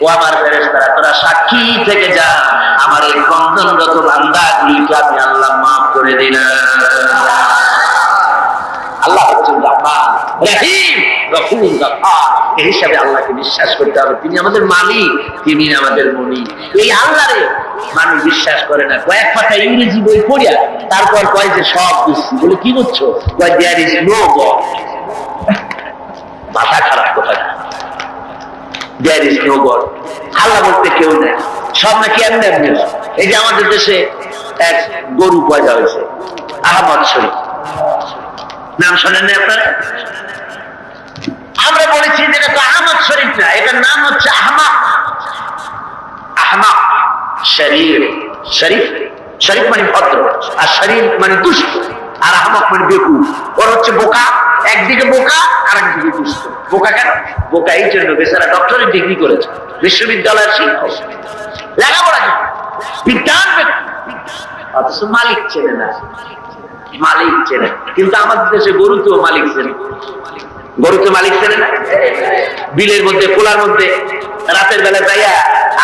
[SPEAKER 3] ও আমার ফেরেশতারা, তোরা সাক্ষী থেকে যা, আমার এই ক্রন্দনরত বান্দাগুলিকে আমি আল্লাহ মাফ করে দিলাম। আল্লাহ হচ্ছেন রহমান, রহিম, গফুর, গফফার। এই হিসাবে আল্লাহকে বিশ্বাস করতে হবে, তিনি আমাদের মালিক, তিনি আমাদের মুনিব। এই আল্লাহরে মানুষ বিশ্বাস করে না। কয়েক পাতা ইংরেজি বই পড়িয়া তারপর কয় যে সব বুঝছি। বলে কি বুঝছো? কয় দেয়ার ইজ নো গড। মাথা খারাপ কথা। দেয়ার ইজ নো গড, আল্লাহ বলতে কেউ নেই, সব নাকি এমনি এমনি। এই যে আমাদের দেশে এক গরু পয়দা হয়েছে, আহমদ শরীফ, নাম শোনেন না আপনারা? আমরা বলেছি যে এটা তো আহমদ শরীফ না, এটার নাম হচ্ছে আহমাক। আহমাক শরীফ, শরীফ শরীফ মানে ভদ্র, আর শরীফ মানে দুষ্ট, আর আহমাক মানে বেকুব। ওর হচ্ছে বোকা, একদিকে বোকা আর একদিকে দুষ্ট। বোকা কেন? বোকা এই জন্য বেচারা ডক্টরের ডিগ্রি করেছে, বিশ্ববিদ্যালয়ের শিক্ষক, লেখাপড়া করে, বিজ্ঞান, অথচ মালিক চেনে না। মালিক চেনে, কিন্তু আমাদের দেশে গরুতেও মালিক চেনে। গরুতে মালিক চেনে না। বিলের মধ্যে, খোলার মধ্যে রাতের বেলা যাইয়া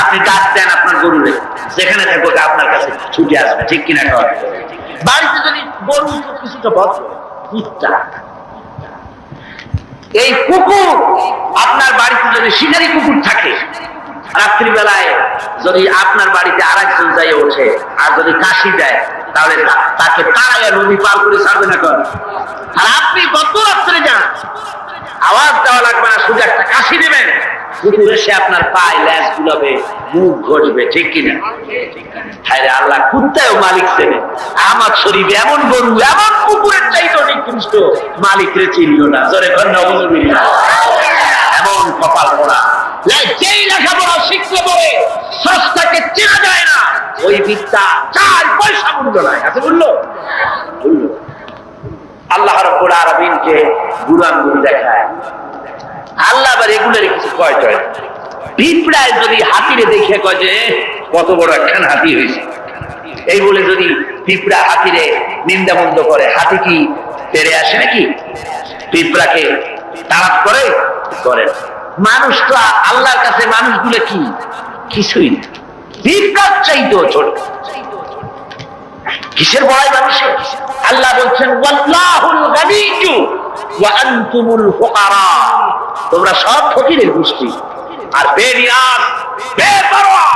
[SPEAKER 3] আপনি ডাক দেন আপনার গরুরে, যেখানে থাকবো আপনার কাছে ছুটে আসবে, ঠিক কিনা? খাওয়া বাড়িতে যদি গরু কিছুটা ভদ্র, কুত্তা, এই কুকুর আপনার বাড়িতে যদি শিকারী কুকুর থাকে, রাত্রিবেলায় যদি আপনার বাড়িতে আরেকজন যাই ওঠে আর যদি কাশি দেয়, তাহলে তাকে তাড়াইয়া নদী পার করে ছাড়বে না কর। আর আপনি গত রাত্রে যান, আওয়াজ দেওয়া লাগবে না, শুধু একটা কাশি দেবেন, কুকুর এসে আপনার পায়ে ল্যাস গুলাবে, মুখ ঘষবে, ঠিক কিনা? হায়রে আল্লাহ, কুত্তায়ও মালিক চেনে। আহমদ শরীফ এমন গরু, এমন কুকুরের চাইতে নিকৃষ্ট, মালিক রে চিনল না। জোরে কন্যা এমন কপাল পড়া। যেই লেখাপড়া শিখতে পারে স্রষ্টাকে চেনা যায় না, ওই বিদ্যা 4 পয়সা মূল্য নাই। আছে বললো আল্লাহ রাব্বুল আলামিনকে গুণাগুণ দেখায়। আল্লাহ আবার এগুলোর কিছু কয় টয়। পিঁপড়ায় যদি হাতিরে দেখে কয় যে কত বড় একখান হাতি হয়েছে, এই বলে যদি পিঁপড়া হাতিরে নিন্দা বন্ধ করে, হাতি কি তেড়ে আসে নাকি? পিঁপড়াকে তাড়াত করে? মানুষ তো আল্লাহর কাছে মানুষগুলো কি কিছুই না, পিঁপড়ার চাইতেও ছোট। কিসের বড়াই মানুষের? আল্লাহ বলছেন, ওয়াল্লাহুল গানিয়্যু ওয়া আনতুমুল ফুকারা, তোমরা সব ফকিরের গোষ্ঠী আর বেনিয়াজ, বেপরোয়া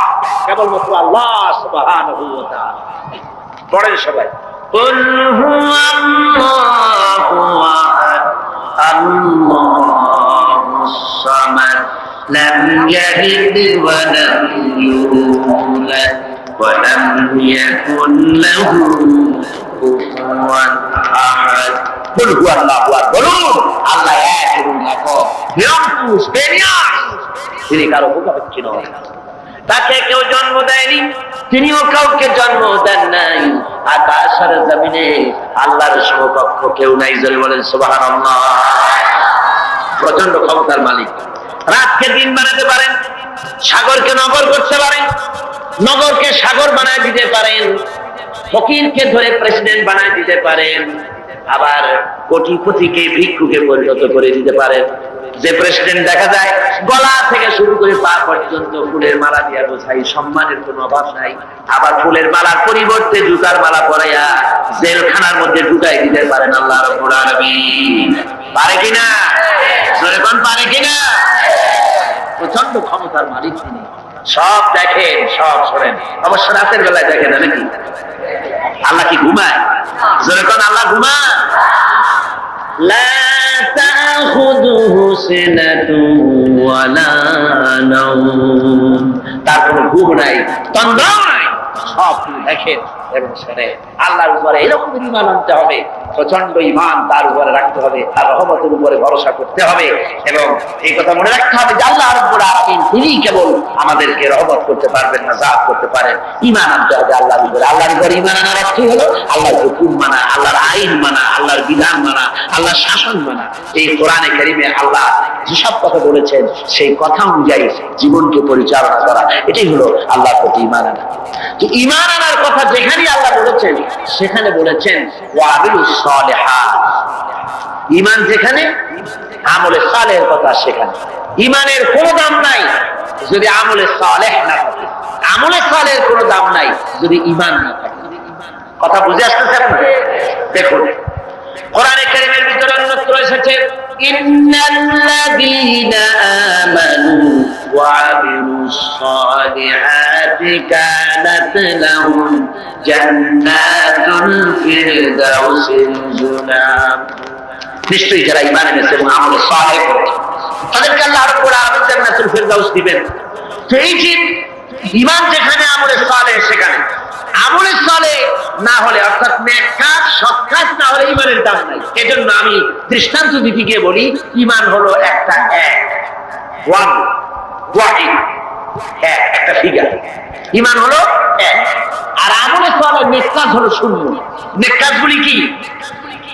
[SPEAKER 3] কেবলমাত্র আল্লাহ সুবহানাহু ওয়া তাআলা। পড়েন সবাই, কুল হুয়াল্লাহু আহাদ, আল্লাহুস সামাদ, লাম ইয়ালিদ ওয়া লাম ইউলাদ ওয়া লাম ইয়াকুন লাহু কুফুয়ান আহাদ। কুল হুয়াল্লাহু আহাদ, বলুন আল্লাহ এক এবং একক, নিরঙ্কুশ, বেনিয়াজ, তিনি কারো মুখাপেক্ষী নন। তাকে কেউ জন্ম দেয়নি, তিনিও কাউকে জন্ম দেন নাই। আকাশ আর জমিনে আল্লাহর সমকক্ষ কেউ নাই। জোরে বলেন সুবহানাল্লাহ। প্রচন্ড ক্ষমতার মালিক। রাতকে দিন বানাতে পারেন, সাগরকে নগর করতে পারেন, নগরকে সাগর বানায় দিতে পারেন, ফকিরকে ধরে প্রেসিডেন্ট বানায় দিতে পারেন। আবার কোটিপতিকে ভিক্ষুকে পরিণত করে দিতে পারেন। যে প্রেসিডেন্ট দেখা যায় গলা থেকে শুরু করে পা পর্যন্ত ফুলের মালা দিয়া বোঝাই, সম্মানের কোনো অভাব নাই। আবার ফুলের মালার পরিবর্তে জুতার মালা পরাইয়া জেলখানার মধ্যে ঢুকাই দিতে পারেন আল্লাহ রাব্বুল আলামিন। পারে কিনা? জোরে কোন পারে কিনা? প্রচন্ড ক্ষমতার মালিক তিনি। সব দেখেন, সব শোনেন। অবশ্য রাতের বেলায় দেখেন না নাকি? আল্লাহ কি ঘুমায়? জোরে কোন আল্লাহ ঘুমায়? লা তাখুযুহু সিনাতুন ওয়ালা নাওম। তার কোনো ঘুম নাই, তন্দ্রা নাই, সব দেখেন এবং শোনেন। আল্লাহর উপরে এরকম ঈমান আনতে হবে, প্রচন্ড ঈমান তার উপরে রাখতে হবে, তার রহমতের উপরে ভরসা করতে হবে। এবং এই কথা মনে রাখতে হবে যে আল্লাহ রাব্বুল আলামিন তিনি কেবল আমাদেরকে রহমত করতে পারবেন না, জাত করতে পারেন। ঈমান আনতে হবে আল্লাহর উপরে। আল্লাহর উপরে ঈমান আনার অর্থ হলো আল্লাহর হুকুম মানা, আল্লাহর আইন মানা, আল্লাহর বিধান মানা, আল্লাহর শাসন মানা। এই কোরআনে কারীমে আল্লাহ যেসব কথা বলেছেন সেই কথা অনুযায়ী জীবনকে পরিচালনা করা, এটাই হলো আল্লাহর প্রতি ঈমান আনা। তো ঈমান আনার কথা যেখানে আল্লাহ বলেছেন সেখানে বলেছেন ওয়াবিলুস সালিহাত। ঈমান যেখানে, আমলে সালেহের কথা সেখানে। ঈমানের কোনো দাম নাই যদি আমলে সালেহ না থাকে, আমলে সালেহের কোনো দাম নাই যদি ঈমান না থাকে। কথা বুঝে আসতেছে আপনার? দেখুন কোরআনে কারীমের ভিতরে অন্যত্র এসেছে ইন্নাল্লাযীনা আমানু ওয়া আমিলুস সালিহাতি কানাত লাহুম জান্নাতুল ফিরদাউসিল নুজুলা। নিশ্চয়ই যারা ঈমান এনেছে এবং আমল সালেহ করেছে তাদেরকে আল্লাহ রাব্বুল আলামিন জান্নাতুল ফিরদাউস দিবেন। তো এই যে ঈমান যেখানে, আমলে সালেহ সেখানে। আমলে সালেহ না হলে, অর্থাৎ নেক কাজ, সৎ কাজ না হলে ঈমানের দাম নাই। এজন্য আমি দৃষ্টান্ত দিতে গিয়ে বলি ঈমান হলো একটা একটা ফিগার। ঈমান হলো এক, আর আমলে সালেহ নেক কাজ হলো শূন্য। নেক কাজগুলি কি?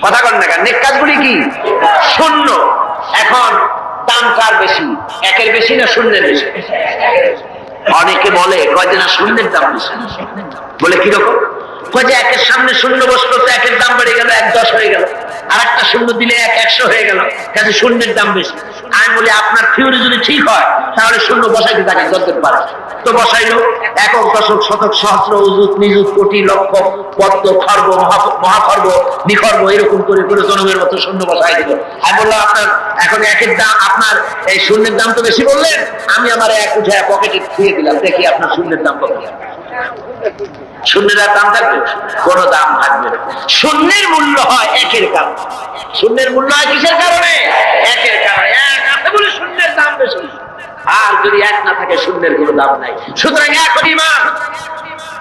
[SPEAKER 3] কথা বলেন না কেন? নেক কাজগুলি কি? শূন্য। এখন দাম কার বেশি, একের বেশি না শূন্যের বেশি? অনেকে বলে কয় যে না শূন্যের দাম বেশি। বলে কিরকম? কয় যে একের সামনে শূন্য বসলো তো একের দাম বেড়ে গেল, 1-10 হয়ে গেল। আর একটা শূন্য দিলে 100 হয়ে গেল, কাজে শূন্যের দাম বেশি। আমি বলি আপনার থিওরি যদি ঠিক হয় তাহলে শূন্য বসাইতে থাকে যতদিন পারে। তো বসাইলো একক, দশক, শতক, সহস্র, অযুত, নিযুত, কোটি, লক্ষ, পদ্ম, খর্ব, মহাখর্ব, নিখর্ব, এরকম করে করে জনমের মতো শূন্য বসাই দিল। আমি বললাম আপনার এখন একের দাম, আপনার এই শূন্যের দাম তো বেশি বললেন, আমি আমার এক উঠে পকেটে দিয়ে দিলাম, দেখি আপনার শূন্যের দাম কত। শূন্যের দাম থাকবে? কোন দাম থাকবে না। শূন্যের মূল্য হয় একের কারণে। শূন্যের মূল্য হয় কিসের কারণে? একের কারণে। এক আছে বলে শূন্যের দাম বেশি, আর যদি এক না থাকে শূন্যের কোনো দাম নাই। সুতরাং এখন ঈমান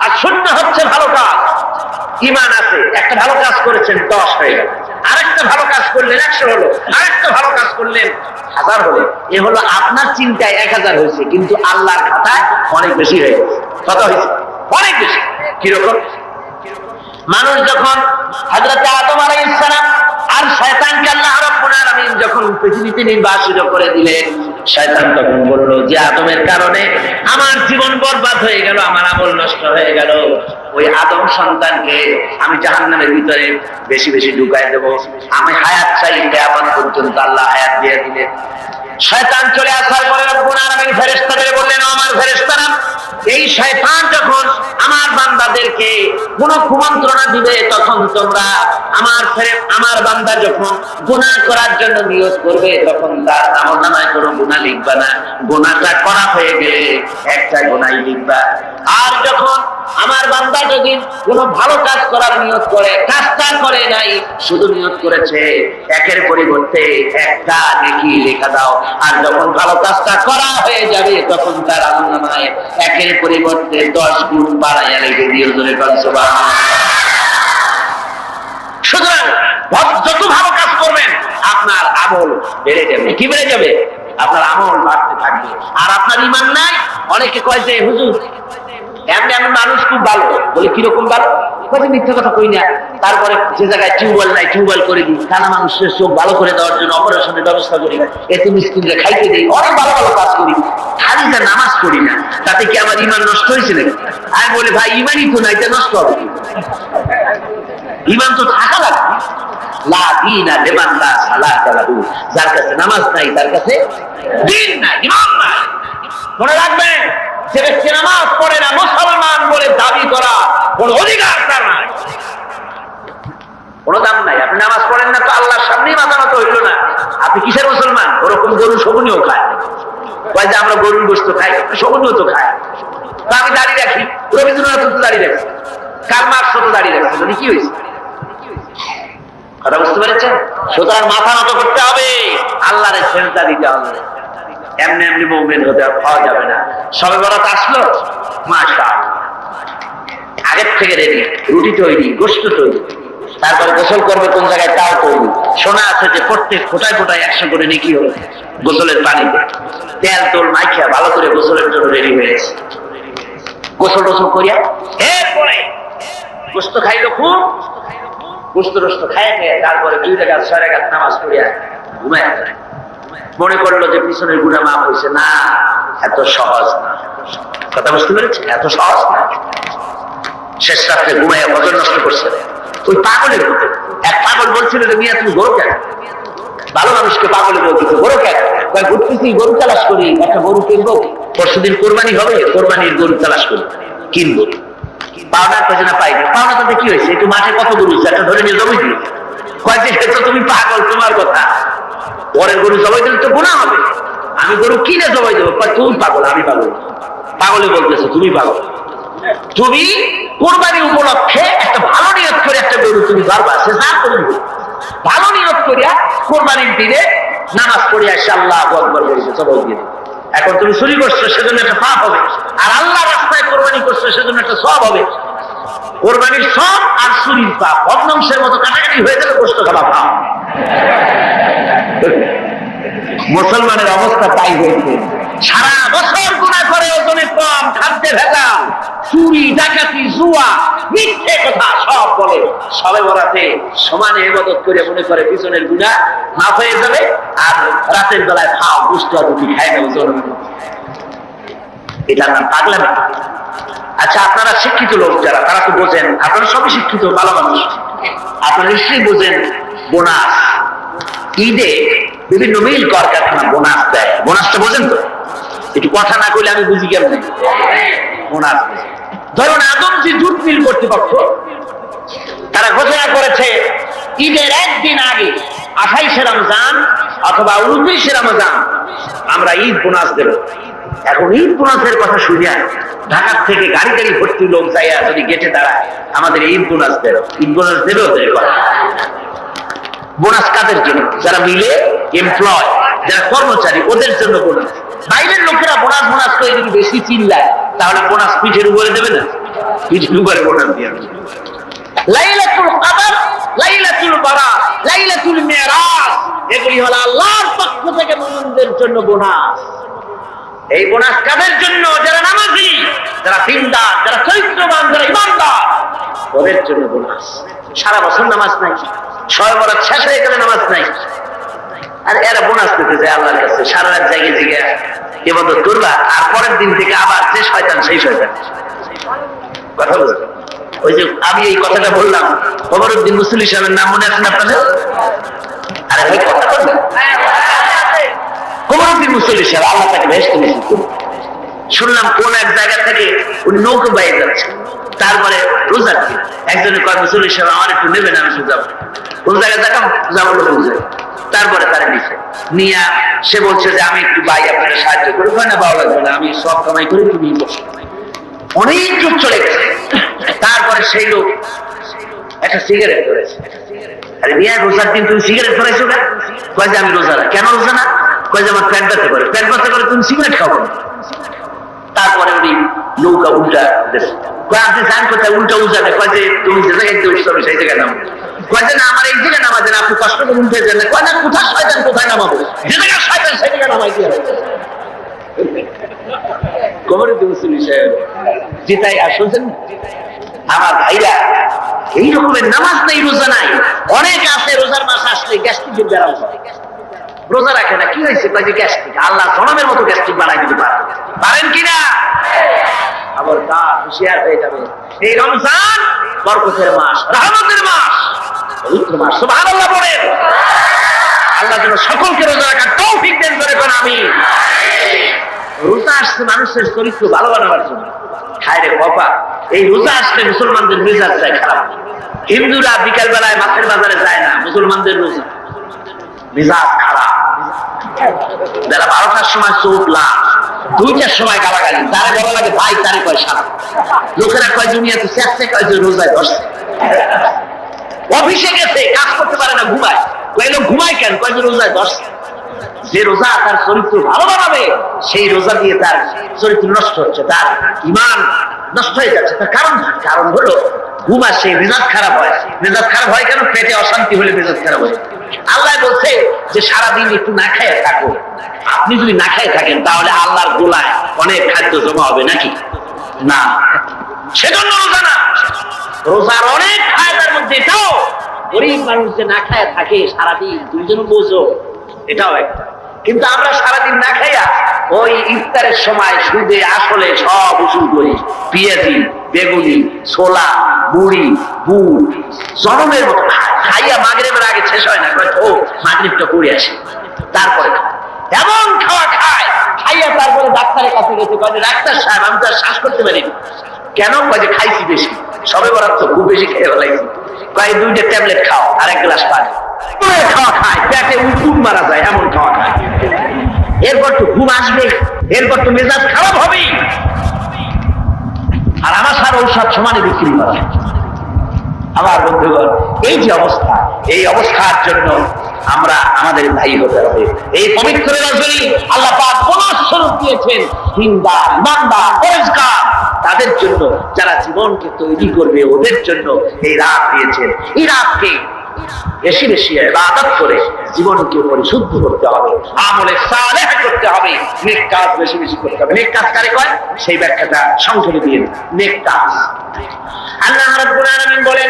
[SPEAKER 3] আর শূন্য হচ্ছে ভালো কাজ। ঈমান আছে, একটা ভালো কাজ করেছেন 10 হয়ে গেল, আরেকটা ভালো কাজ করলেন 100 হলো, আরেকটা ভালো কাজ করলেন 1000 হলো। এ হলো আপনার চিন্তায় 1000 হয়েছে, কিন্তু আল্লাহর খাতায় অনেক বেশি হয়ে গেছে। কত হয়েছে? অনেক বেশি। কিরকম? মানুষ যখন হযরত আদম আলাইহিস সালাম আর শয়তানকে আল্লাহ রাব্বুল আলামিন যখন পৃথিবীতে নির্বাসিত করে দিলেন, শয়তান তখন বলল যে আদমের কারণে আমার জীবন বরবাদ হয়ে গেল, আমার আমল নষ্ট হয়ে গেল। ওই আদম সন্তানকে আমি জাহান্নামের ভিতরে বেশি বেশি ঢুকাই দেব, আমি হায়াত চাই, কিয়ামত পর্যন্ত। আল্লাহ হায়াত দিয়ে দিলেন। শয়তান চলে আসার পরে রব্বুল আলামিন ফেরেশতাদের বললেন, আমার ফেরেশতারা, এই শয়তান যখন আমার বান্দাদেরকে কোন কুমন্ত্রণা দিবে তখন তোমরা আমার বান্দা যখন গুনাহ করার জন্য নিয়ত করবে তখন তার আমলনামায় কোনো গুনাহ লিখবা না, গুনাহটা করা হয়ে গেলে একটা গুনাহই লিখবা। আর যখন আমার বান্দা যদি কোনো ভালো কাজ করার নিয়ত করে, কাজটা করে নাই, শুধু নিয়ত করেছে, একের পরিবর্তে একটা নেকি লেখা দাও। আর যখন ভালো কাজটা করা হয়ে যাবে তখন তার আমলনামায় একের পরিবর্তে 10 গুণ বাড়াইয়া লিখে দিও। জোরে বলেন সুবহানাল্লাহ। সুতরাং যত ভালো কাজ করবেন আপনার আমল বেড়ে যাবে। কি বেড়ে যাবে? আপনার আমল বাড়তে থাকবে। আর আপনার ঈমান নাই। অনেকে কয় যে হুজুর এমনি আমি মানুষ খুব ভালো। বলে কিরকম ভালো? মিথ্যা কথা কই না। তারপরে যে জায়গায় টিউবওয়েল নাই টিউবওয়েল করে দিই, কানা মানুষের চোখ ভালো করে দেওয়ার জন্য অপারেশনের ব্যবস্থা করি, এতে মিসকিনরা খাইতে দিই, অনেক ভালো ভালো কাজ করি, খালি যা নামাজ পড়ি না। তাতে কি আমার ঈমান নষ্ট হয়েছে নাকি? আমি বলি ভাই ঈমানই তো নাই, এটা নষ্ট হবে। ইমান তো থাকা লাগবে। লা দীনা লিমান লা সালাতা লাহু, যার কাছে নামাজ নাই তার কাছে দিন নাই, ইমান নাই। মনে রাখবেন, যে ব্যক্তি নামাজ পড়ে না, মুসলমান বলে দাবি করা কোন অধিকার তার নাই, কোনো দাম নাই। আপনি নামাজ পড়েন না তো আল্লাহর সামনেই মাথা নত হইল না, আপনি কিসের মুসলমান? ওরকম গরু শগুনিও খায়, কয় যে আমরা গরুর গোশত খাই, শগুনিও তো খায়। আমি দাঁড়িয়ে রাখি, রবীন্দ্রনাথ তো দাঁড়িয়ে রাখছি, কার্ল মার্কস তো দাঁড়িয়ে রাখছে, মানে কি হয়েছে? কথা বুঝতে পেরেছেন? সুতরাং মাথা নত করতে হবে, আল্লাহরে সেজদা দিতে হবে। এমনি এমনি মুমিন হতে পাওয়া যাবে না। সবে বরাত আসলো, মাশাআল্লাহ, আগের থেকে রেডি, রুটি তৈরি, গোশত তৈরি, তারপরে গোসল করবে কোন জায়গায় তাও তৈরি। শোনা আছে যে প্রত্যেক ফোটায় ফোটায় 100 করে নেকি হবে গোসলের পানিতে। তেল তোল মাইখিয়া ভালো করে গোসলের জন্য রেডি হয়েছে। গোসল টোসল করিয়া এরপরে গোস্ত খাইলো, খুব গোস্ত টোস্ত খাইয়া খেয়ে তারপরে 2 রাকাত 6 রাকাত নামাজ পড়িয়া ঘুমায় যায়। মনে করলো যে পিছনের গুনাহ মাফ হয়েছে। না, এত সহজ না। কথা বুঝতে পেরেছি? এত সহজ না। শেষ রাত্রে ঘুমাইয়া বছর নষ্ট করছে ওই পাগলের মতো। এক পাগল বলছিল যে মিয়া তুমি গরু কেন? ভালো মানুষকে পাগলে বলতেছে গরু কেন? ঘুরতেছি, গরু তালাশ করি, একটা গরু কিনবো, পরশুদিন কোরবানি হবে, কোরবানির গরু তালাশ করি, কিনবো। পাওনা কাছে না পাইনি, পাওনা তাতে কি হয়েছে? একটু মাঠে কত গরু একটা ধরে নিয়ে জমি দিল। কয়েছে তো তুমি পাগল, তোমার কথা, পরের গরু জবাই দিলে তো গুনাহ হবে, আমি গরু কিনে জবাই দেবো। তুমি পাগল, আমি পাগল। পাগলে বলতেছে তুমি পাগল। তুমি কোরবানি উপলক্ষে একটা ভালো নিয়ত করে একটা গরু তুমি ধরবা, সে যা করবে ভালো নিয়ত করিয়া কোরবানির দিনে নামাজ পড়িয়া এসে আল্লাহু আকবার বলছে, জবাই দিয়ে দেবে। এখন তুমি চুরি করছো, সেজন্য একটা পাপ হবে, আর আল্লাহ রাস্তায় কোরবানি করছো, সেজন্য একটা সওয়াব হবে। কোরবানির সওয়াব আর চুরির পাপ ভগ্নাংশের মতো কাটাকাটি হয়ে যাবে, গোশত খাওয়া পাপ। মুসলমানের অবস্থা তাই হয়েছে। সারা বছর গুনাহ করে, ওজনে কম, খাদ্যে ভেজাল, চুরি, ডাকাতি, জুয়া, মিথ্যে কথা সব বলে। সবে বরাতে সমানে ইবাদত করে মনে করে পিছনের গুনাহ মাফ হয়ে যাবে, আর রাতের বেলায় খাও গোশত আর রুটি খায় না ওজন। এটার নাম পাগলামি। আচ্ছা, আপনারা শিক্ষিত লোক যারা, তারা তো বোঝেন, আপনারা সবই শিক্ষিত, ভালো মানুষ, আপনারা নিশ্চয়ই বোঝেন বোনাস। ঈদে বিভিন্ন মিল কলকারখানা বোনাস দেয়, বোনাসটা বোঝেন তো? একটু কথা না কইলে আমি বুঝি কেমন বোনাস। ধরুন আদমজি জুট মিল কর্তৃপক্ষ, তারা ঘোষণা করেছে ঈদের একদিন আগে 28শে রমজান অথবা 29শে রমজান আমরা ঈদ বোনাস দেব। এখন ঈদ বোনাসের কথা শুনে ঢাকার থেকে গাড়ি গাড়ি ভর্তি লোক যাইয়া যদি গেটে দাঁড়ায় আমাদের ঈদ বোনাস দেব, ঈদ বোনাস দেবে ওদের কথা। বোনাস কাদের জন্য? যারা মিলে এমপ্লয়, যারা কর্মচারী, ওদের জন্য বোনাস। বাইরের লোকেরা বোনাস বোনাস করে যদি বেশি চিল্লায়, তাহলে বোনাস পিঠের উপরে দেবে না, পিঠের উপরে বোনাস দিয়ে। লাইলাতুল কদর, লাইলাতুল বারাত, লাইলাতুল মিরাজ, এগুলি হলো আল্লাহর পক্ষ থেকে মুমিনদের জন্য বোনাস। এই বোনাস কাদের জন্য? যারা নামাজি, যারা দিনদার, যারা চরিত্রবান, যারা ঈমানদার, ওদের জন্য বোনাস। সারা বছর নামাজ নাই, শবে বরাত শেষ হয়ে গেলে নামাজ নাই, আর এরা বোনাস পেতে যায় আল্লাহর কাছে। সারা রাত জায়গায় জায়গায় ইবাদত করবা, আর পরের দিন থেকে আবার যে শয়তান সেই শয়তান। কথা বলছে, ওই যে আমি এই কথাটা বললাম, কমরউদ্দিন মুসলিম সাহেবের নাম মনে আছে না আপনাদের? আরে ভাই কথা বলবেন, কমরউদ্দিন মুসলিম সাহেব, আল্লাহ তাকে বেহেশতে নসিব করুন। শুনলাম কোন এক জায়গা থেকে উনি নৌকা বাইয়ে যাচ্ছে, তারপরে রোজার দিন একজনে কয় মুসলিম সাহেব আমার একটু নেবেন, আমি যাবো। কোন জায়গায় যাবো বুঝে, তারপরে তারা নিছে নিয়া সে বলছে যে আমি একটু ভাই আপনাকে সাহায্য করি। না ভালো লাগবে না, আমি সব কামাই করি, তুমি অনেক দূর চলে গেছে। তারপরে সেই লোক একটা সিগারেট ধরেছে। আরে মিয়া, রোজার দিন তুমি সিগারেট ধরেছো না? কয় যে আমি রোজা না। কেন রোজা না? কয় যে আমার প্যান্ট ব্যথা করে। প্যান্ট ব্যথা করে তুমি সিগারেট খাও। তারপরে উনি নৌকা উল্টা আপনি যান কোথায়? উল্টা উল্টানে। কয় যে তুমি যে জায়গায় উঠতে হবে সেই জায়গায় নামো। কয় যে না, আমার এই জায়গায় নামা যায় না, আপনি কষ্ট করে উঠে যান না। কয় না, কোথায় শয়তান, কোথায় নামাবো? যে জায়গায় শয়তান সেই জায়গায় নামাই দিয়ে হবে। কমরউদ্দিন মুসলিম সাহেব জিতাই আর শুনছেন আমার ভাইরা, এই রকমের নামাজ নেই, রোজা নাই। অনেক আছে রোজার মাস আসলে গ্যাস্ট্রিকের ব্যারাম হয়, রোজা রাখে না। কি হয়েছে? কয় যে গ্যাস্ট্রিক। আল্লাহ জনমের মতো গ্যাস্ট্রিক বানাই দিতে পারেন কিনা? খবরদার হুঁশিয়ার হয়ে যাবে। এই রমজান বরকতের মাস, রহমতের মাস, পবিত্র মাস। সুবহানাল্লাহ বলেন। আল্লাহ যেন সকলকে রোজা রাখার তৌফিক দেন করে কোন আমিন। রোজা আসছে মানুষের চরিত্র ভালো বানাবার জন্য। খায় রে বাবা, এই রোজা আসলে মুসলমানদের মেজাজ যায় খারাপ। হিন্দুরা বিকাল বেলায় মাছের বাজারে যায় না, মুসলমানদের রোজা মেজাজ খারাপ। বেলা 12টার সময় চোখ লাল, 2টার সময় গালাগালি, তারা বলা লাগে ভাই তারে কয় সারা। লোকেরা কয় দুনিয়াতে চেষ্টা কয় যে রোজায় বসে। অফিসে গেছে কাজ করতে পারে না, ঘুমায়। কয় লোক ঘুমায় কেন? কয় যে রোজায় বসে। যে রোজা তার চরিত্র ভালো বানাবে, সেই রোজা দিয়ে তার চরিত্র নষ্ট হচ্ছে, তার ঈমান নষ্ট হয়ে যাচ্ছে। তার কারণ হলো ঘুম আসে, মেজাজ খারাপ হয়। মেজাজ খারাপ হয় কেন? পেটে অশান্তি হলে মেজাজ খারাপ হয়। আল্লাহ বলছে যে সারাদিন একটু না খেয়ে থাকো। আপনি যদি না খেয়ে থাকেন তাহলে আল্লাহর গোলায় অনেক খাদ্য জমা হবে নাকি? না, সেজন্য রোজা না। রোজার অনেক ফায়দার মধ্যে এটাও, গরিব মানুষ যে না খায় থাকে সারাদিন, দুইজন বোঝো, এটাও একটা। কিন্তু আমরা সারাদিন না খাইয়া ওই ইফতারের সময় সুদে আসলে সব উসুল করি। পেঁয়াজি, বেগুনি, ছোলা, মুড়ি, বুট জনমের মতো খাইয়া মাগরিবের আগে শেষ হয় না। ও মাগরিবটা করে আসে, তারপরে এমন খাওয়া খায়, খাইয়া তারপরে ডাক্তারের কাছে গেছে। কয় ডাক্তার সাহেব আমি তো আর শ্বাস করতে পারি। কেন? কয় যে খাইছি বেশি, সবে বরাত তো খুব বেশি খেয়ে ফেলাইছি। কয় 2টা ট্যাবলেট খাও আর 1 গ্লাস পানি। খাওয়া খায়, পেটে উকুন মারা যায়, এমন খাওয়া খায়। এরপর তো ঘুম আসবে, এরপর তো মেজাজ খারাপ হবে। আর আমার সারা ঔষধ সমানে বিক্রি করা। আমার বন্ধুগণ, এই যে অবস্থা, এই অবস্থার জন্য আমরা আমাদের দায়ী হতে হবে। এই পবিত্র রজনী আল্লাহ পাক বোনাস স্বরূপ দিয়েছেন দিনদার, ইমানদার, পরেজগার তাদের জন্য, যারা জীবনকে তৈরি করবে ওদের জন্য এই রাত দিয়েছেন। এই রাতকে বেশি বেশি ইবাদত করে জীবনকে পরিশুদ্ধ করতে হবে, আমলে সালেহ করতে হবে, নেক কাজ বেশি বেশি করতে হবে। নেক কাজ কারে কয় সেই ব্যাখ্যাটা সংক্ষেপে দিয়ে নেক কাজ। আল্লাহ রাব্বুল আলামিন বলেন,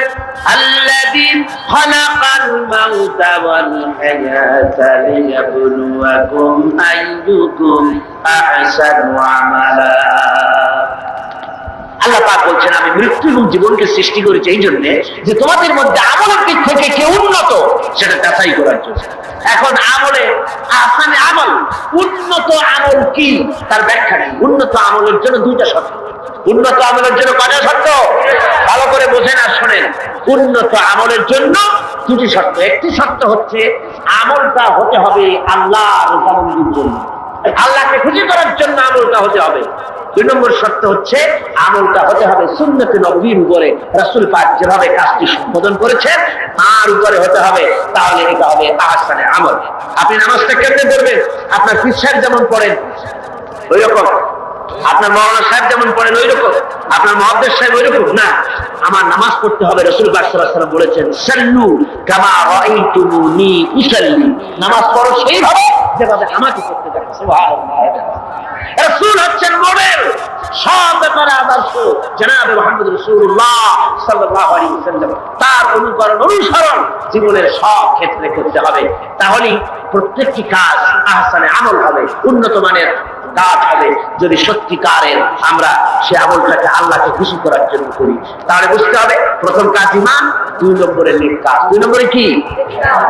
[SPEAKER 3] আল্লাযী খালাকাল মাউতা ওয়াল হায়াতা লিয়াবলুয়াকুম আইয়ুকুম আহসানু আমালা। আল্লাহ পাক বলছেন আমি মৃত্যু এবং জীবনকে সৃষ্টি করেছি এই জন্য যে তোমাদের মধ্যে আমলের দিক থেকে কে উন্নত সেটা যাচাই করার জন্য। এখন আমলে আহসানে আমল, উন্নত আমল কি তার ব্যাখ্যা নেই। উন্নত আমলের জন্য 2টা শর্ত। উন্নত আমলের জন্য কয়টা শর্ত? ভালো করে বোঝেন আর শোনেন। উন্নত আমলের জন্য 2টি শর্ত। একটি শর্ত হচ্ছে আমলটা হতে হবে আল্লাহর রাজীর জন্য, আল্লাহকে খুশি করার জন্য আমলটা হতে হবে। 2 নম্বর শর্ত হচ্ছে আমলটা হতে হবে সুন্নতে নববীর উপরে, রাসূল পাক যেভাবে কাজটি সম্পাদন করেছেন তার উপরে হতে হবে, তাহলে এটা হবে আহসানে আমল। আপনি নামাজটা কেমনে পড়বেন? আপনার পীর সাহেব যেমন পড়েন ওই রকম, আপনার মাওলানা সাহেব যেমন পড়েন ওই রকম, আপনার মুহাদ্দিস সাহেব ওই রকম না। আমার নামাজ পড়তে হবে রাসূল পাক সাল্লাল্লাহু আলাইহি ওয়াসাল্লাম বলেছেন, সাল্লু কামা রাআইতুমুনি উসাল্লি। নামাজ পড়ো সেইভাবে যেভাবে আমাকে পড়তে দেখো। সুবহানাল্লাহ। রাসূল হচ্ছেন মডেল, সব ব্যাপারে আদর্শ। জনাবে মুহাম্মদ রাসূলুল্লাহ সাল্লাল্লাহু আলাইহি ওয়াসাল্লাম তার অনুকরণ অনুসরণ জীবনের সব ক্ষেত্রে করতে হবে। তাহলেই প্রত্যেকটি কাজ আহসানে আমল হবে, উন্নত মানের কাজ হবে। যদি সত্যিকারের আমরা সে আমলটাকে আল্লাহকে খুশি করার জন্য করি, তাহলে বুঝতে হবে প্রথম কাজ ঈমান, 2 নম্বরে নেক কাজ। 2 নম্বরে কি?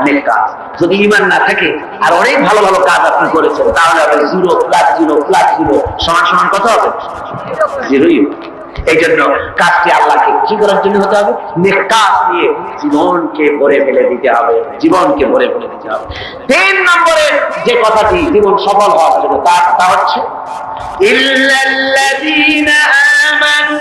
[SPEAKER 3] নেক কাজ। যদি ঈমান না থাকে আর অনেক ভালো ভালো কাজ আপনি করেছেন তাহলে হবে 0 + 0 + 0 সমান কত হবে? 0ই। এই জন্য কাজটি আল্লাহকে খুশি করার জন্য হতে হবে। নেক কাজ দিয়ে জীবনকে ভরে ফেলে দিতে হবে, জীবনকে ভরে ফেলে দিতে হবে। 3 নম্বরে যে কথাটি জীবন সফল হওয়ার জন্য তা হচ্ছে ইল্লাল্লাযীনা আমানু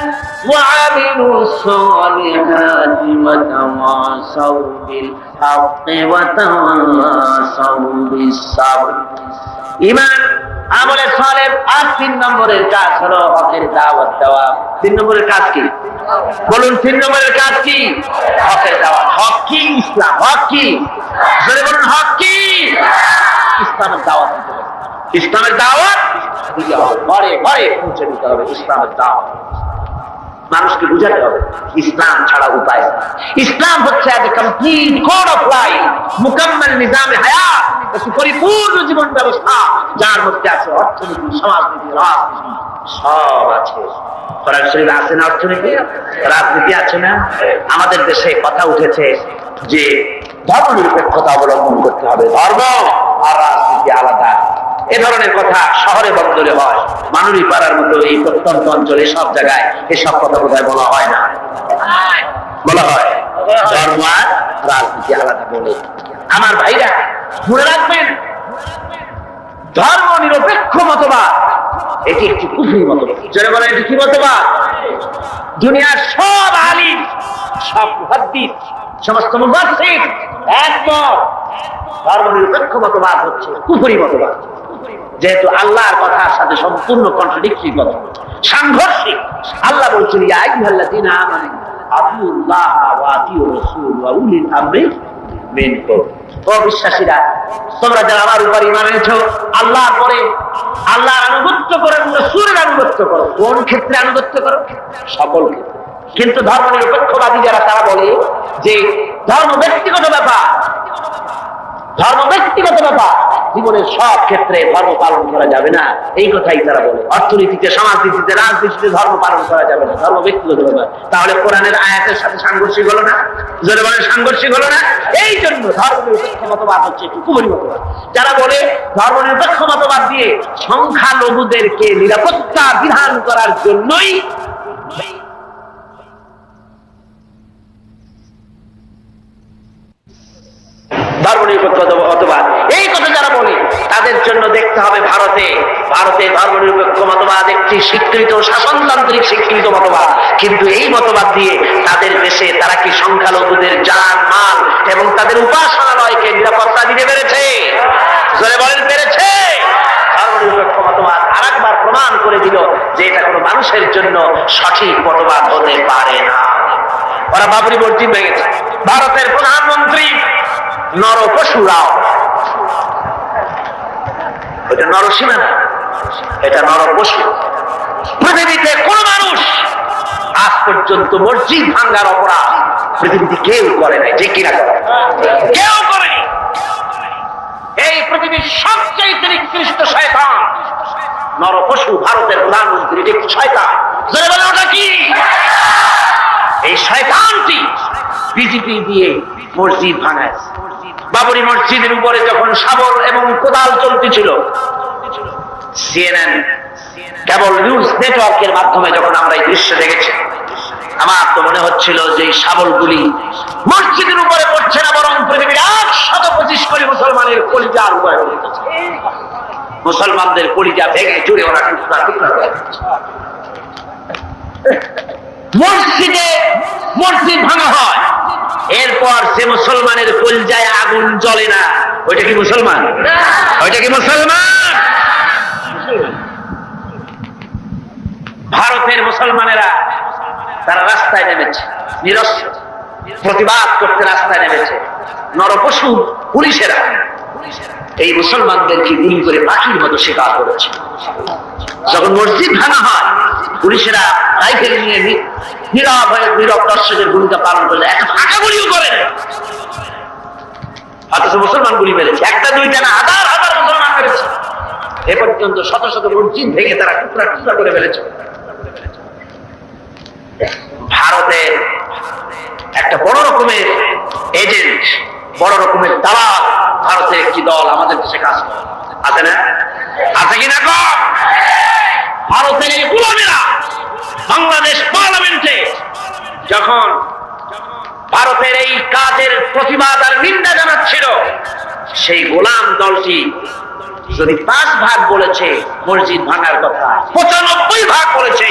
[SPEAKER 3] ওয়া আমিলুস সালিহাতি ওয়া তাওয়াসাউ বিল হাক্কি ওয়া তাওয়াসাউ বিস সাবর। ঈমান, আমলে সালেহ আর 3 নম্বরের কাজ হলো হকের দাওয়াত দেওয়া। 3 নম্বরের কাজ কি? বলুন 3 নম্বরের কাজ কি? হকের দাওয়াত। হক কি? ইসলাম। হক কি? জোরে বলুন হক কি? ইসলামের দাওয়াত দিতে হবে। ইসলামের দাওয়াত দিতে হবে, ঘরে ঘরে পৌঁছে দিতে হবে ইসলামের দাওয়াত। মানুষকে বুঝাতে হবে ইসলাম ছাড়া উপায় নেই। ইসলাম হচ্ছে এক কমপ্লিট কোড অফ লাইফ, মুকাম্মাল নিজামে হায়াত, একটি পরিপূর্ণ জীবন ব্যবস্থা, যার মধ্যে আছে অর্থনীতি, সমাজনীতি, রাজনীতি, সব আছে। কোরআন শরীফে আছে না অর্থনীতি, রাজনীতি আছে না? আমাদের দেশে কথা উঠেছে যে ধর্ম নিরপেক্ষতা অবলম্বন করতে হবে, ধর্ম আর রাজনীতি আলাদা। এ ধরনের কথা শহরে বন্দরে হয়, মানুরি পাড়ার মতো এই প্রত্যন্ত অঞ্চলে সব জায়গায় এসব কথা বোধহয় বলা হয় না, বলা হয় ধর্ম আর রাজনীতি আলাদা বলে। আমার ভাইরা মনে রাখবেন, ধর্ম নিরপেক্ষ মতবাদ এটি একটি কুফরি মতবাদ। যারা বলে এটি কি মতবাদ? দুনিয়ার সব আলিম, সব মুহাদ্দিস, সমস্ত মুফাসসির একমত, ধর্ম নিরপেক্ষ মতবাদ হচ্ছে কুফরি মতবাদ। যেহেতু আল্লাহর কথার সাথে সম্পূর্ণ কন্ট্রাডিক্টরি কথা, সাংঘর্ষিক। আল্লাহ বলছেন ইয়া আইয়ুহাল্লাযীনা আমানু আতিউল্লাহ ওয়া আতিউর রাসূল ওয়া উলিল আমরি মিনকুম। ও বিশ্বাসীরা, তোমরা যারা আমার উপর ঈমান এনেছো, আল্লাহর পরে আল্লাহর আনুগত্য করো, রাসূলের আনুগত্য করো। কোন ক্ষেত্রে আনুগত্য করো? সকল ক্ষেত্রে। কিন্তু ধর্ম নিরপেক্ষবাদী যারা, তারা বলে যে ধর্ম ব্যক্তিগত ব্যাপার, ধর্ম ব্যক্তিগত ব্যাপার, জীবনের সব ক্ষেত্রে ধর্ম পালন করা যাবে না, এই কথাই তারা বলে। অর্থনীতিতে, সমাজনীতিতে, রাজনীতিতে ধর্ম পালন করা যাবে না, ধর্ম ব্যক্তিগত ব্যাপার। তাহলে কোরআনের আয়াতের সাথে সাংঘর্ষিক হলো না? জোরে বলেন, সাংঘর্ষিক হলো না? এই জন্য ধর্ম নিরপেক্ষ মতবাদ হচ্ছে একটি কুফরি মতবাদ। যারা বলে ধর্ম নিরপেক্ষ মতবাদ দিয়ে সংখ্যালঘুদেরকে নিরাপত্তা বিধান করার জন্যই ধর্ম নিরপেক্ষ মতবাদ, এই কথা যারা বলে, তাদের জন্য দেখতে হবে ভারতে ধর্ম নিরপেক্ষ মতবাদ একটি স্বীকৃত শাসনতান্ত্রিক স্বীকৃত মতবাদ। কিন্তু এই মতবাদ দিয়ে তাদের দেশে তারা কি সংখ্যালঘুদের জান মাল এবং তাদের উপাসনালয়কে নিরাপত্তা দিতে পেরেছে? জোরে বলেন, পেরেছে? ধর্ম নিরপেক্ষ মতবাদ আরেকবার প্রমাণ করে দিল যে এটা কোনো মানুষের জন্য সঠিক মতবাদ হতে পারে না। ওরা বাবরি মসজিদ ভেঙেছে। ভারতের প্রধানমন্ত্রী নরপশুরাও, এটা নরসীমা না, এটা নরপশু। পৃথিবীতে কোন মানুষ আজ পর্যন্ত মসজিদ ভাঙ্গার অপরাধ পৃথিবীতে কেউ করে নাই, যে কিনা করে কেউ করেনি। এই পৃথিবীর সবচেয়ে নিকৃষ্ট শয়তান নরপশু ভারতের প্রধানমন্ত্রী, এটি একটি শয়তান। ওটা কি? এই শয়তানটি বিজেপি দিয়ে মসজিদ ভাঙায়। বাবরি মসজিদের উপরে যখন শাবল এবং কোদাল চলতেছিল, সিএনএন কেবল নিউজ নেটওয়ার্কের মাধ্যমে যখন আমরা এই দৃশ্য দেখেছি, আমার তো মনে হচ্ছিল যে শাবলগুলি মসজিদের উপরে পড়ছে না, বরং পৃথিবীর 125 কোটি মুসলমানের কলিজার উপরে পড়তেছে। মুসলমানদের কলিজা ভেঙে চুরে ওরা টুকরা টুকরা হয়ে যাচ্ছে। মসজিদ ভাঙা হয়, এরপর সে মুসলমানের কলিজায় আগুন জ্বলে না, ওইটা কি মুসলমান? ওইটা কি মুসলমান? ভারতের মুসলমানেরা তারা রাস্তায় নেমেছে, নিরস্ত্র প্রতিবাদ করতে রাস্তায় নেমেছে। নরপশু পুলিশেরা এই মুসলমানদেরকে গুলি করে পাখির মতো শিকার করেছে। যখন মসজিদ ভাঙা হয়, পুলিশেরা রাইফেল নিয়ে নীরব দর্শকের ভূমিকা পালন করলে একটা ফাঁকা গুলিও করে, অথচ মুসলমান গুলি মেরেছে। একটা দুইটা না, হাজার হাজার মুসলমান মেরেছে। এ পর্যন্ত শত শত মসজিদ ভেঙে তারা টুকরা টুকরা করে ফেলেছে। ভারতের একটা বড় রকমের এজেন্ট, বড় রকমের দালাল, ভারতের একটি দল আমাদের দেশে কাজ করে, আছে না? আছে কিনা কম? ভারতের এই গোলামেরা বাংলাদেশ পার্লামেন্টে যখন ভারতের এই কাজের প্রতিবাদ আর নিন্দা জানাচ্ছিল, সেই গোলাম দলটি যদি 5 ভাগ বলেছে মসজিদ ভাঙার কথা, 95 ভাগ বলেছে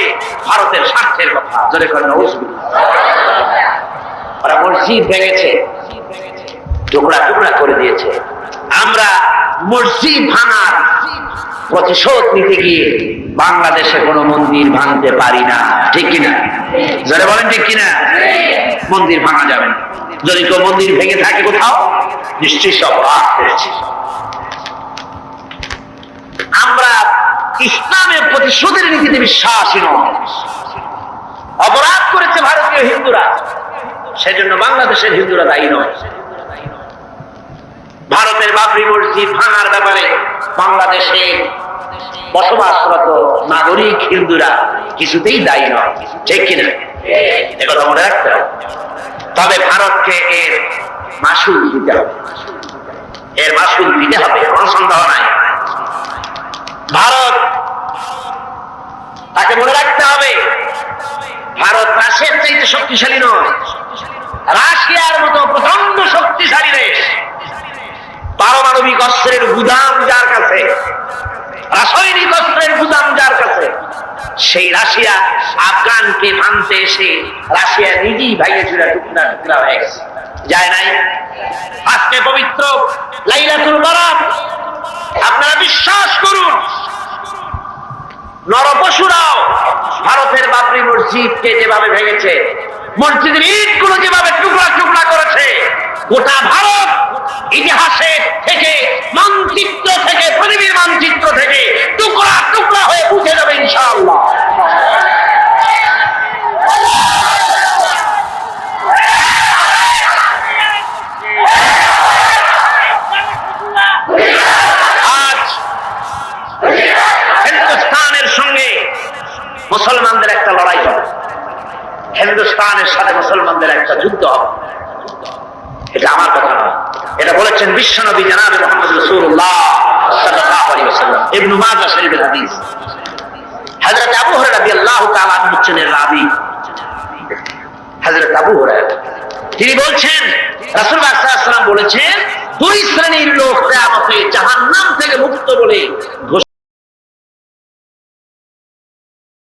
[SPEAKER 3] ভারতের স্বার্থের কথা। জোরে করে নাউজুবিল্লাহ। ওরা মসজিদ ভেঙেছে, টুকরা টুকরা করে দিয়েছে। আমরা মসজিদ ভাঙার প্রতিশোধ নিতে গিয়ে বাংলাদেশে কোনো মন্দির ভাঙতে পারি না, ঠিক কিনা? যারা বলেন ঠিক কিনা? মন্দির ভাঙা যাবে না। যদি কেউ মন্দির ভেঙে থাকে কোথাও, নিশ্চয়ই সব অপরাধ করেছে। আমরা ইসলামের প্রতিশোধের নীতিতে বিশ্বাসী নয়। অপরাধ করেছে ভারতীয় হিন্দুরা, সেজন্য বাংলাদেশের হিন্দুরা দায়ী নয়। ভারতের বাবরি মসজিদ ভাঙার ব্যাপারে বাংলাদেশে বসবাসরত নাগরিক হিন্দুরা কিছুতেই দায়ী নয়, ঠিক কিনা? একথা মনে রাখতে হবে। তবে ভারতকে এর মাসুল দিতে হবে, এর মাসুল দিতে হবে, কোনো সন্দেহ নাই। ভারত, তাকে মনে রাখতে হবে, ভারত রাশিয়ার চাইতে শক্তিশালী নয়। রাশিয়ার মতো প্রচন্ড শক্তিশালী দেশ, পারমাণবিক অস্ত্রের গুদাম যার কাছে, রাসায়নিক অস্ত্রের গুদাম যার কাছে, সেই রাশিয়া আফগানকে ভাঙতে এসে রাশিয়া নিজেই ভাইয়ে চুরা টুকরা টুকরা হয়ে গেছে, যায় নাই? আজকে পবিত্র লাইলাতুল বারাত, আপনারা বিশ্বাস করুন, নরপশুরাও ভারতের বাবরি মসজিদকে যেভাবে ভেঙেছে, মসজিদের ইটগুলো যেভাবে টুকরা টুকরা করেছে, গোটা ভারত ইতিহাসে থেকে, মানচিত্র থেকে, পৃথিবীর মানচিত্র থেকে টুকরা টুকরা হয়ে উঠে যাবে ইনশাআল্লাহ। আজ হিন্দুস্তানের সঙ্গে মুসলমানদের একটা লড়াই হবে, হিন্দুস্তানের সাথে মুসলমানদের একটা যুদ্ধ হবে। এটা আমার কথা না, এটা বলেছেন বিশ্বনবী জনাবে মুহাম্মদ রাসূলুল্লাহ সাল্লাল্লাহু আলাইহি ওয়াসাল্লাম। ইবনে মাজাহ শরীফের হাদিস। হযরত আবু হুরায়রা রাদিয়াল্লাহু তাআলা আনহু ছিলেন রাবী। হযরত আবু হুরায়রা তিনি বলছেন, রাসূলুল্লাহ সাল্লাল্লাহু আলাইহি ওয়াসাল্লাম বলেছেন, দুই শ্রেণীর লোক কিয়ামতে জাহান্নাম থেকে মুক্ত বলে